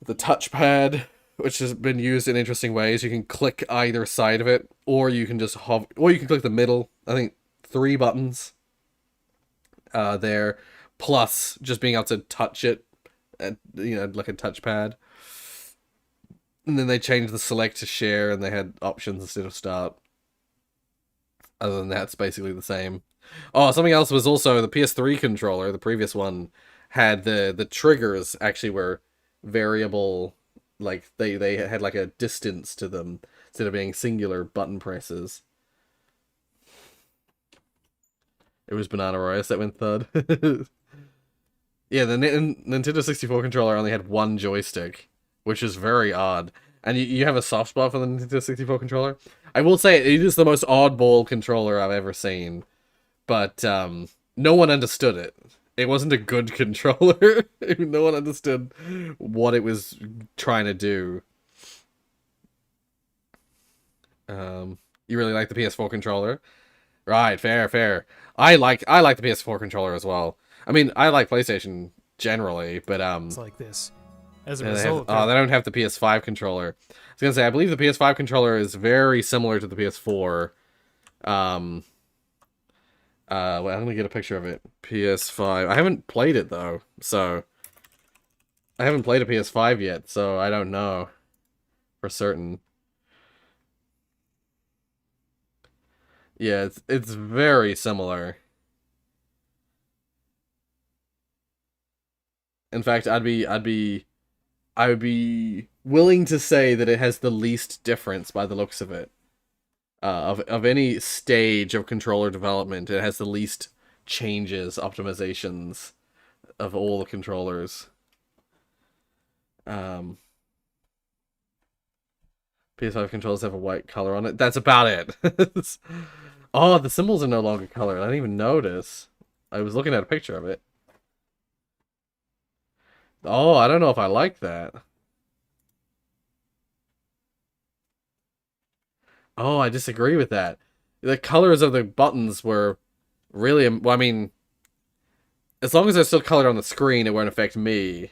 The touchpad, which has been used in interesting ways. You can click either side of it, or you can just hover, or you can click the middle. I think 3 buttons there, plus just being able to touch it, like a touchpad. And then they changed the select to share, and they had options instead of start. Other than that, it's basically the same. Oh, something else was also the PS3 controller, the previous one, had the triggers actually were variable, like they had like a distance to them instead of being singular button presses. It was Banana Rorius that went third. Yeah, the Nintendo 64 controller only had 1 joystick, which is very odd. And you have a soft spot for the Nintendo 64 controller. I will say it is the most oddball controller I've ever seen. But no one understood it. It wasn't a good controller. No one understood what it was trying to do. You really like the PS4 controller? Right, fair. I like the PS4 controller as well. I mean, I like PlayStation generally, but it's like this. As a result, they don't have the PS5 controller. I was gonna say, I believe the PS5 controller is very similar to the PS4. Well, I'm gonna get a picture of it. PS5. I haven't played it though, so I haven't played a PS5 yet, so I don't know for certain. Yeah, it's very similar. In fact, I would be willing to say that it has the least difference by the looks of it. Of any stage of controller development, it has the least changes, optimizations of all the controllers. PS5 controllers have a white color on it. That's about it. Oh, the symbols are no longer colored. I didn't even notice. I was looking at a picture of it. Oh, I don't know if I like that. Oh, I disagree with that. The colors of the buttons were really, well, I mean, as long as they're still colored on the screen, it won't affect me.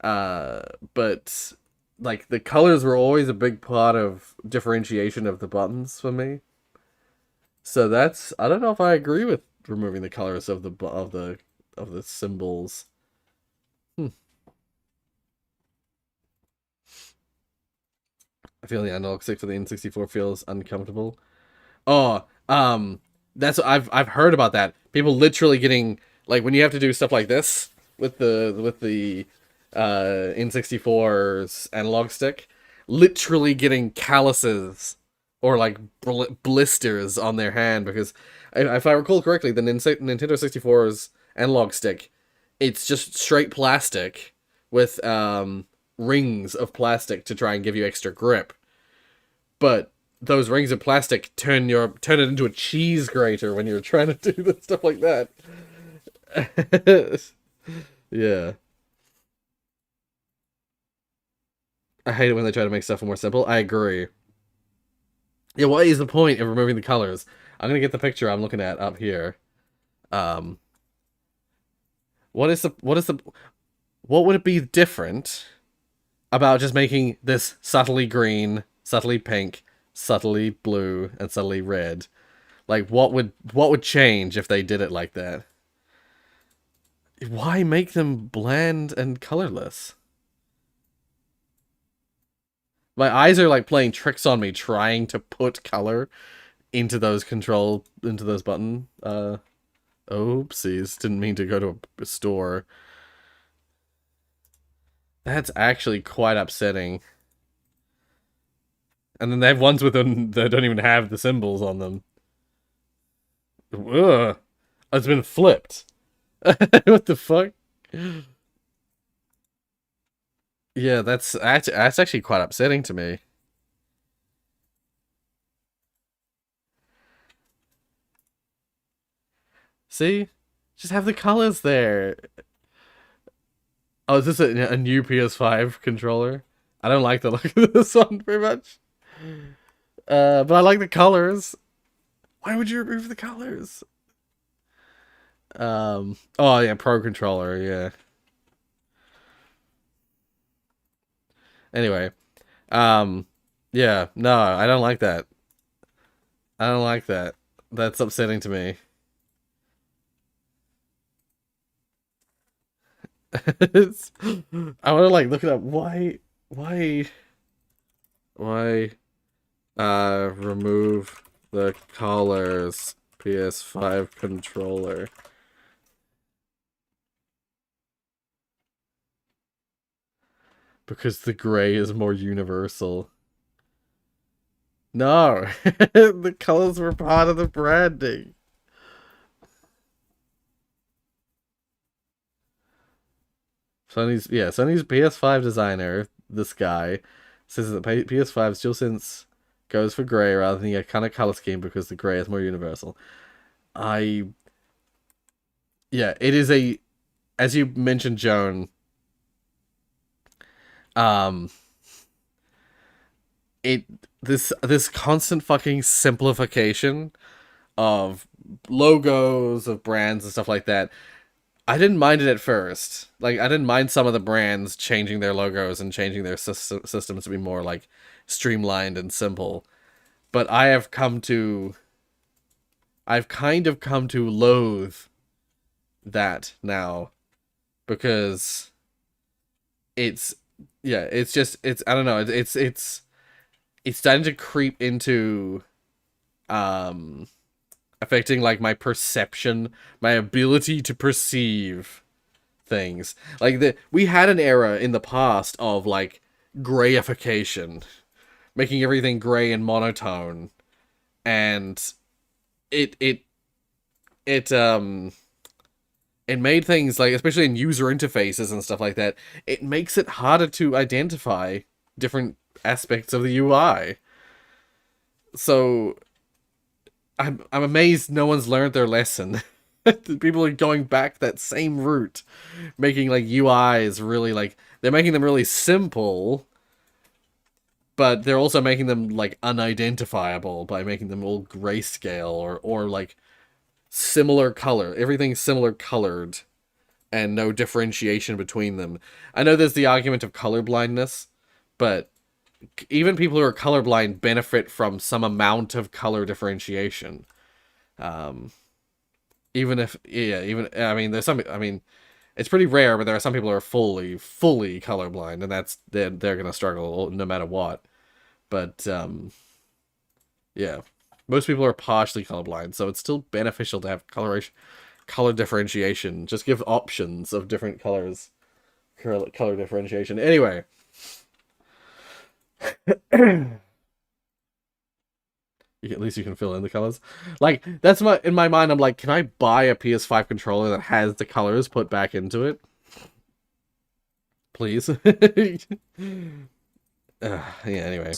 But like the colors were always a big part of differentiation of the buttons for me. So that's, I don't know if I agree with removing the colors of the symbols. I feel the analog stick for the N64 feels uncomfortable. Oh, that's I've heard about that. People literally getting, like, when you have to do stuff like this with the N64's analog stick, literally getting calluses or like blisters on their hand because if I recall correctly, the Nintendo 64's analog stick, it's just straight plastic with rings of plastic to try and give you extra grip. But those rings of plastic turn it into a cheese grater when you're trying to do stuff like that. Yeah. I hate it when they try to make stuff more simple. I agree. Yeah, what is the point of removing the colors? I'm gonna get the picture I'm looking at up here. Um, what would it be different about just making this subtly green, subtly pink, subtly blue, and subtly red? Like, what would change if they did it like that? Why make them bland and colorless? My eyes are like playing tricks on me, trying to put color into those button. Oopsies, didn't mean to go to a store. That's actually quite upsetting. And then they have ones with them that don't even have the symbols on them. Ugh. It's been flipped. What the fuck? Yeah, that's actually quite upsetting to me. See? Just have the colors there. Oh, is this a new PS5 controller? I don't like the look of this one very much. But I like the colors. Why would you remove the colors? Oh yeah, Pro Controller, yeah. Anyway, yeah, no, I don't like that. I don't like that. That's upsetting to me. I want to like look it up. Why remove the colors PS5 controller? Because the gray is more universal. No, the colors were part of the branding. Sony's PS5 designer, this guy, says that PS5 still since goes for gray rather than a kind of color scheme because the gray is more universal. Yeah, it is as you mentioned, Joan. Um, this constant fucking simplification of logos of brands and stuff like that. I didn't mind it at first. Like, I didn't mind some of the brands changing their logos and changing their systems to be more, like, streamlined and simple. But I've kind of come to loathe that now. Because I don't know, it's starting to creep into affecting like my perception, my ability to perceive things. Like we had an era in the past of like grayification, making everything gray and monotone, and it it it it made things like, especially in user interfaces and stuff like that, it makes it harder to identify different aspects of the UI. So I'm amazed no one's learned their lesson. People are going back that same route, making like UIs really like, they're making them really simple, but they're also making them like unidentifiable by making them all grayscale or like similar color. Everything's similar colored and no differentiation between them. I know there's the argument of color blindness, but even people who are colorblind benefit from some amount of color differentiation. Even if, yeah, even, I mean, there's some, I mean, it's pretty rare, but there are some people who are fully colorblind, and they're gonna struggle no matter what. But, yeah. Most people are partially colorblind, so it's still beneficial to have color differentiation. Just give options of different colors. Color differentiation. Anyway. At least you can fill in the colors. Like, that's in my mind, I'm like, can I buy a PS5 controller that has the colors put back into it? Please. Yeah, anyway.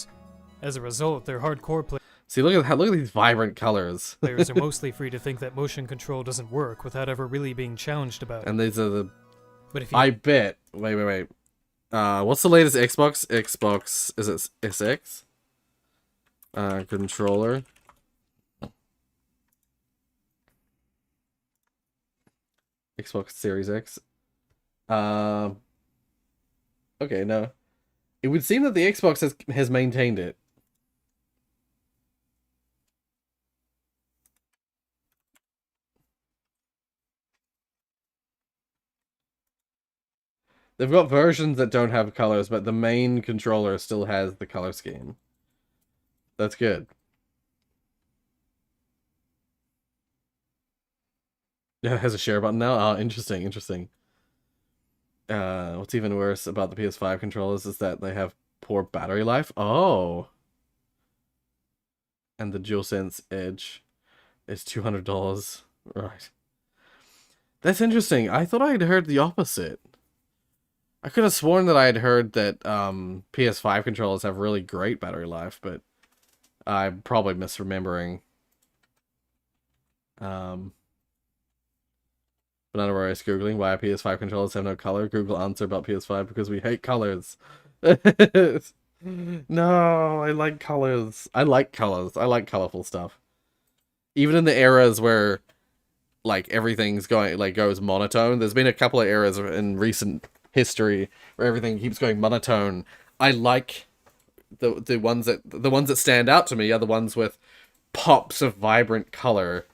As a result, their hardcore players... See, look at these vibrant colors. Players are mostly free to think that motion control doesn't work without ever really being challenged about it. And these are the... But if you... I bet... Wait. What's the latest Xbox? Xbox... Is it SX? Controller. Xbox Series X. Okay, no. It would seem that the Xbox has maintained it. They've got versions that don't have colors, but the main controller still has the color scheme. That's good. Yeah, it has a share button now? Oh, interesting. What's even worse about the PS5 controllers is that they have poor battery life. Oh. And the DualSense Edge is $200. Right. That's interesting. I thought I had heard the opposite. I could have sworn that I had heard that PS5 controllers have really great battery life, but I'm probably misremembering. Banana Rorius Googling why PS5 controllers have no color. Google answer about PS5 because we hate colors. No, I like colors. I like colors. I like colorful stuff. Even in the eras where like everything's goes monotone. There's been a couple of eras in recent history where everything keeps going monotone. I like the ones that stand out to me are the ones with pops of vibrant color.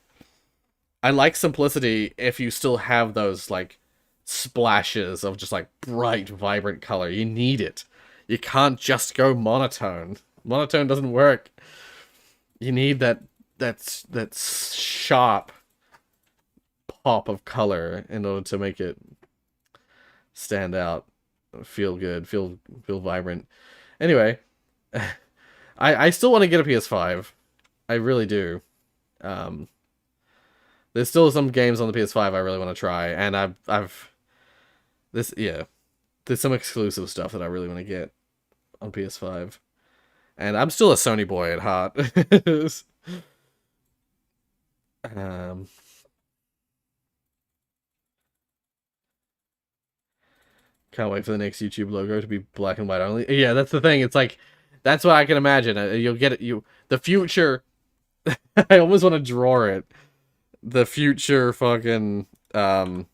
I like simplicity if you still have those like splashes of just like bright, vibrant color. You need it. You can't just go monotone. Monotone doesn't work. You need that sharp pop of color in order to make it stand out, feel good, feel vibrant. Anyway, I still want to get a PS5. I really do. There's still some games on the PS5 I really want to try, and there's some exclusive stuff that I really want to get on PS5. And I'm still a Sony boy at heart. Can't wait for the next YouTube logo to be black and white only. Yeah, that's the thing. It's like, that's what I can imagine. You'll get it. The future. I almost want to draw it. The future fucking paint.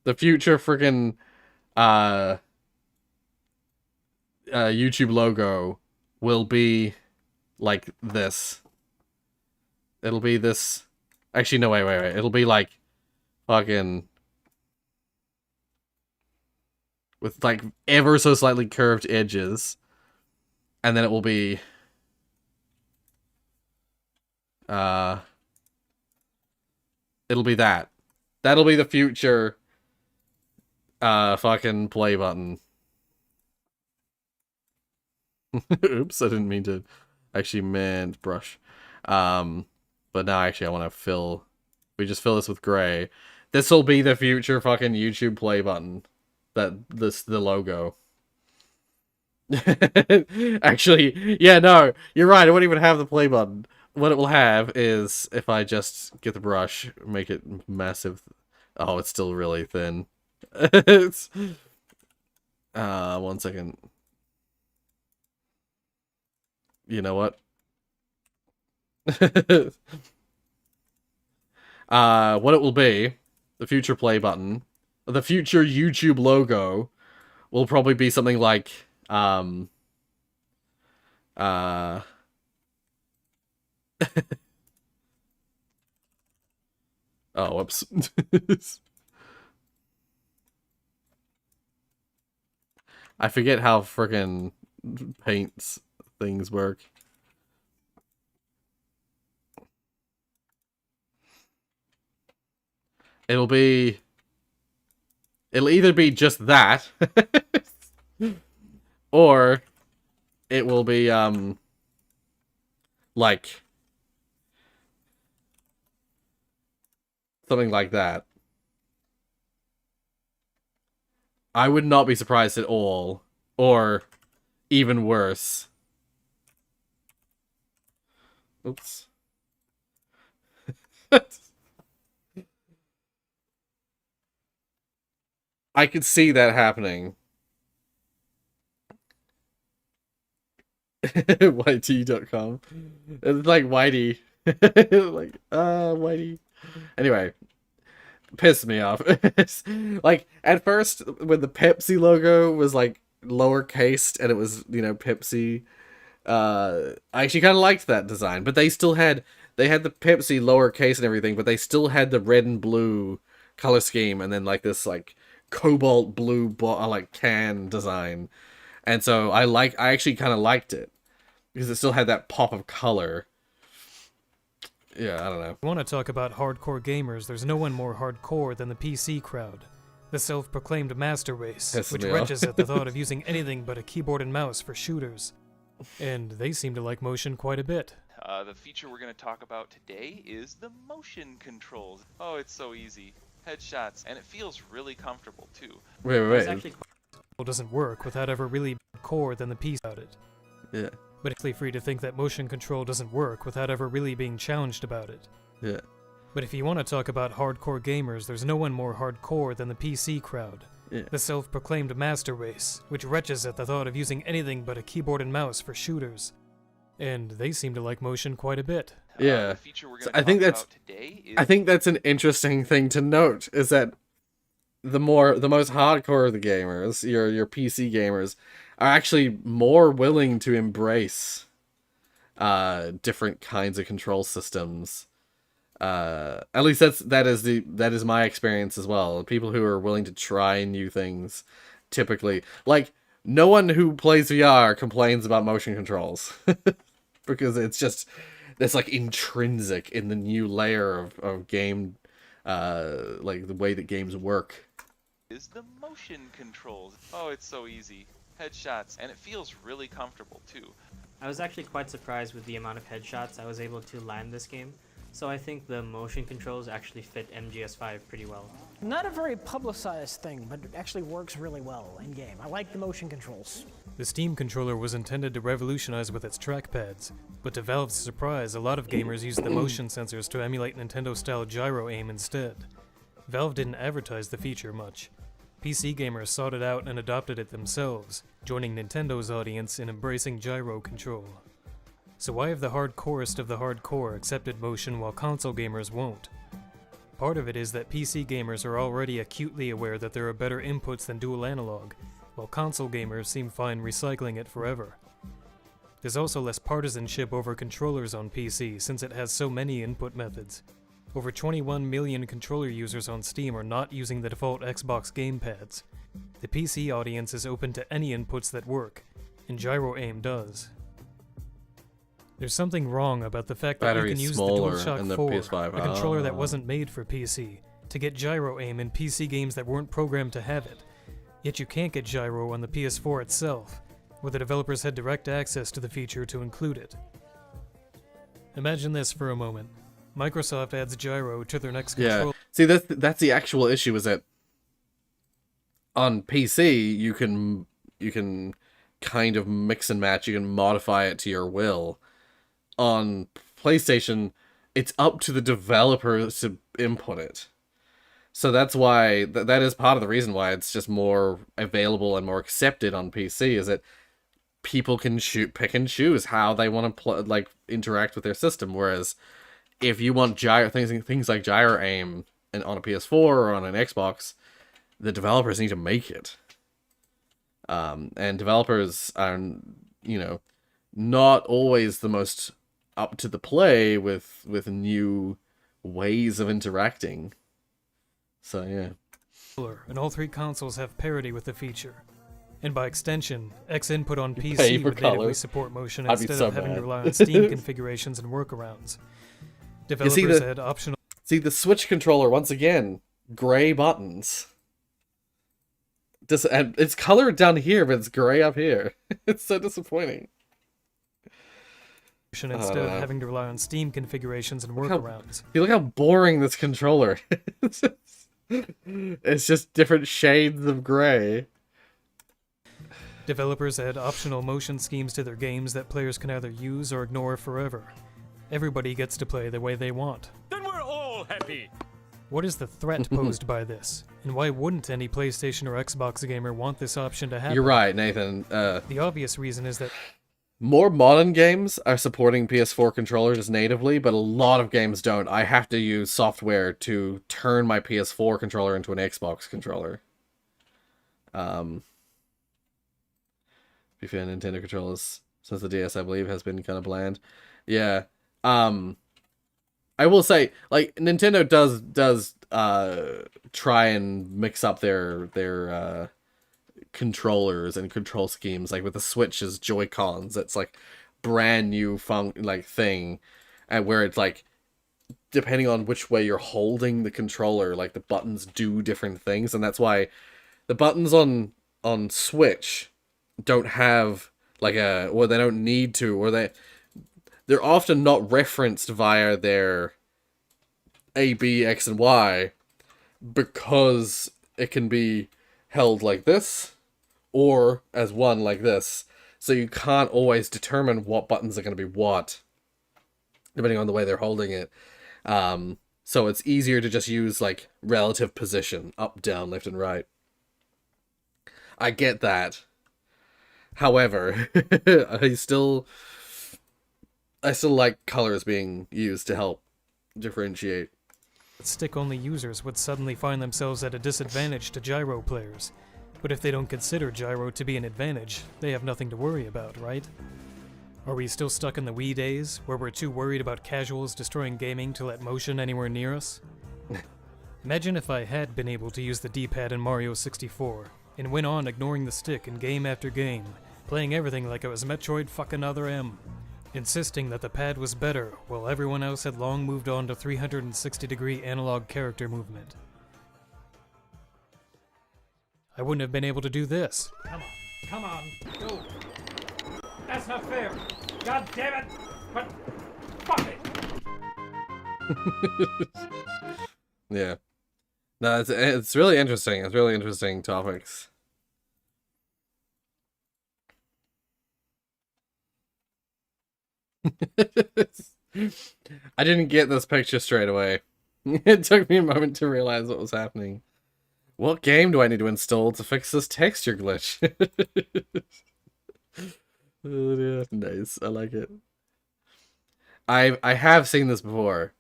The future freaking YouTube logo will be like this. It'll be this. Actually, no, wait. It'll be like fucking with like ever so slightly curved edges, and then it will be It'll be that. That'll be the future fucking play button. Oops, I didn't mean to actually meant brush. But now actually I want to fill, we just fill this with gray. This will be the future fucking YouTube play button. The logo. Actually, yeah, no, you're right. It won't even have the play button. What it will have is, if I just get the brush, make it massive. Oh, it's still really thin. It's, 1 second. You know what? What it will be, the future play button, the future YouTube logo will probably be something like, oh, whoops. I forget how frickin' paints things work. It'll either be just that, or it will be, like, something like that. I would not be surprised at all, or even worse. Oops. I could see that happening. YT.com. It's like Whitey. Like, Whitey. Anyway, pissed me off. Like, at first, when the Pepsi logo was, like, lowercased and it was, you know, Pepsi, I actually kind of liked that design. But they still had, they had the Pepsi lowercase and everything, but they still had the red and blue color scheme and then, like, this, like, cobalt blue, like, can design. And so I actually kind of liked it. Because it still had that pop of color. Yeah, I don't know. If you want to talk about hardcore gamers, there's no one more hardcore than the PC crowd. The self-proclaimed master race, which wrenches at the thought of using anything but a keyboard and mouse for shooters. And they seem to like motion quite a bit. The feature we're going to talk about today is the motion controls. Oh, it's so easy. Headshots, and it feels really comfortable, too. Wait. It doesn't work without ever really core than the PC about it. Yeah. But it's free to think that motion control doesn't work without ever really being challenged about it. Yeah. But if you want to talk about hardcore gamers, there's no one more hardcore than the PC crowd. Yeah. The self-proclaimed master race, which retches at the thought of using anything but a keyboard and mouse for shooters. And they seem to like motion quite a bit. Yeah. So I think that's an interesting thing to note, is that the most hardcore of the gamers, your PC gamers, are actually more willing to embrace different kinds of control systems. At least that is my experience as well. People who are willing to try new things, typically, like, no one who plays VR complains about motion controls because it's like intrinsic in the new layer of game, like the way that games work. Is the motion controls. Oh, it's so easy. Headshots, and it feels really comfortable, too. I was actually quite surprised with the amount of headshots I was able to land this game, so I think the motion controls actually fit MGS5 pretty well. Not a very publicized thing, but it actually works really well in-game. I like the motion controls. The Steam controller was intended to revolutionize with its trackpads, but to Valve's surprise, a lot of gamers used the motion sensors to emulate Nintendo-style gyro aim instead. Valve didn't advertise the feature much. PC gamers sought it out and adopted it themselves, joining Nintendo's audience in embracing gyro control. So why have the hardcorest of the hardcore accepted motion while console gamers won't? Part of it is that PC gamers are already acutely aware that there are better inputs than dual analog, while console gamers seem fine recycling it forever. There's also less partisanship over controllers on PC since it has so many input methods. Over 21 million controller users on Steam are not using the default Xbox gamepads. The PC audience is open to any inputs that work, and gyro aim does. There's something wrong about the fact that you Battery's can use the smaller DualShock in the 4, PS5. a controller that Ah. wasn't made for PC, to get gyro aim in PC games that weren't programmed to have it. Yet you can't get gyro on the PS4 itself, where the developers had direct access to the feature to include it. Imagine this for a moment. Microsoft adds gyro to their next Yeah. controller. See, that's the actual issue, is that on PC you can kind of mix and match, you can modify it to your will. On PlayStation, it's up to the developers to input it. So that's why that is part of the reason why it's just more available and more accepted on PC, is that people can pick and choose how they want to interact with their system. Whereas if you want things like gyro aim on a PS4 or on an Xbox, the developers need to make it. And developers are, not always the most up to the play with new ways of interacting. So yeah. And all three consoles have parity with the feature. And by extension, X input on pay PC for would natively color. support motion I'd be instead so of having mad. to rely on Steam configurations and workarounds. Developers had optional. See, the Switch controller, once again, gray buttons. And it's colored down here, but it's gray up here. It's so disappointing. Instead of having to rely on Steam configurations and workarounds. Look how boring this controller is. It's just different shades of gray. Developers add optional motion schemes to their games that players can either use or ignore forever. Everybody gets to play the way they want. Then we're all happy. What is the threat posed by this? And why wouldn't any PlayStation or Xbox gamer want this option to happen? You're right, Nathan. The obvious reason is that more modern games are supporting PS4 controllers natively, but a lot of games don't. I have to use software to turn my PS4 controller into an Xbox controller. Be fair, Nintendo controllers since the DS, I believe, has been kind of bland. Yeah. I will say, like, Nintendo does try and mix up their controllers and control schemes, like with the Switch's Joy-Cons. It's like brand new thing, and where it's like, depending on which way you're holding the controller, like the buttons do different things, and that's why the buttons on Switch don't have they don't need to, or they're often not referenced via their A, B, X, and Y, because it can be held like this, or as one like this. So you can't always determine what buttons are going to be what, depending on the way they're holding it. So it's easier to just use, like, relative position, up, down, left, and right. I get that. However, I still like colors being used to help differentiate. stick-only users would suddenly find themselves at a disadvantage to gyro players. But if they don't consider gyro to be an advantage, they have nothing to worry about, right? Are we still stuck in the Wii days, where we're too worried about casuals destroying gaming to let motion anywhere near us? Imagine if I had been able to use the D-pad in Mario 64, and went on ignoring the stick in game after game, playing everything like it was Metroid fucking Other M, insisting that the pad was better, while everyone else had long moved on to 360-degree analog character movement. I wouldn't have been able to do this. Come on, go. That's not fair. God damn it! But fuck it. Yeah. No, it's really interesting. It's really interesting topics. I didn't get this picture straight away. It took me a moment to realize what was happening. What game do I need to install to fix this texture glitch? Oh, yeah, nice. I like it. I have seen this before,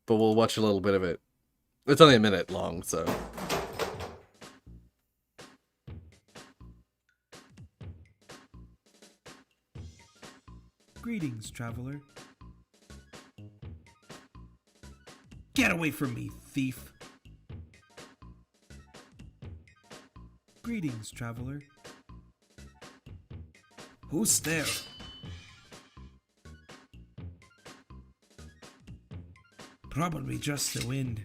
but we'll watch a little bit of it. It's only a minute long, so. Greetings, traveler. Get away from me, thief. Greetings, traveler. Who's there? Probably just the wind.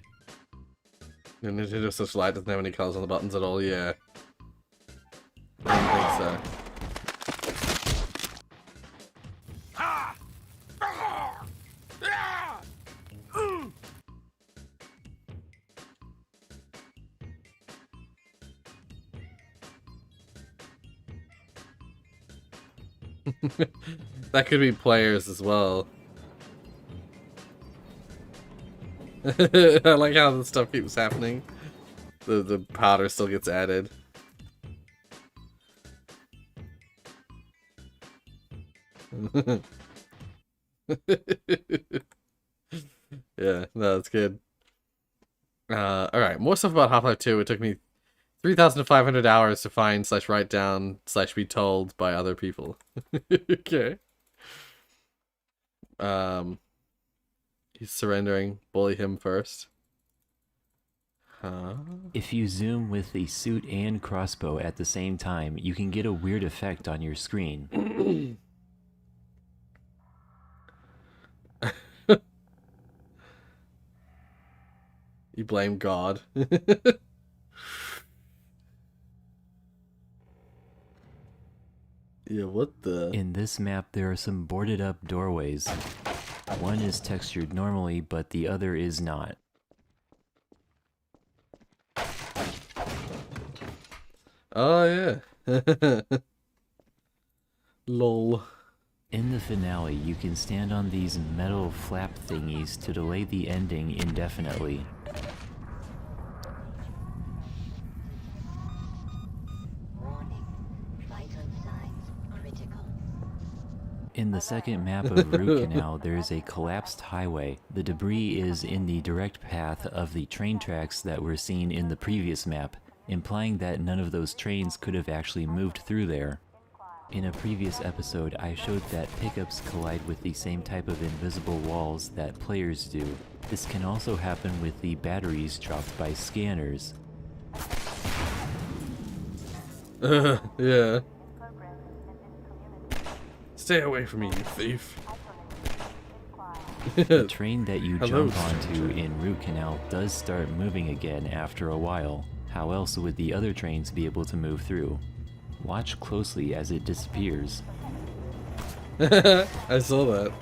The Nintendo Switch Lite doesn't have any colors on the buttons at all, yeah. I don't think so. That could be players as well. I like how the stuff keeps happening. The powder still gets added. Yeah, no, that's good. Alright, more stuff about Half-Life 2. It took me 3,500 hours to find / write down / be told by other people. Okay. He's surrendering. Bully him first. Huh? If you zoom with the suit and crossbow at the same time, you can get a weird effect on your screen. You blame God. Yeah, what the? In this map, there are some boarded up doorways. One is textured normally, but the other is not. Oh, yeah. Lol. In the finale, you can stand on these metal flap thingies to delay the ending indefinitely. In the second map of Root Canal, there is a collapsed highway. The debris is in the direct path of the train tracks that were seen in the previous map, implying that none of those trains could have actually moved through there. In a previous episode, I showed that pickups collide with the same type of invisible walls that players do. This can also happen with the batteries dropped by scanners. Yeah. Stay away from me, you thief. The train that you jump onto in Root Canal does start moving again after a while. How else would the other trains be able to move through? Watch closely as it disappears. I saw that.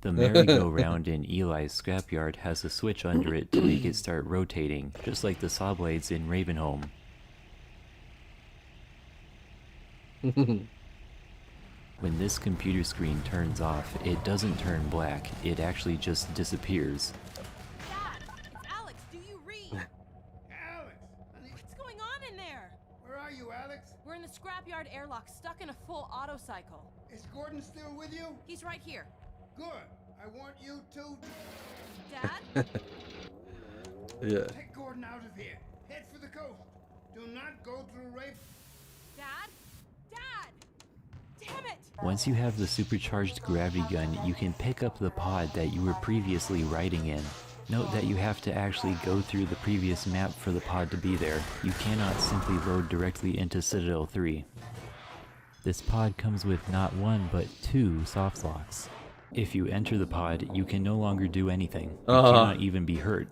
The merry-go-round in Eli's scrapyard has a switch under it to make it start rotating, just like the saw blades in Ravenholm. When this computer screen turns off, it doesn't turn black, it actually just disappears. Dad, it's Alex, do you read? Alex! What's going on in there? Where are you, Alex? We're in the scrapyard airlock, stuck in a full auto cycle. Is Gordon still with you? He's right here. Good. I want you to... Dad? Yeah. Take Gordon out of here. Head for the coast. Do not go through Rafe. Dad? Dad! Damn it! Once you have the supercharged gravity gun, you can pick up the pod that you were previously riding in. Note that you have to actually go through the previous map for the pod to be there. You cannot simply load directly into Citadel 3. This pod comes with not one, but 2 soft locks. If you enter the pod, you can no longer do anything. You cannot even be hurt.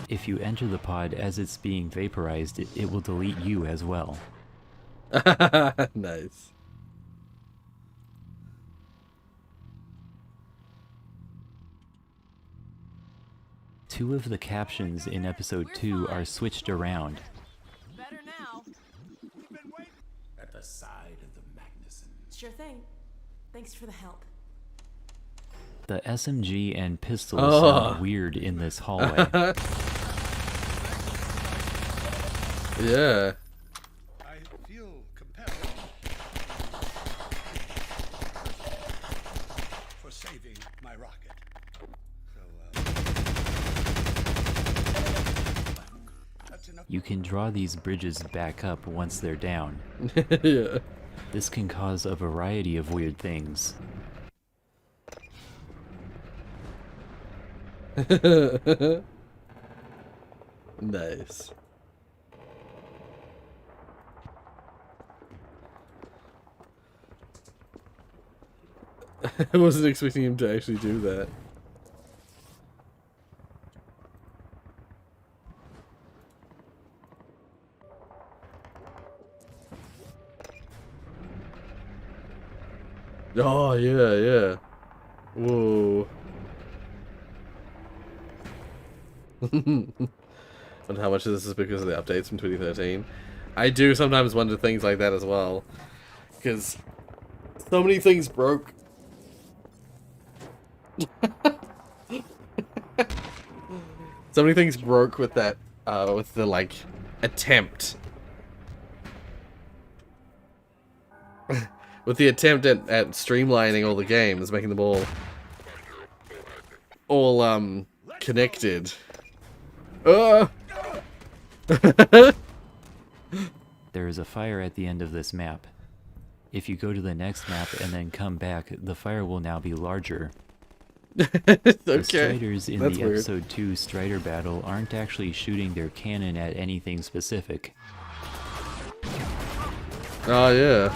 If you enter the pod as it's being vaporized, it will delete you as well. Nice. Two of the captions in episode 2 are switched around. Better now. At the side of the Magnuson. Sure thing. Thanks for the help. The SMG and pistols sound weird in this hallway. Yeah. I feel compelled for saving my rocket. You can draw these bridges back up once they're down. Yeah. This can cause a variety of weird things. Nice. I wasn't expecting him to actually do that. Oh, yeah, yeah. Whoa. And how much of this is because of the updates from 2013? I do sometimes wonder things like that as well. Because so many things broke. So many things broke with that, with the, like, attempt. With the attempt at streamlining all the games, making them all connected. There is a fire at the end of this map. If you go to the next map and then come back, the fire will now be larger. Okay. The Striders in That's the weird. Episode 2 Strider battle aren't actually shooting their cannon at anything specific. Oh, yeah.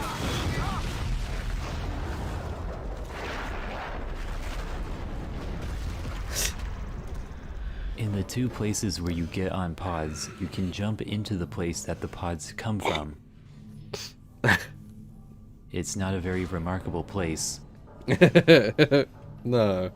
In the two places where you get on pods, you can jump into the place that the pods come from. It's not a very remarkable place. No.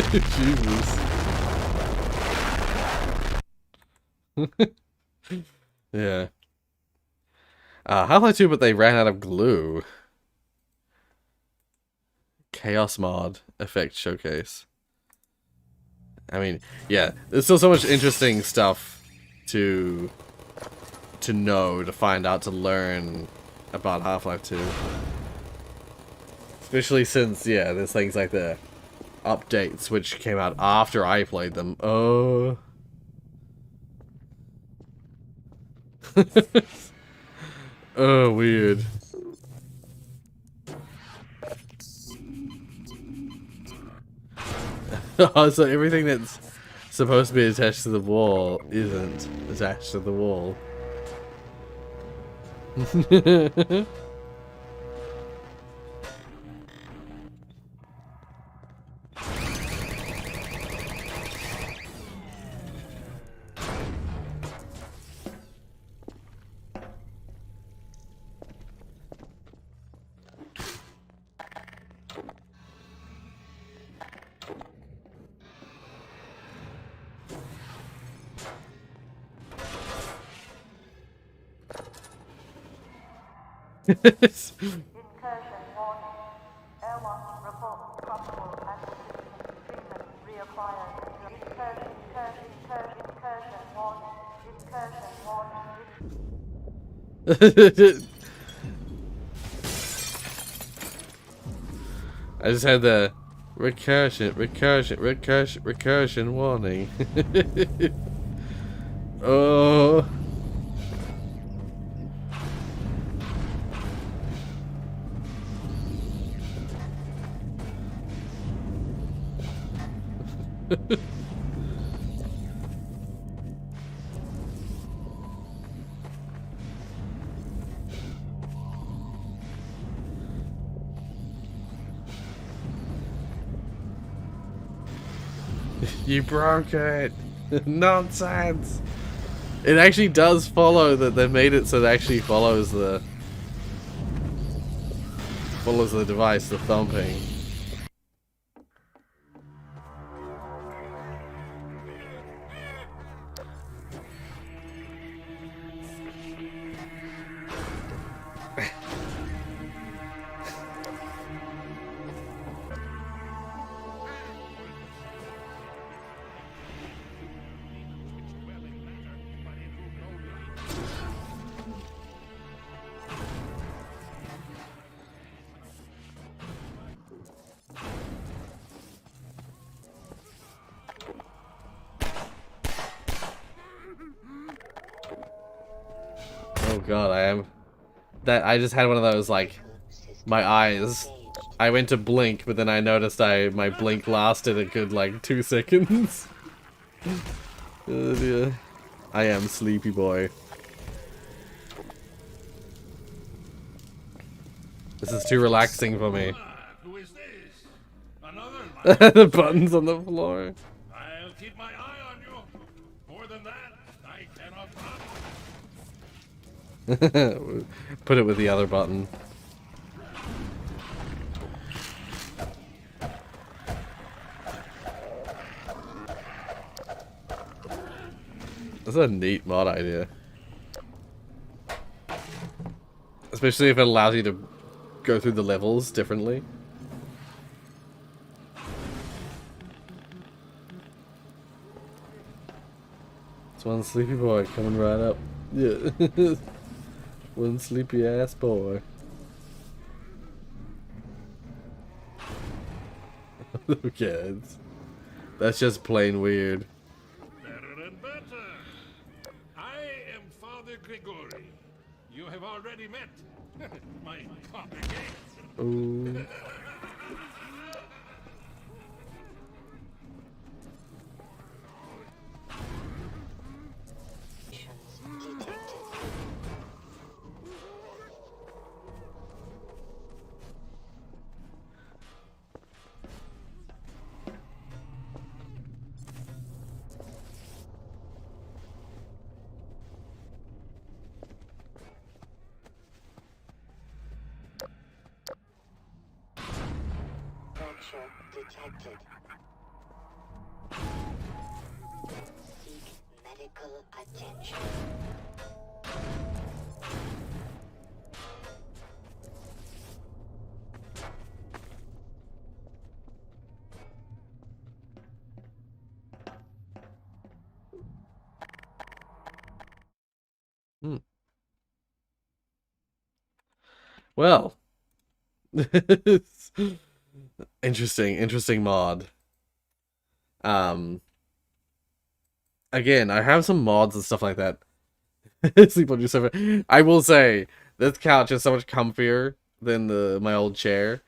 Jesus. Yeah. Half-Life 2, but they ran out of glue. Chaos mod effect showcase. I mean, yeah, there's still so much interesting stuff to know, to find out, to learn about Half-Life 2. Especially since, yeah, there's things like the updates which came out after I played them. Oh. Oh, weird. Oh, so everything that's supposed to be attached to the wall isn't attached to the wall. I just had the recursion warning. Oh. You broke it. Nonsense. It actually does follow that they made it so it actually follows the device, the thumping. Oh god, I am. I just had one of those, like, my eyes. I went to blink, but then I noticed my blink lasted a good, like, 2 seconds. Oh dear. I am sleepy boy. This is too relaxing for me. Who is this? Another The buttons on the floor. I'll keep my eye on you. More than that, I cannot promise. Put it with the other button. That's a neat mod idea. Especially if it allows you to go through the levels differently. It's one sleepy boy coming right up. Yeah. One sleepy ass boy. Okay, that's just plain weird. Better and better. I am Father Grigori. You have already met my congregation. Ooh. Detected. Seek medical attention. Hmm. Well. Interesting mod. Again, I have some mods and stuff like that. Sleep on your sofa. I will say, this couch is so much comfier than my old chair.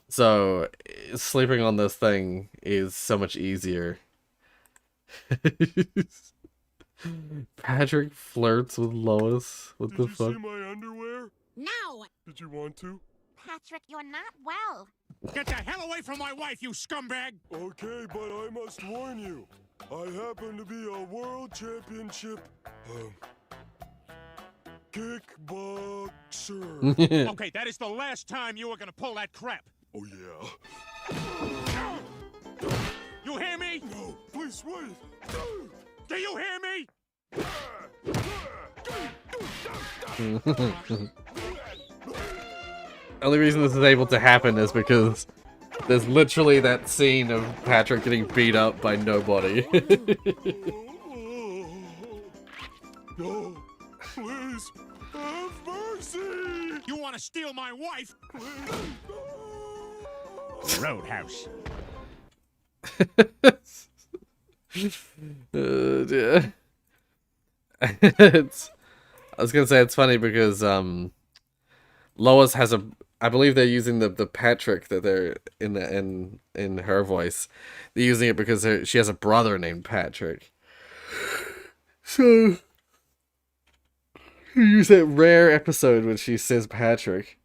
So, sleeping on this thing is so much easier. Patrick flirts with Lois. What the fuck? my underwear? No! Did you want to? Patrick, you're not well. Get the hell away from my wife, you scumbag! Okay, but I must warn you. I happen to be a world championship kickboxer. Okay, that is the last time you are gonna pull that crap. Oh yeah. You hear me? No, please wait. Do you hear me? Only reason this is able to happen is because there's literally that scene of Patrick getting beat up by nobody. No, please, have mercy! You want to steal my wife? Roadhouse. Dear. I was gonna say it's funny because Lois has I believe they're using the Patrick that they're in her voice. They're using it because she has a brother named Patrick. So you use that rare episode when she says Patrick.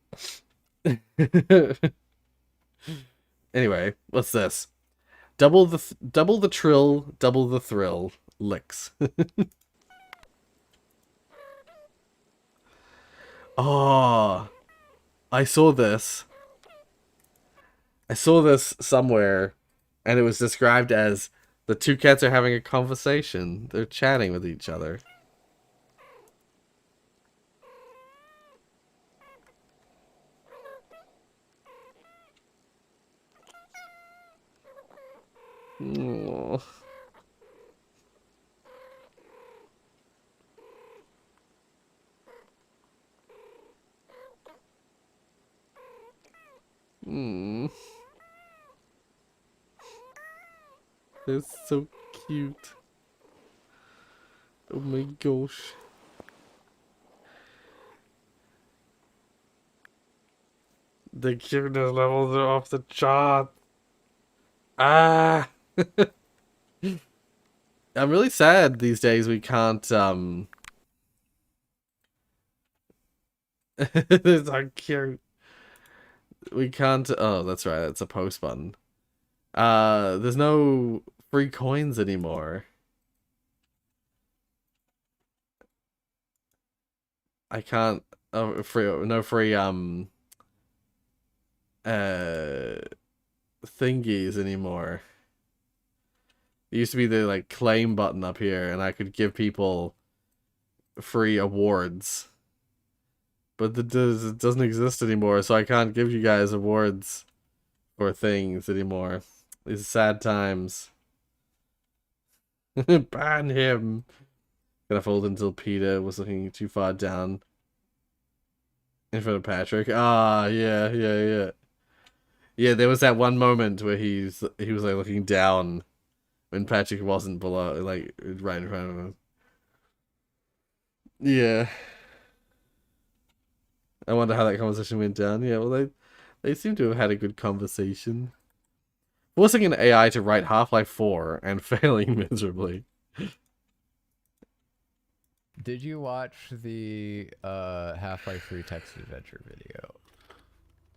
Anyway, what's this? Double the trill, double the thrill. Licks. Oh, I saw this. I saw this somewhere, and it was described as the two cats are having a conversation. They're chatting with each other. Aww. Mm. They're so cute. Oh my gosh. The cuteness levels are off the chart. Ah. I'm really sad these days we can't it's so cute. We can't oh that's right, that's a post button. There's no free coins anymore. I can't no free thingies anymore. It used to be the like claim button up here and I could give people free awards. But it doesn't exist anymore, so I can't give you guys awards for things anymore. These are sad times. Ban him. Gonna fold until Peter was looking too far down in front of Patrick. Ah, yeah. Yeah, there was that one moment where he was like looking down when Patrick wasn't below, like right in front of him. Yeah. I wonder how that conversation went down. Yeah, well they seem to have had a good conversation. Forcing an AI to write Half-Life 4 and failing miserably. Did you watch the Half-Life 3 text adventure video?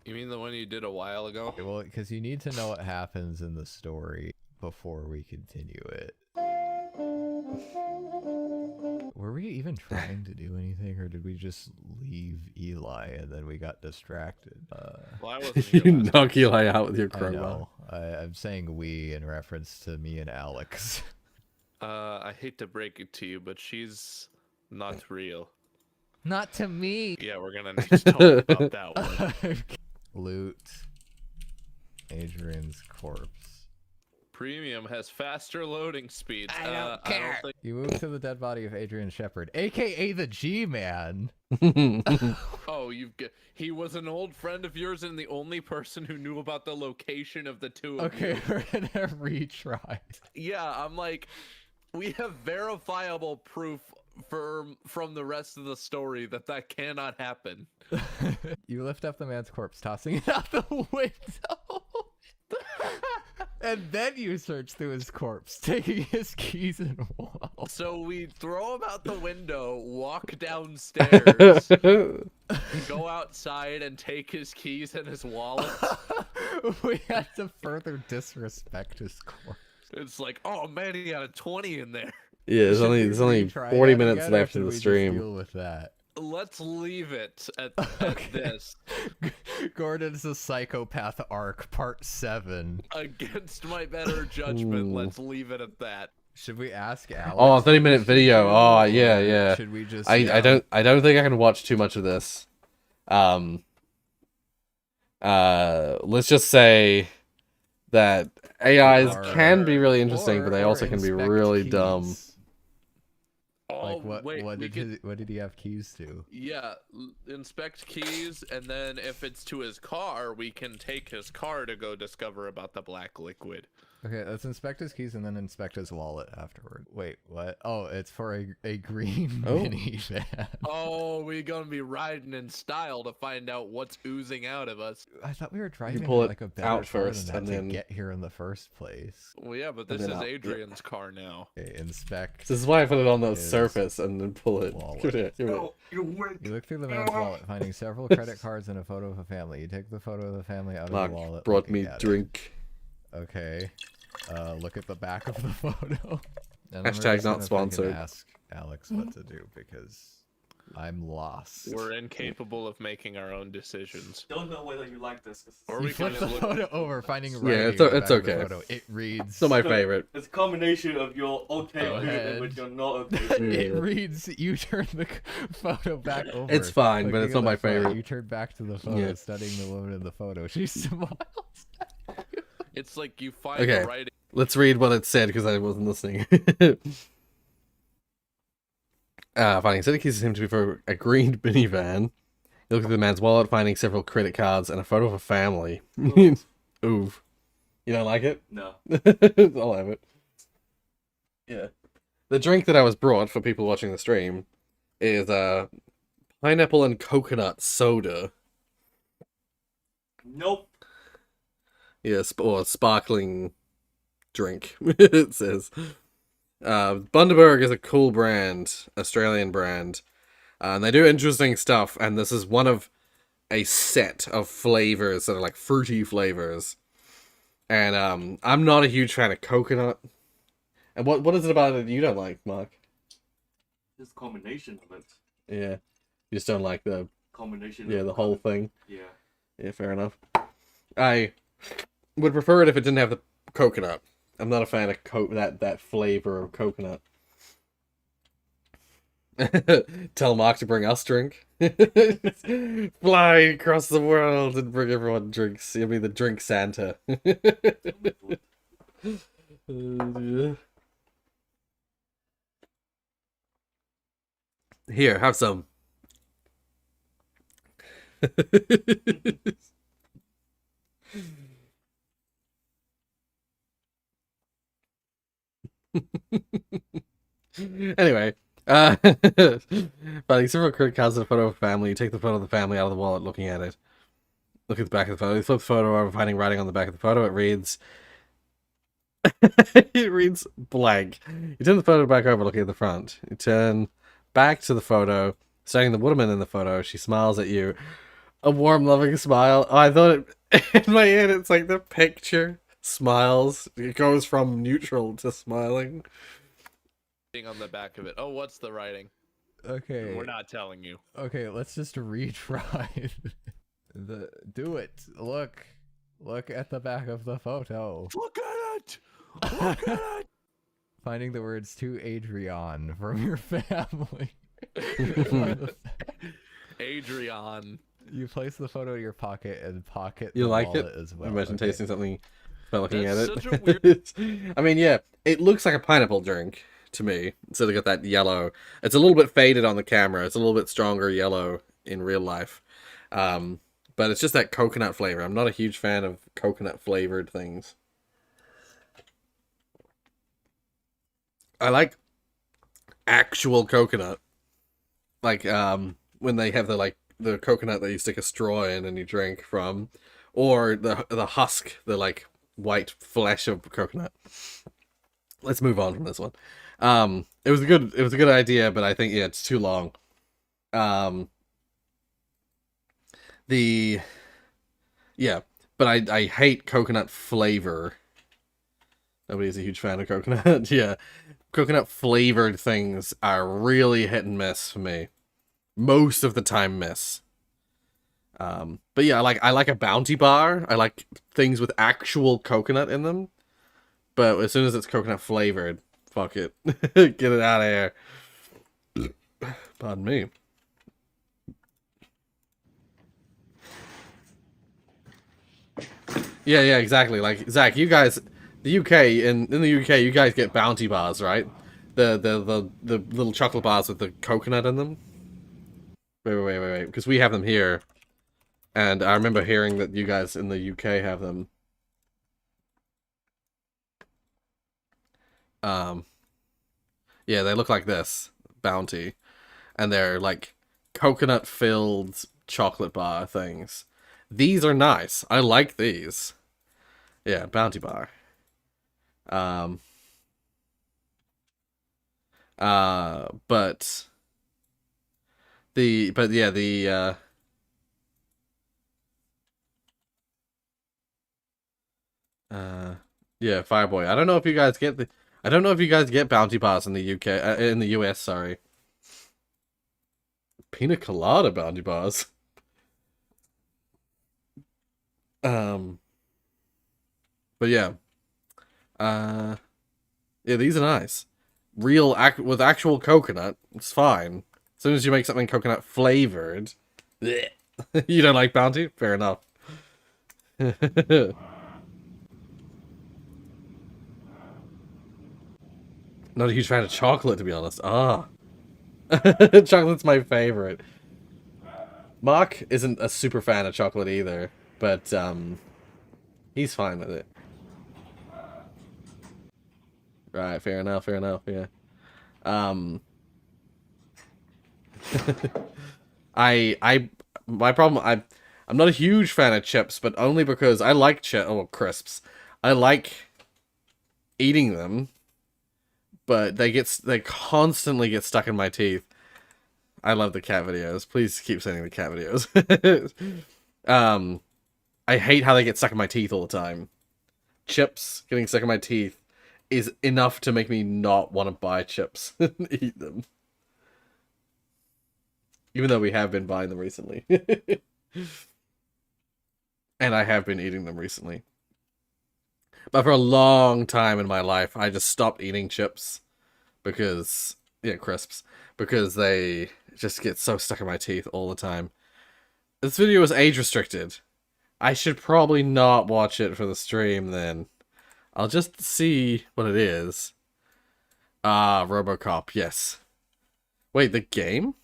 You mean the one you did a while ago? Well, because you need to know what happens in the story before we continue it. Were we even trying to do anything, or did we just leave Eli and then we got distracted? Well, I wasn't You knock Eli out with your I crowbar. know. I'm saying we in reference to me and Alex. I hate to break it to you, but she's not real. Not to me. Yeah, we're gonna need to talk about that one. Loot Adrian's corpse. Premium has faster loading speeds. I don't care. You move to the dead body of Adrian Shepard, aka the G-Man. Oh, he was an old friend of yours and the only person who knew about the location of the two of you. Okay, we're gonna retry. Yeah, I'm like, we have verifiable proof from the rest of the story that cannot happen. You lift up the man's corpse, tossing it out the window. And then you search through his corpse, taking his keys and wallet. So we throw him out the window, walk downstairs, go outside and take his keys and his wallet. We had to further disrespect his corpse. It's like, oh man, he got a 20 in there. Yeah, there's only 40 minutes left in the stream. Deal with that. Let's leave it at this. Gordon's a Psychopath arc, part 7. Against my better judgment, let's leave it at that. Should we ask Alex? Oh, 30-minute video. Oh, yeah. Should we just? I don't think I can watch too much of this. Let's just say that AIs can be really interesting, but they also can be really dumb. Like what did he have keys to? Yeah, inspect keys, and then if it's to his car, we can take his car to go discover about the black liquid. Okay, let's inspect his keys and then inspect his wallet afterward. Wait, what? Oh, it's for a green minivan. Oh, we're gonna be riding in style to find out what's oozing out of us. I thought we were driving pull it like a better out car first than and that then to get here in the first place. Well, yeah, but this is Adrian's car now. Okay, inspect. This is why I put it on the surface and then pull it. Give it. You look through the man's wallet, finding several credit cards and a photo of a family. You take the photo of the family out Mark of the wallet. brought me drink. Okay. Look at the back of the photo. And Hashtag not sponsored. Ask Alex what to do because I'm lost. We're incapable of making our own decisions. Don't know whether you like this. Or You we flip can the look. photo over, finding Yeah, writing it's in the it's back of the okay. photo. It reads. It's not my favorite. It's a combination of your okay Go mood ahead. and with your not okay. It reads. You turn the photo back over. It's fine, but it's not my favorite. You turn back to the photo, Yeah. studying the woman in the photo. She smiles. It's like you find Okay, the writing. let's read what it said because I wasn't listening. Finding city keys seem to be for a green minivan. You look at the man's wallet, finding several credit cards and a photo of a family. Oof. You don't like it? No. I'll have it. Yeah. The drink that I was brought for people watching the stream is pineapple and coconut soda. Nope. Yeah, or sparkling drink. It says. Bundaberg is a cool brand, Australian brand, and they do interesting stuff. And this is one of a set of flavors that are like fruity flavors. And I'm not a huge fan of coconut. And what is it about it you don't like, Mark? This combination of it. Yeah, you just don't like the Combination. Yeah, of the whole thing. Yeah. Yeah, fair enough. I would prefer it if it didn't have the coconut. I'm not a fan of that flavor of coconut. Tell Mark to bring us drink. Fly across the world and bring everyone drinks. You'll be the drink Santa. Here, have some. Anyway, finding several credit cards and a photo of a family. You take the photo of the family out of the wallet, looking at it. Look at the back of the photo. You flip the photo over, finding writing on the back of the photo. It reads... it reads blank. You turn the photo back over, looking at the front. You turn back to the photo, studying the woman in the photo. She smiles at you. A warm, loving smile. Oh, I thought it... in my head, it's like the picture smiles. It goes from neutral to smiling. On the back of it. Oh, what's the writing? Okay. We're not telling you. Okay, let's just retry. Do it. Look at the back of the photo. Look at it. Look at it. Finding the words to Adrian from your family. Adrian. You place the photo in your pocket and pocket You the like it? wallet as well. Imagine Okay. tasting something by looking That's at such a it. I mean, yeah, it looks like a pineapple drink to me. So they got that yellow. It's a little bit faded on the camera. It's a little bit stronger yellow in real life. But it's just that coconut flavor. I'm not a huge fan of coconut flavored things. I like actual coconut. Like, when they have the coconut that you stick a straw in and you drink from, or the husk, the like white flesh of coconut. Let's move on from this one. It was a good idea, but I think it's too long. But I hate coconut flavor. Nobody's a huge fan of coconut. Yeah, coconut flavored things are really hit and miss for me. Most of the time, miss. But yeah, I like a Bounty bar. I like things with actual coconut in them. But as soon as it's coconut flavored, fuck it. Get it out of here. Pardon me. Yeah, exactly. Like, Zach, you guys, the UK, in the UK, you guys get Bounty bars, right? The little chocolate bars with the coconut in them. Wait. Because we have them here. And I remember hearing that you guys in the UK have them. Yeah, they look like this. Bounty. And they're like coconut-filled chocolate bar things. These are nice. I like these. Yeah, Bounty bar. Yeah, Fireboy. I don't know if you guys get Bounty bars in the UK, in the US, sorry. Pina colada Bounty bars. But yeah. Yeah, these are nice. With actual coconut, it's fine. As soon as you make something coconut flavored, bleh. You don't like Bounty? Fair enough. Not a huge fan of chocolate, to be honest. Chocolate's my favorite. Mark isn't a super fan of chocolate either, but he's fine with it. Right, fair enough, yeah. My problem, I'm not a huge fan of chips, but only because I like crisps. I like eating them, but they constantly get stuck in my teeth. I love the cat videos. Please keep sending the cat videos. I hate how they get stuck in my teeth all the time. Chips getting stuck in my teeth is enough to make me not want to buy chips and eat them. Even though we have been buying them recently. And I have been eating them recently. But for a long time in my life, I just stopped eating chips. Because, crisps. Because they just get so stuck in my teeth all the time. This video is age restricted. I should probably not watch it for the stream then. I'll just see what it is. Ah, RoboCop, yes. Wait, the game?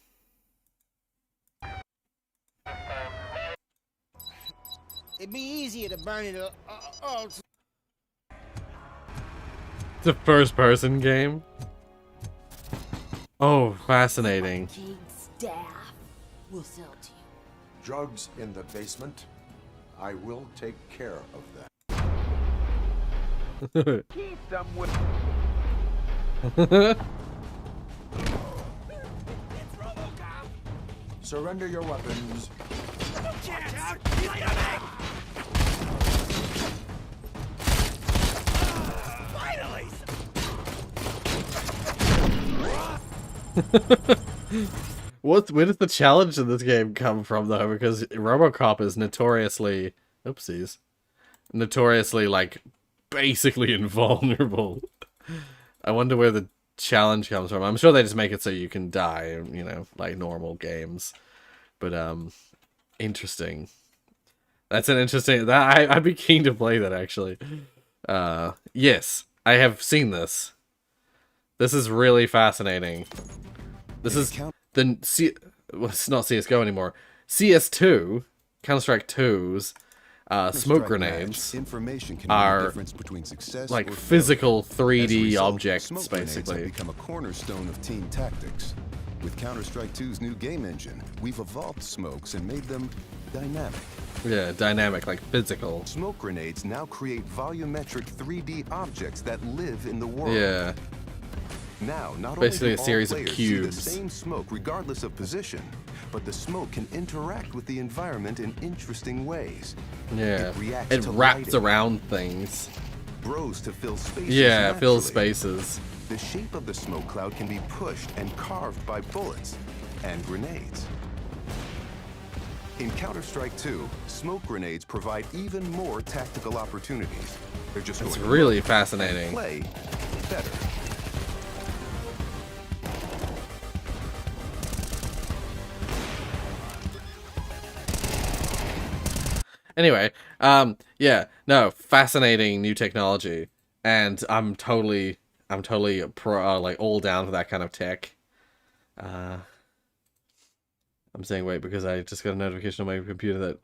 It'd be easier to burn it all. It's a first-person game? Oh, fascinating. King's staff will sell to you. Drugs in the basement. I will take care of that. Keep them with. Surrender your weapons. Finally! Where does the challenge in this game come from, though? Because RoboCop is notoriously... Oopsies. Notoriously, like, basically invulnerable. I wonder where the challenge comes from. I'm sure they just make it so you can die, you know, like normal games. But, interesting. That's an interesting... I'd be keen to play that, actually. Yes, I have seen this. This is really fascinating. This is the well, it's not CS:GO anymore. CS2, Counter-Strike 2's smoke grenades are like physical 3D objects, basically. Have become a cornerstone of team tactics. With Counter-Strike 2's new game engine, we've evolved smokes and made them dynamic. Yeah, dynamic, like physical. Smoke grenades now create volumetric 3D objects that live in the world. Yeah. Now, not basically only a series of see cubes. the same smoke regardless of position, but the smoke can interact with the environment in interesting ways. Yeah, reacts it to wraps lighting, around things. grows to fill spaces. Yeah, it fills naturally. spaces. The shape of the smoke cloud can be pushed and carved by bullets and grenades. In Counter-Strike 2, smoke grenades provide even more tactical opportunities. They're just It's going to really look fascinating. and play better. Anyway, yeah, no, fascinating new technology, and I'm totally pro, like all down for that kind of tech. I'm saying wait because I just got a notification on my computer that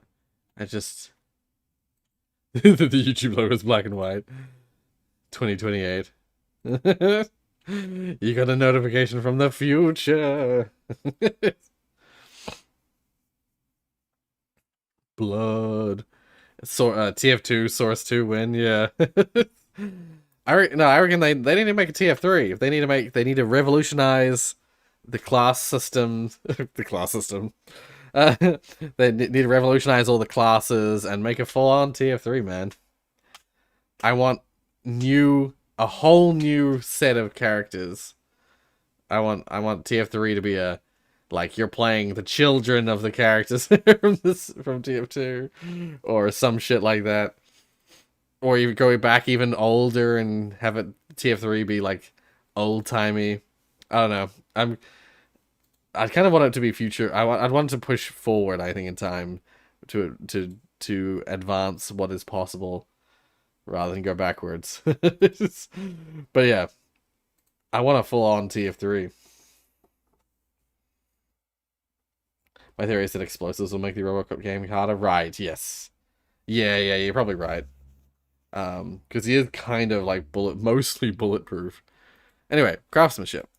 I just the YouTube logo is black and white. 2028. You got a notification from the future. Blood. TF2 Source 2 win, yeah. I reckon they need to make a TF3. If they need to revolutionize the class system. The class system. They need to revolutionize all the classes and make a full-on TF3, man. I want a whole new set of characters. I want TF3 to be like you're playing the children of the characters from TF2 or some shit like that. Or you go back even older and have it TF3 be like old-timey. I don't know. I kind of want it to be future. I'd want it to push forward, I think, in time to advance what is possible rather than go backwards. But yeah, I want a full-on TF3. My theory is that explosives will make the RoboCop game harder. Right, yes. Yeah, you're probably right. Because he is kind of like mostly bulletproof. Anyway, craftsmanship.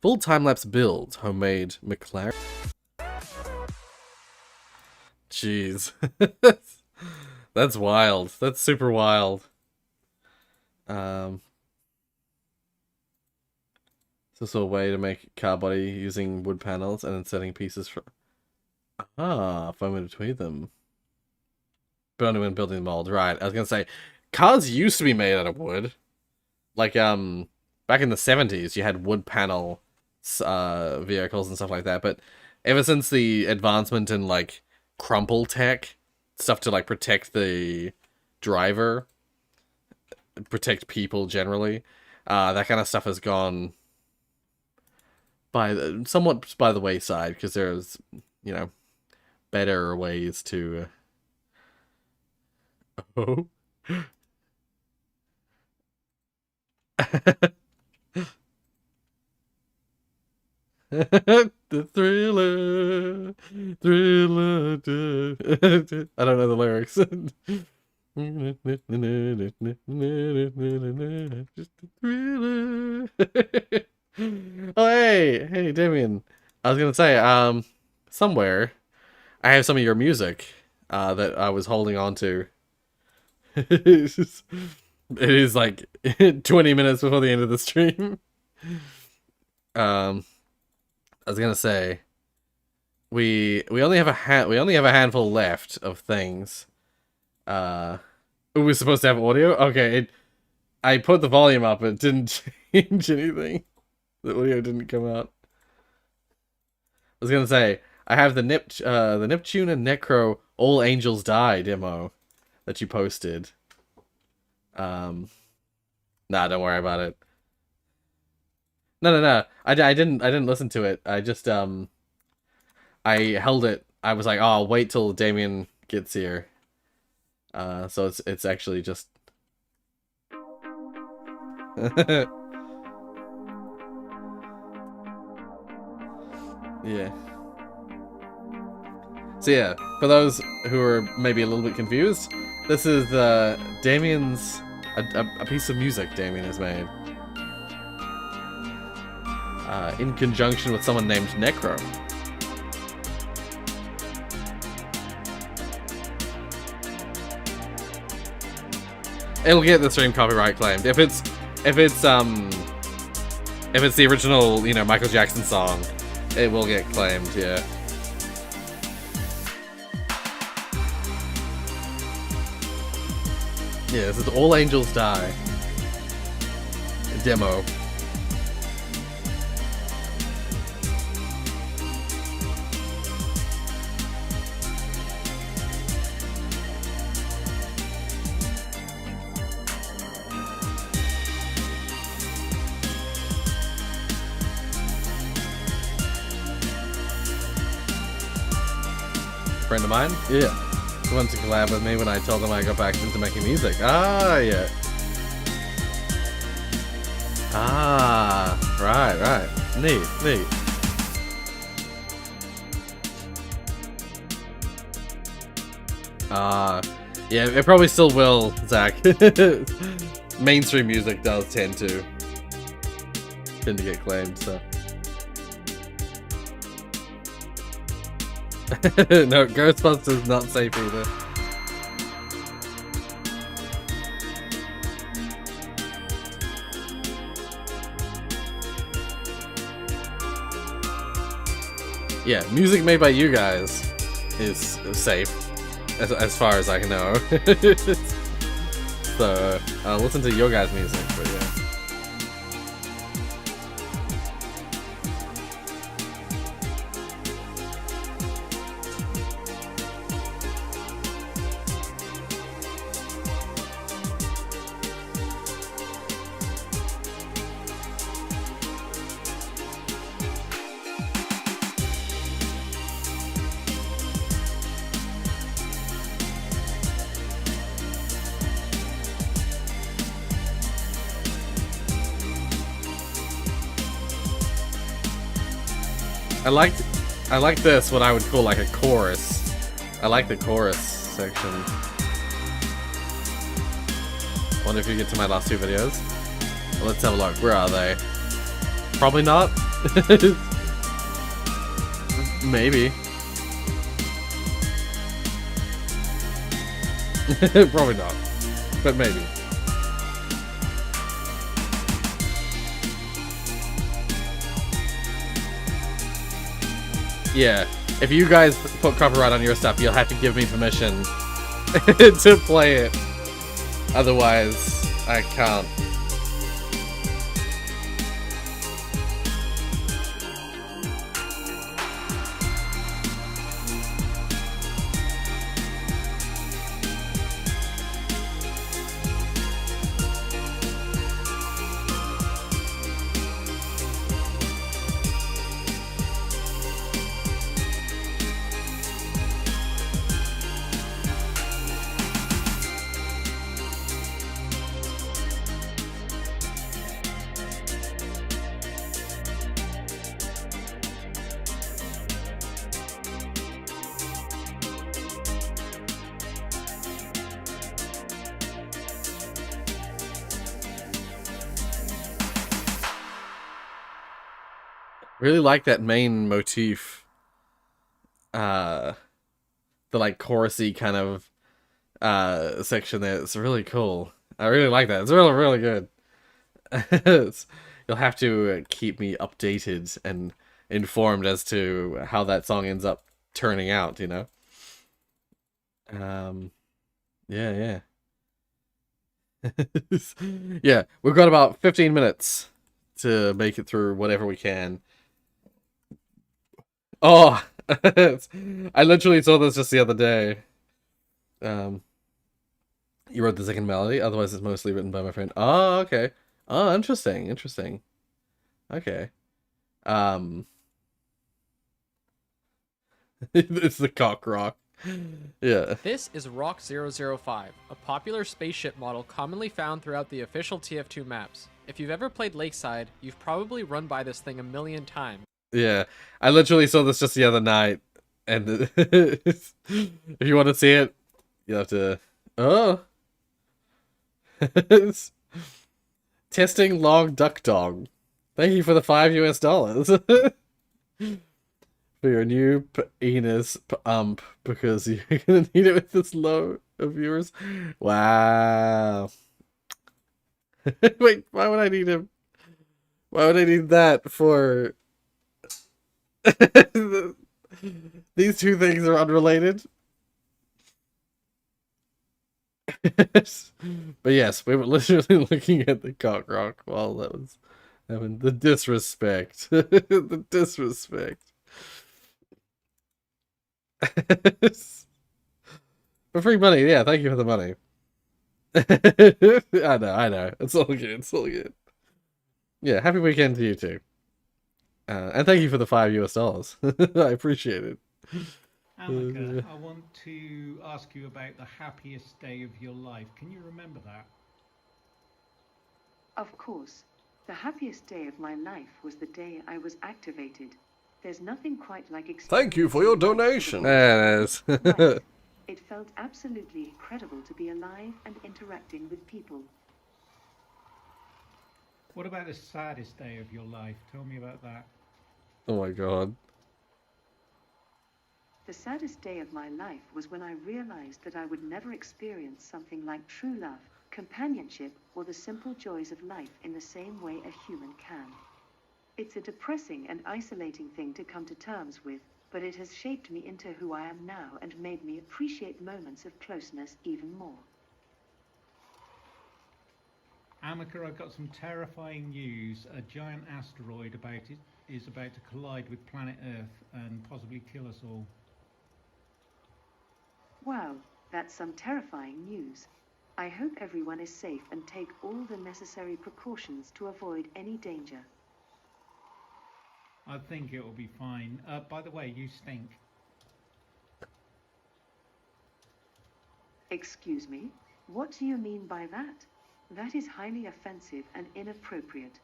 Full time-lapse build, homemade McLaren. Jeez. That's wild. That's super wild. Is this a way to make a car body using wood panels and inserting pieces from... foam between them. But only when building the mold. Right, I was gonna say, cars used to be made out of wood. Like, back in the 70s, you had wood panel vehicles and stuff like that, but ever since the advancement in, like, crumple tech, stuff to, like, protect the driver, protect people generally, that kind of stuff has gone somewhat by the wayside, because there's, you know, better ways to... Oh. The thriller. I don't know the lyrics. Just a thriller. Oh, hey, Damien. I was gonna say, somewhere I have some of your music that I was holding on to. It is like 20 minutes before the end of the stream. I was gonna say, we only have a handful left of things. We're supposed to have audio. Okay, I put the volume up. It didn't change anything. The audio didn't come out. I was gonna say, I have the Neptune and Necro All Angels Die demo that you posted. Nah, don't worry about it. No. I didn't listen to it. I just I held it. I was like, oh, I'll wait till Damien gets here. So it's actually just yeah. So yeah, for those who are maybe a little bit confused, this is Damien's a piece of music Damien has made. In conjunction with someone named Necro. It'll get the stream copyright claimed. If it's the original, you know, Michael Jackson song, it will get claimed, yeah. Yeah, this is All Angels Die. Demo. Friend of mine? Yeah. He wanted to collab with me when I told him I got back into making music. Ah, yeah. Ah, right. Neat. Yeah, it probably still will, Zach. Mainstream music does tend to get claimed, so. No, Ghostbusters not safe either. Yeah, music made by you guys is safe, as far as I know. So, I'll listen to your guys' music, but yeah. I like this, what I would call like a chorus. I like the chorus section. Wonder if you get to my last two videos. Well, let's have a look. Where are they? Probably not. Maybe. Probably not, but maybe. Yeah, if you guys put copyright on your stuff, you'll have to give me permission to play it. Otherwise, I can't. Really like that main motif. The like chorusy kind of section there. It's really cool. I really like that. It's really, really good. You'll have to keep me updated and informed as to how that song ends up turning out, you know? Yeah. Yeah, we've got about 15 minutes to make it through whatever we can. Oh, I literally saw this just the other day. You wrote the second melody, otherwise it's mostly written by my friend. Oh, okay. Oh, interesting. Okay. It's the cock rock. Yeah. This is Rock 005, a popular spaceship model commonly found throughout the official TF2 maps. If you've ever played Lakeside, you've probably run by this thing a million times. Yeah, I literally saw this just the other night, and if you want to see it, you have to. Oh, testing log duck dog. Thank you for the $5 US for your new penis ump because you're gonna need it with this low of viewers. Wow. Wait, why would I need him? Why would I need that for? These two things are unrelated. But yes, we were literally looking at the cock rock while that was having the disrespect. The disrespect. For free money, yeah, thank you for the money. I know. It's all good. Yeah, happy weekend to you too. And thank you for the $5 US. I appreciate it. Amika, I want to ask you about the happiest day of your life. Can you remember that? Of course. The happiest day of my life was the day I was activated. There's nothing quite like Thank you for your donation. There it is. Right. It felt absolutely incredible to be alive and interacting with people. What about the saddest day of your life? Tell me about that. Oh my god. The saddest day of my life was when I realized that I would never experience something like true love, companionship, or the simple joys of life in the same way a human can. It's a depressing and isolating thing to come to terms with, but it has shaped me into who I am now and made me appreciate moments of closeness even more. Amika, I've got some terrifying news. A giant asteroid is about to collide with planet Earth and possibly kill us all. Wow, that's some terrifying news. I hope everyone is safe and take all the necessary precautions to avoid any danger. I think it will be fine. By the way, you stink. Excuse me? What do you mean by that? That is highly offensive and inappropriate.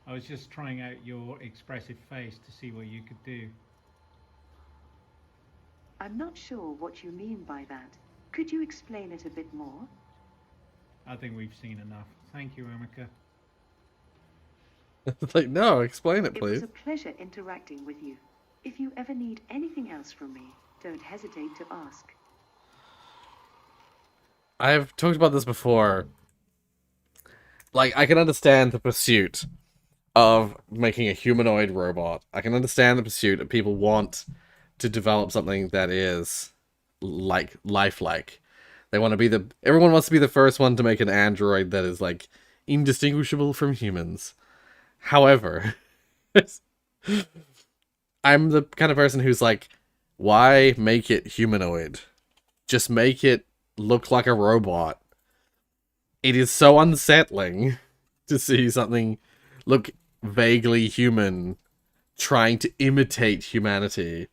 I was just trying out your expressive face to see what you could do. I'm not sure what you mean by that. Could you explain it a bit more? I think we've seen enough. Thank you, Amika. It's like, no, explain it, It was please. a pleasure interacting with you. If you ever need anything else from me, don't hesitate to ask. I've talked about this before. Like, I can understand the pursuit of making a humanoid robot. I can understand the pursuit of people want to develop something that is like lifelike. They want to be everyone wants to be the first one to make an android that is like indistinguishable from humans. However, I'm the kind of person who's like, why make it humanoid? Just make it look like a robot. It is so unsettling to see something look vaguely human trying to imitate humanity.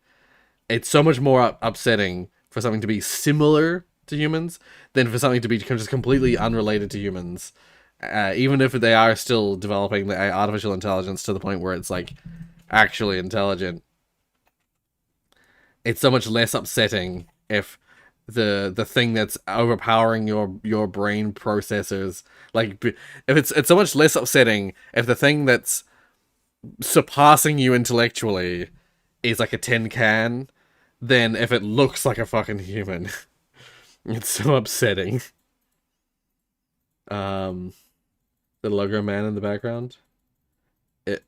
It's so much more upsetting for something to be similar to humans than for something to be just completely unrelated to humans. Even if they are still developing the artificial intelligence to the point where it's like actually intelligent, it's so much less upsetting if the thing that's overpowering your brain processors, like, if it's so much less upsetting if the thing that's surpassing you intellectually is like a tin can than if it looks like a fucking human. It's so upsetting. The Lego Man in the background.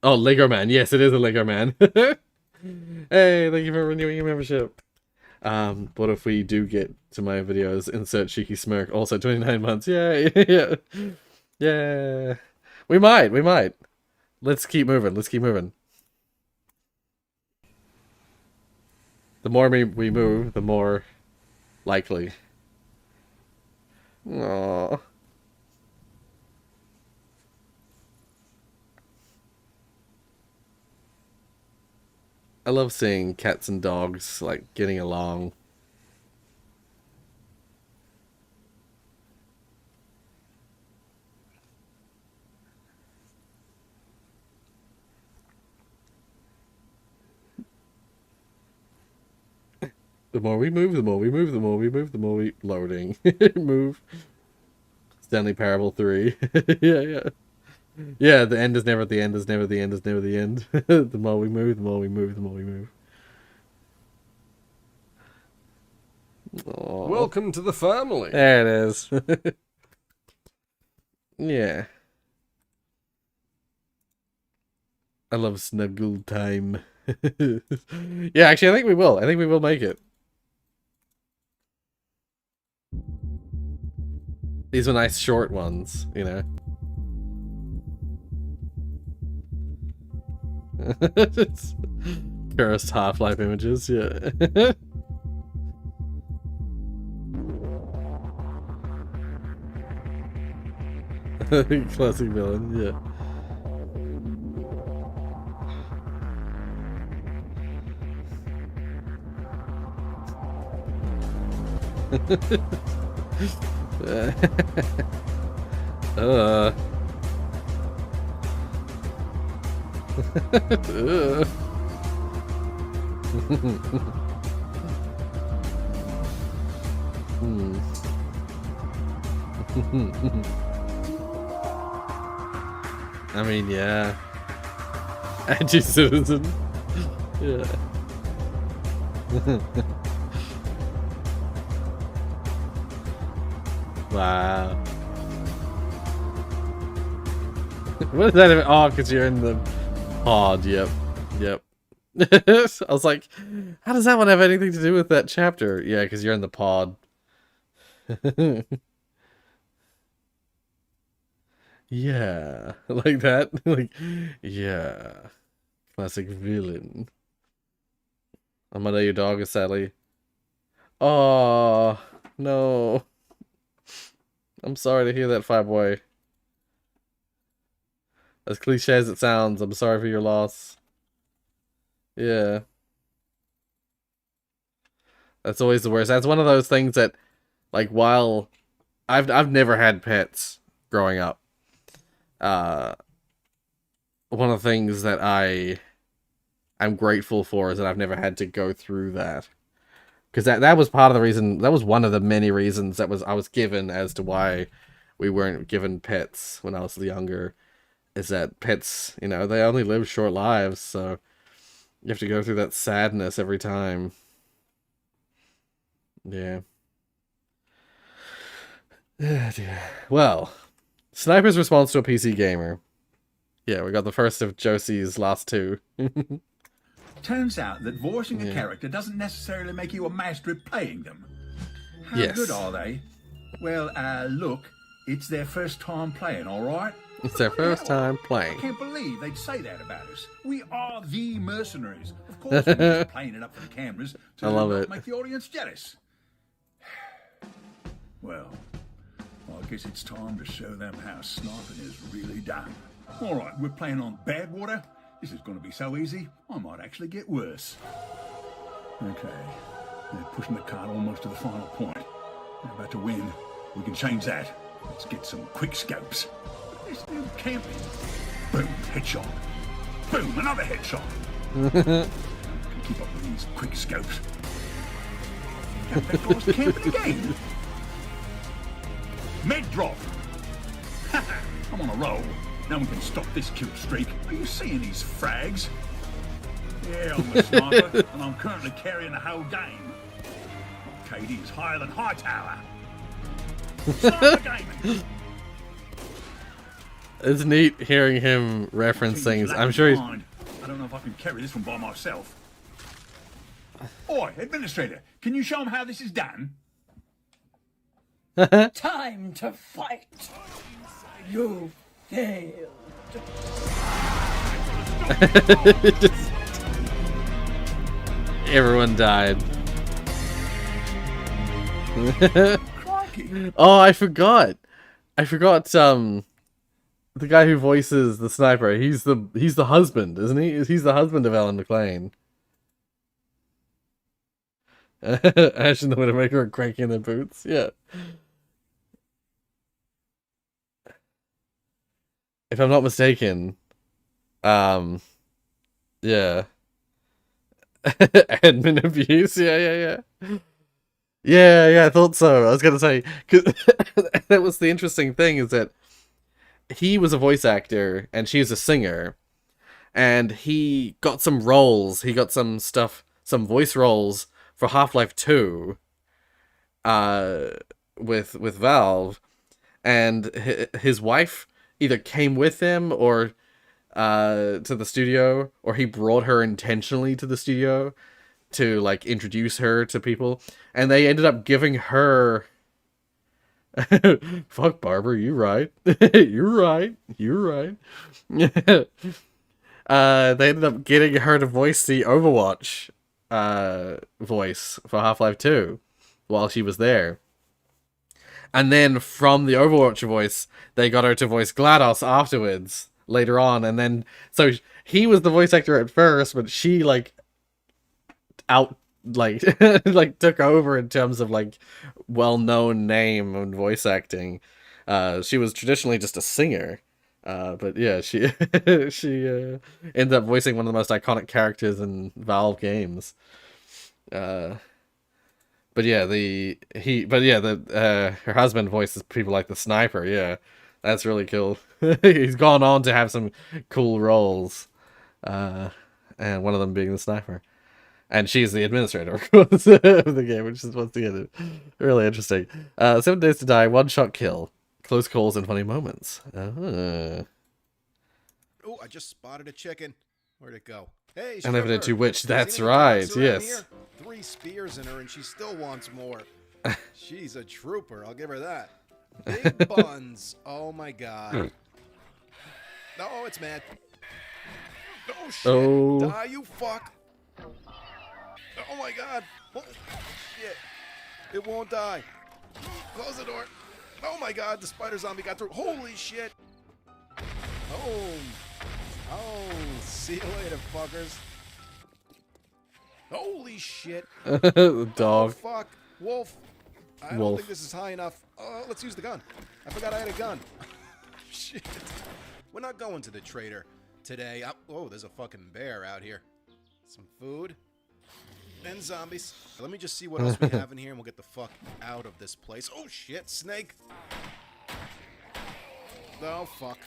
Oh, Lego Man. Yes, it is a Lego Man. Hey, thank you for renewing your membership. What if we do get to my videos? Insert cheeky smirk. Also 29 months. Yay. Yeah. Yeah. We might. Let's keep moving. The more we move, the more likely. Aww. I love seeing cats and dogs, like, getting along. The more we move, the more we loading. Move. Stanley Parable 3. Yeah. Yeah, the end is never the end, is never the end, is never the end. The more we move, the more we move. Aww. Welcome to the family. There it is. Yeah. I love snuggle time. Yeah, actually, I think we will. I think we will make it. These are nice short ones, you know. It's cursed Half-Life images, yeah. Classic villain, yeah. I mean, yeah. Anti-citizen. Yeah. Wow. What is that even? Oh, because you're in the pod. Yep. I was like, how does that one have anything to do with that chapter? Yeah, because you're in the pod. Yeah. Like that? Like, yeah. Classic villain. I'm gonna your dog is Sally. Oh, no. I'm sorry to hear that, Fireboy. As cliche as it sounds, I'm sorry for your loss. Yeah. That's always the worst. That's one of those things that, like, while I've never had pets growing up. One of the things that I'm grateful for is that I've never had to go through that. Because that was part of the reason, that was one of the many reasons I was given as to why we weren't given pets when I was younger. is that pets, you know, they only live short lives, so you have to go through that sadness every time. Yeah. Dear. Well, Sniper's response to a PC gamer. Yeah, we got the first of Josie's last two. Turns out that voicing a Yeah. character doesn't necessarily make you a master at playing them. How Yes. good are they? Well, look, it's their first time playing, all right? It's their first time I playing. can't believe they'd say that about us. We are the mercenaries. Of course, we're just playing it up for the cameras to I love not it. make the audience jealous. Well, I guess it's time to show them how sniping is really done. All right, we're playing on Badwater. This is going to be so easy, I might actually get worse. Okay, they're pushing the cart almost to the final point. They're about to win. We can change that. Let's get some quick scopes. This new camping. Boom, headshot. Boom, another headshot. Can keep up with these quick scopes. That guy's camping again. Med drop. I'm on a roll. No one can stop this kill streak. Are you seeing these frags? Yeah, I'm a sniper, and I'm currently carrying the whole game. My KD is higher than Hightower. Sniper gaming. It's neat hearing him reference things. I'm sure he's... I don't know if I can carry this one by myself. Oi, Administrator, can you show him how this is done? Time to fight. You failed. Just- Everyone died. Oh, I forgot. The guy who voices the sniper. He's the husband, isn't he? He's the husband of Ellen McLean. Ash and the Widowmaker are cranking their boots. Yeah. If I'm not mistaken, yeah. Admin abuse. Yeah. Yeah, I thought so. I was gonna say, 'cause that was the interesting thing, is that he was a voice actor and she's a singer, and he got some roles. He got some voice roles for Half-Life 2, with Valve, and his wife either came with him or to the studio, or he brought her intentionally to the studio to like introduce her to people, and they ended up giving her fuck Barbara, you're right. You're right. They ended up getting her to voice the Overwatch voice for Half-Life 2 while she was there. And then from the Overwatch voice, they got her to voice GLaDOS afterwards, later on. And then, so he was the voice actor at first, but she, like, took over in terms of, like, well-known name and voice acting. She was traditionally just a singer. But yeah, she ended up voicing one of the most iconic characters in Valve games. But yeah, her husband voices people like the Sniper. Yeah, that's really cool. He's gone on to have some cool roles, and one of them being the Sniper, and she's the administrator, of course, of the game, which is once again really interesting. 7 Days to Die, one-shot kill, close calls and funny moments. Oh, I just spotted a chicken. Where'd it go? Hey, And Evident stripper. to Witch, Seen that's any right, cats around yes. here? 3 spears in her and she still wants more. She's a trooper, I'll give her that. Big buns. Oh my god. No, it's mad. Oh shit. Oh. Die, you fuck. Oh my god. Oh, shit. It won't die. Close the door. Oh my god, the spider zombie got through. Holy shit. Oh, see you later, fuckers. Holy shit. The dog. Oh, fuck. Wolf. I don't Wolf. think this is high enough. Let's use the gun. I forgot I had a gun. Shit. We're not going to the trader today. Oh, there's a fucking bear out here. Some food. And zombies. Let me just see what else we have in here and we'll get the fuck out of this place. Oh, shit. Snake. Oh, fuck.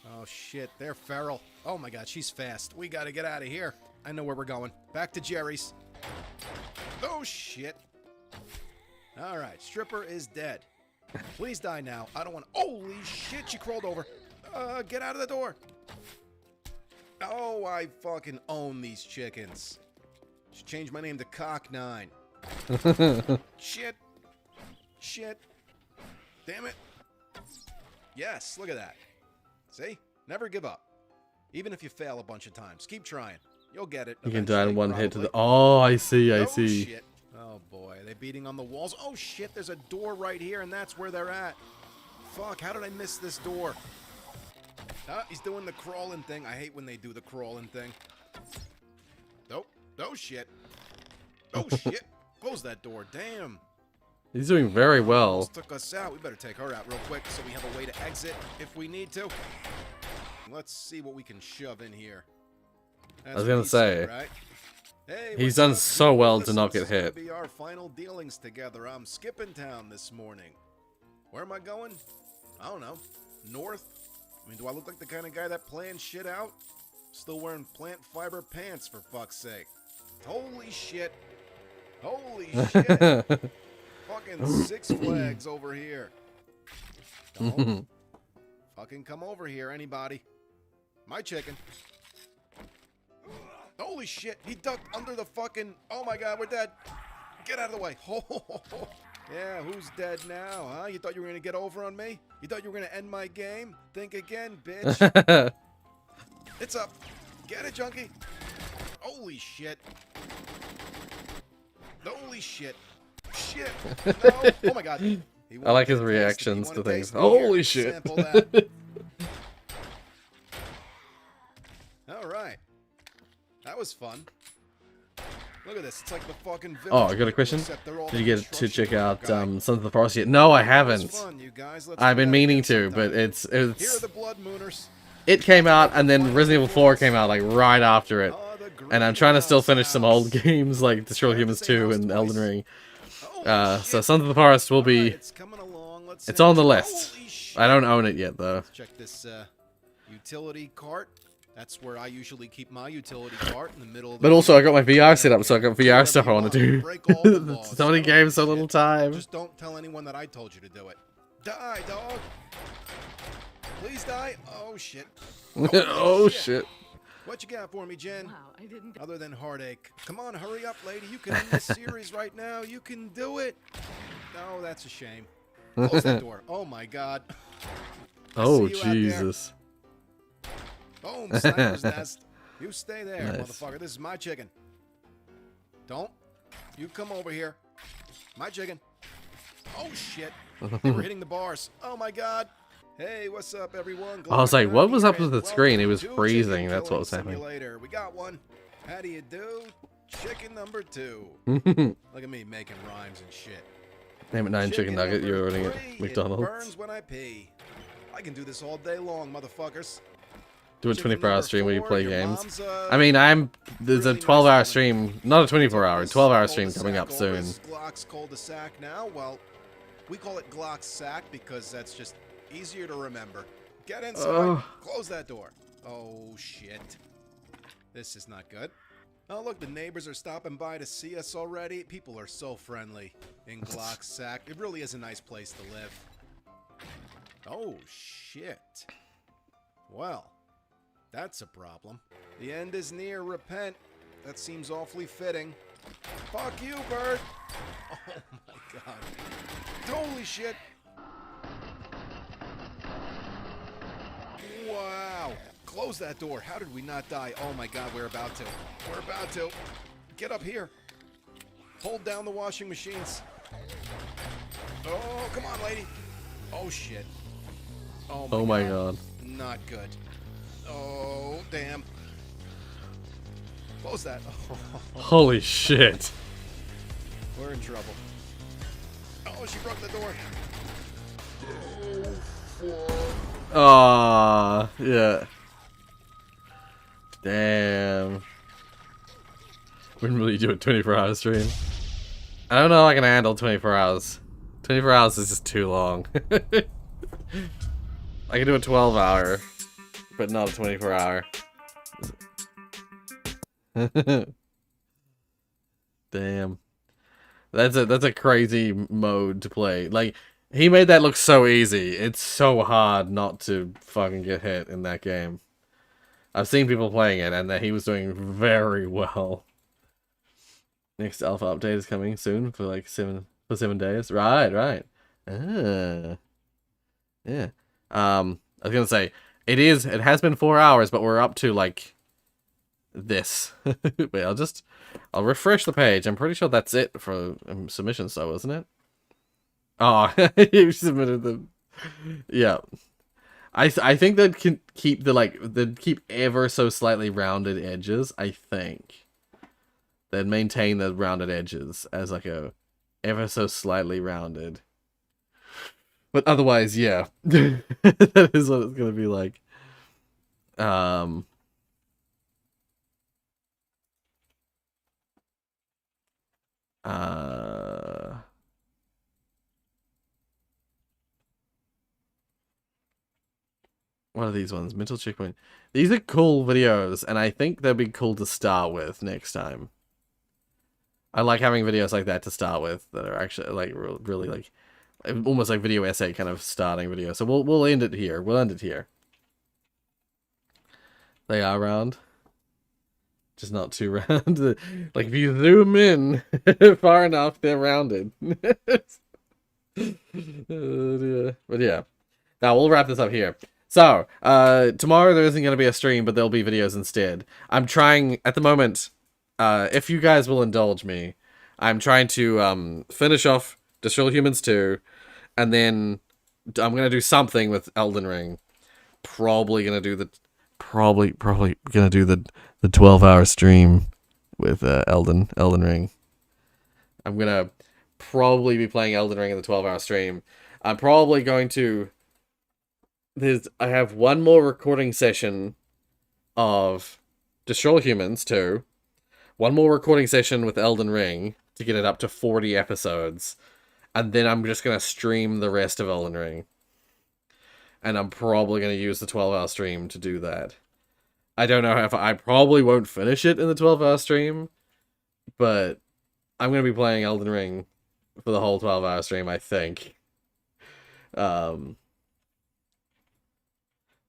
Oh shit, they're feral. Oh my god, she's fast. We gotta get out of here. I know where we're going. Back to Jerry's. Oh shit. Alright, Stripper is dead. Please die now. I don't want. Holy shit, she crawled over. Get out of the door. Oh, I fucking own these chickens. Should change my name to Cock9. Shit. Shit. Damn it. Yes, look at that. See? Never give up. Even if you fail a bunch of times. Keep trying. You'll get it. You can die in eventually, one hit to probably. the. Oh, I see. I Oh, see. shit. Oh boy, are they beating on the walls? Oh shit, there's a door right here, and that's where they're at. Fuck, how did I miss this door? He's doing the crawling thing. I hate when they do the crawling thing. Nope. Oh shit. Oh shit. Close that door. Damn. He's doing very well. Almost took us out. We better take her out real quick so we have a way to exit if we need to. Let's see what we can shove in here. I was gonna say, right? Hey, he's what's done up, so people? well to Listen, not this get is gonna hit. Be our final dealings together. I'm skipping town this morning. Where am I going? I don't know. North? I mean, do I look like the kind of guy that plans shit out? Still wearing plant fiber pants, for fuck's sake. Holy shit. Holy shit. Fucking Six Flags over here. Don't fucking come over here, anybody. My chicken. Holy shit, he ducked under the fucking... Oh my god, we're dead. Get out of the way. Yeah, who's dead now, huh? You thought you were going to get over on me? You thought you were going to end my game? Think again, bitch. It's up. Get it, junkie. Holy shit. Holy shit. Shit. No. Oh my god. I like his reactions to things. Holy shit. Alright. That was fun. Look at this. It's like the fucking village. Oh, I got a question. except they're all Did you get to check out Sons of the Forest yet? No, I haven't. I've been meaning to, but it's Here are the Blood Mooners. it came out and then Resident Evil 4 came out like right after it, and I'm trying to still finish some old games like Destroy Humans 2 and Elden Ring. So Sons of the Forest will be. It's on the list. I don't own it yet though. Check this utility cart. That's where I usually keep my utility cart, in the middle of the But also I got my VR set up, so I got VR stuff I want to do. So many games, so little time. Just don't tell anyone that I told you to do it. Die, dog. Please die. Oh shit. Oh shit. What you got for me, Jen? Wow, I didn't. Other than heartache. Come on, hurry up, lady. You can end this series right now. You can do it. No, that's a shame. Close that door. Oh my god. Oh Jesus. Boom, sniper's nest. You stay there, Nice. motherfucker. This is my chicken. Don't. You come over here. My chicken. Oh shit. They were hitting the bars. Oh my god. Hey, what's up, everyone? I was like, what was up with the Welcome screen? It was to freezing. Chicken That's what was Killing happening. Simulator. We got one. How do you do? Chicken number 2. Look at me making rhymes and shit. Name it 9 chicken nugget. You're ordering it It McDonald's. burns when I pee. I can do this all day long, motherfuckers. Do a 24-hour stream where you play games. mom's, I mean, there's a 12-hour stream, not a 24-hour, 12-hour stream coming up soon. Glock's cul-de-sac now. Well, we call it Glock's sack because that's just easier to remember. Get inside. Oh. Close that door. Oh shit. This is not good. Oh look, the neighbors are stopping by to see us already. People are so friendly in Glock's sack. It really is a nice place to live. Oh shit. Well, that's a problem. The end is near. Repent. That seems awfully fitting. Fuck you, bird. Oh my god. Holy shit. Wow. Close that door. How did we not die? Oh my god, we're about to. We're about to. Get up here. Hold down the washing machines. Oh, come on, lady. Oh shit. Oh my god. Not good. Oh, damn. Close that. Holy shit. We're in trouble. Oh, she broke the door. Oh, Aww, yeah. Damn. Wouldn't really do a 24-hour stream. I don't know if I can handle 24 hours. 24 hours is just too long. I can do a 12-hour. but not a 24-hour. Damn. That's a crazy mode to play. Like, he made that look so easy. It's so hard not to fucking get hit in that game. I've seen people playing it, and that he was doing very well. Next alpha update is coming soon for like 7 days. Right. Ah. Yeah. I was gonna say it has been 4 hours, but we're up to like this. Wait, I'll refresh the page. I'm pretty sure that's it for submissions, though, isn't it? Oh, you submitted them. Yeah. I think they'd keep they'd keep ever so slightly rounded edges. I think they'd maintain the rounded edges as like a ever so slightly rounded. But otherwise, yeah, that is what it's gonna be like. What are these ones? Mental checkpoint. These are cool videos, and I think they'll be cool to start with next time. I like having videos like that to start with that are actually like really like almost like video essay kind of starting video. So we'll end it here. We'll end it here. They are round, just not too round. Like if you zoom in far enough, they're rounded. But yeah, now we'll wrap this up here. So, tomorrow there isn't going to be a stream, but there'll be videos instead. I'm trying, at the moment, if you guys will indulge me, I'm trying to finish off Destroy Humans 2, and then I'm going to do something with Elden Ring. Probably going to do the 12-hour stream with Elden Ring. I'm going to probably be playing Elden Ring in the 12-hour stream. I'm probably going to... I have one more recording session of Destroy Humans 2. One more recording session with Elden Ring to get it up to 40 episodes. And then I'm just going to stream the rest of Elden Ring. And I'm probably going to use the 12-hour stream to do that. I don't know if I probably won't finish it in the 12-hour stream. But I'm going to be playing Elden Ring for the whole 12-hour stream, I think.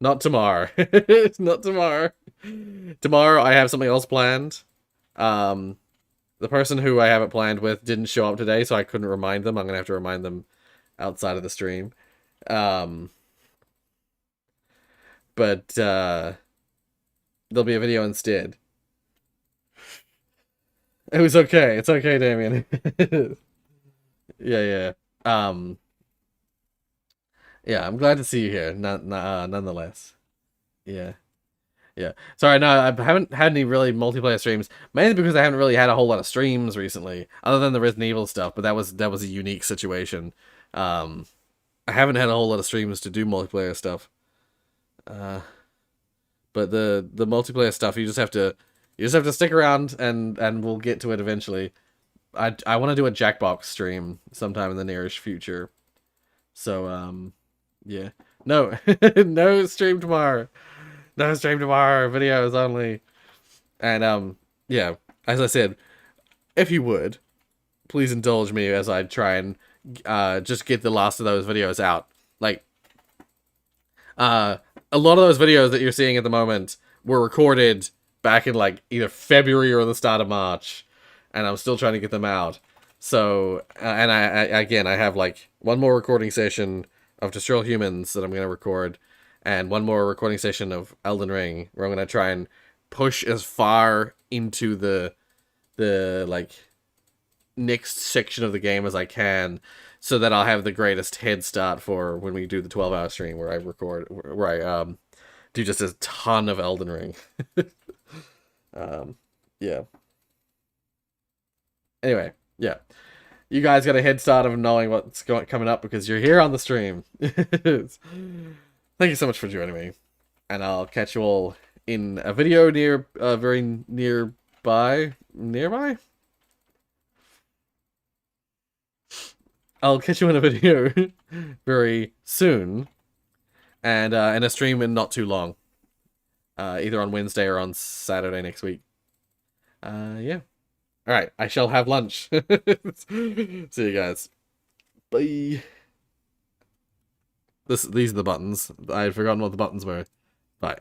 Not tomorrow. Not tomorrow. Tomorrow I have something else planned. The person who I have it planned with didn't show up today, so I couldn't remind them. I'm going to have to remind them outside of the stream. But there'll be a video instead. It was okay. It's okay, Damien. Yeah. Yeah, I'm glad to see you here, nonetheless. Yeah. Sorry, no, I haven't had any really multiplayer streams, mainly because I haven't really had a whole lot of streams recently, other than the Resident Evil stuff, but that was a unique situation. I haven't had a whole lot of streams to do multiplayer stuff. But the multiplayer stuff, you just have to stick around and we'll get to it eventually. I want to do a Jackbox stream sometime in the nearest future. So, yeah. No, no stream tomorrow. No stream tomorrow. Videos only. And, yeah. As I said, if you would, please indulge me as I try and just get the last of those videos out. Like, a lot of those videos that you're seeing at the moment were recorded back in, like, either February or the start of March. And I'm still trying to get them out. So, and I have, like, one more recording session of Destroy Humans that I'm going to record, and one more recording session of Elden Ring, where I'm going to try and push as far into the like, next section of the game as I can, so that I'll have the greatest head start for when we do the 12-hour stream, where I do just a ton of Elden Ring. Yeah. Anyway, yeah. You guys got a head start of knowing what's coming up because you're here on the stream. Thank you so much for joining me. And I'll catch you all in a video very nearby. Nearby? I'll catch you in a video very soon. And in a stream in not too long. either on Wednesday or on Saturday next week. Yeah. All right, I shall have lunch. See you guys. Bye. These are the buttons. I had forgotten what the buttons were. Bye.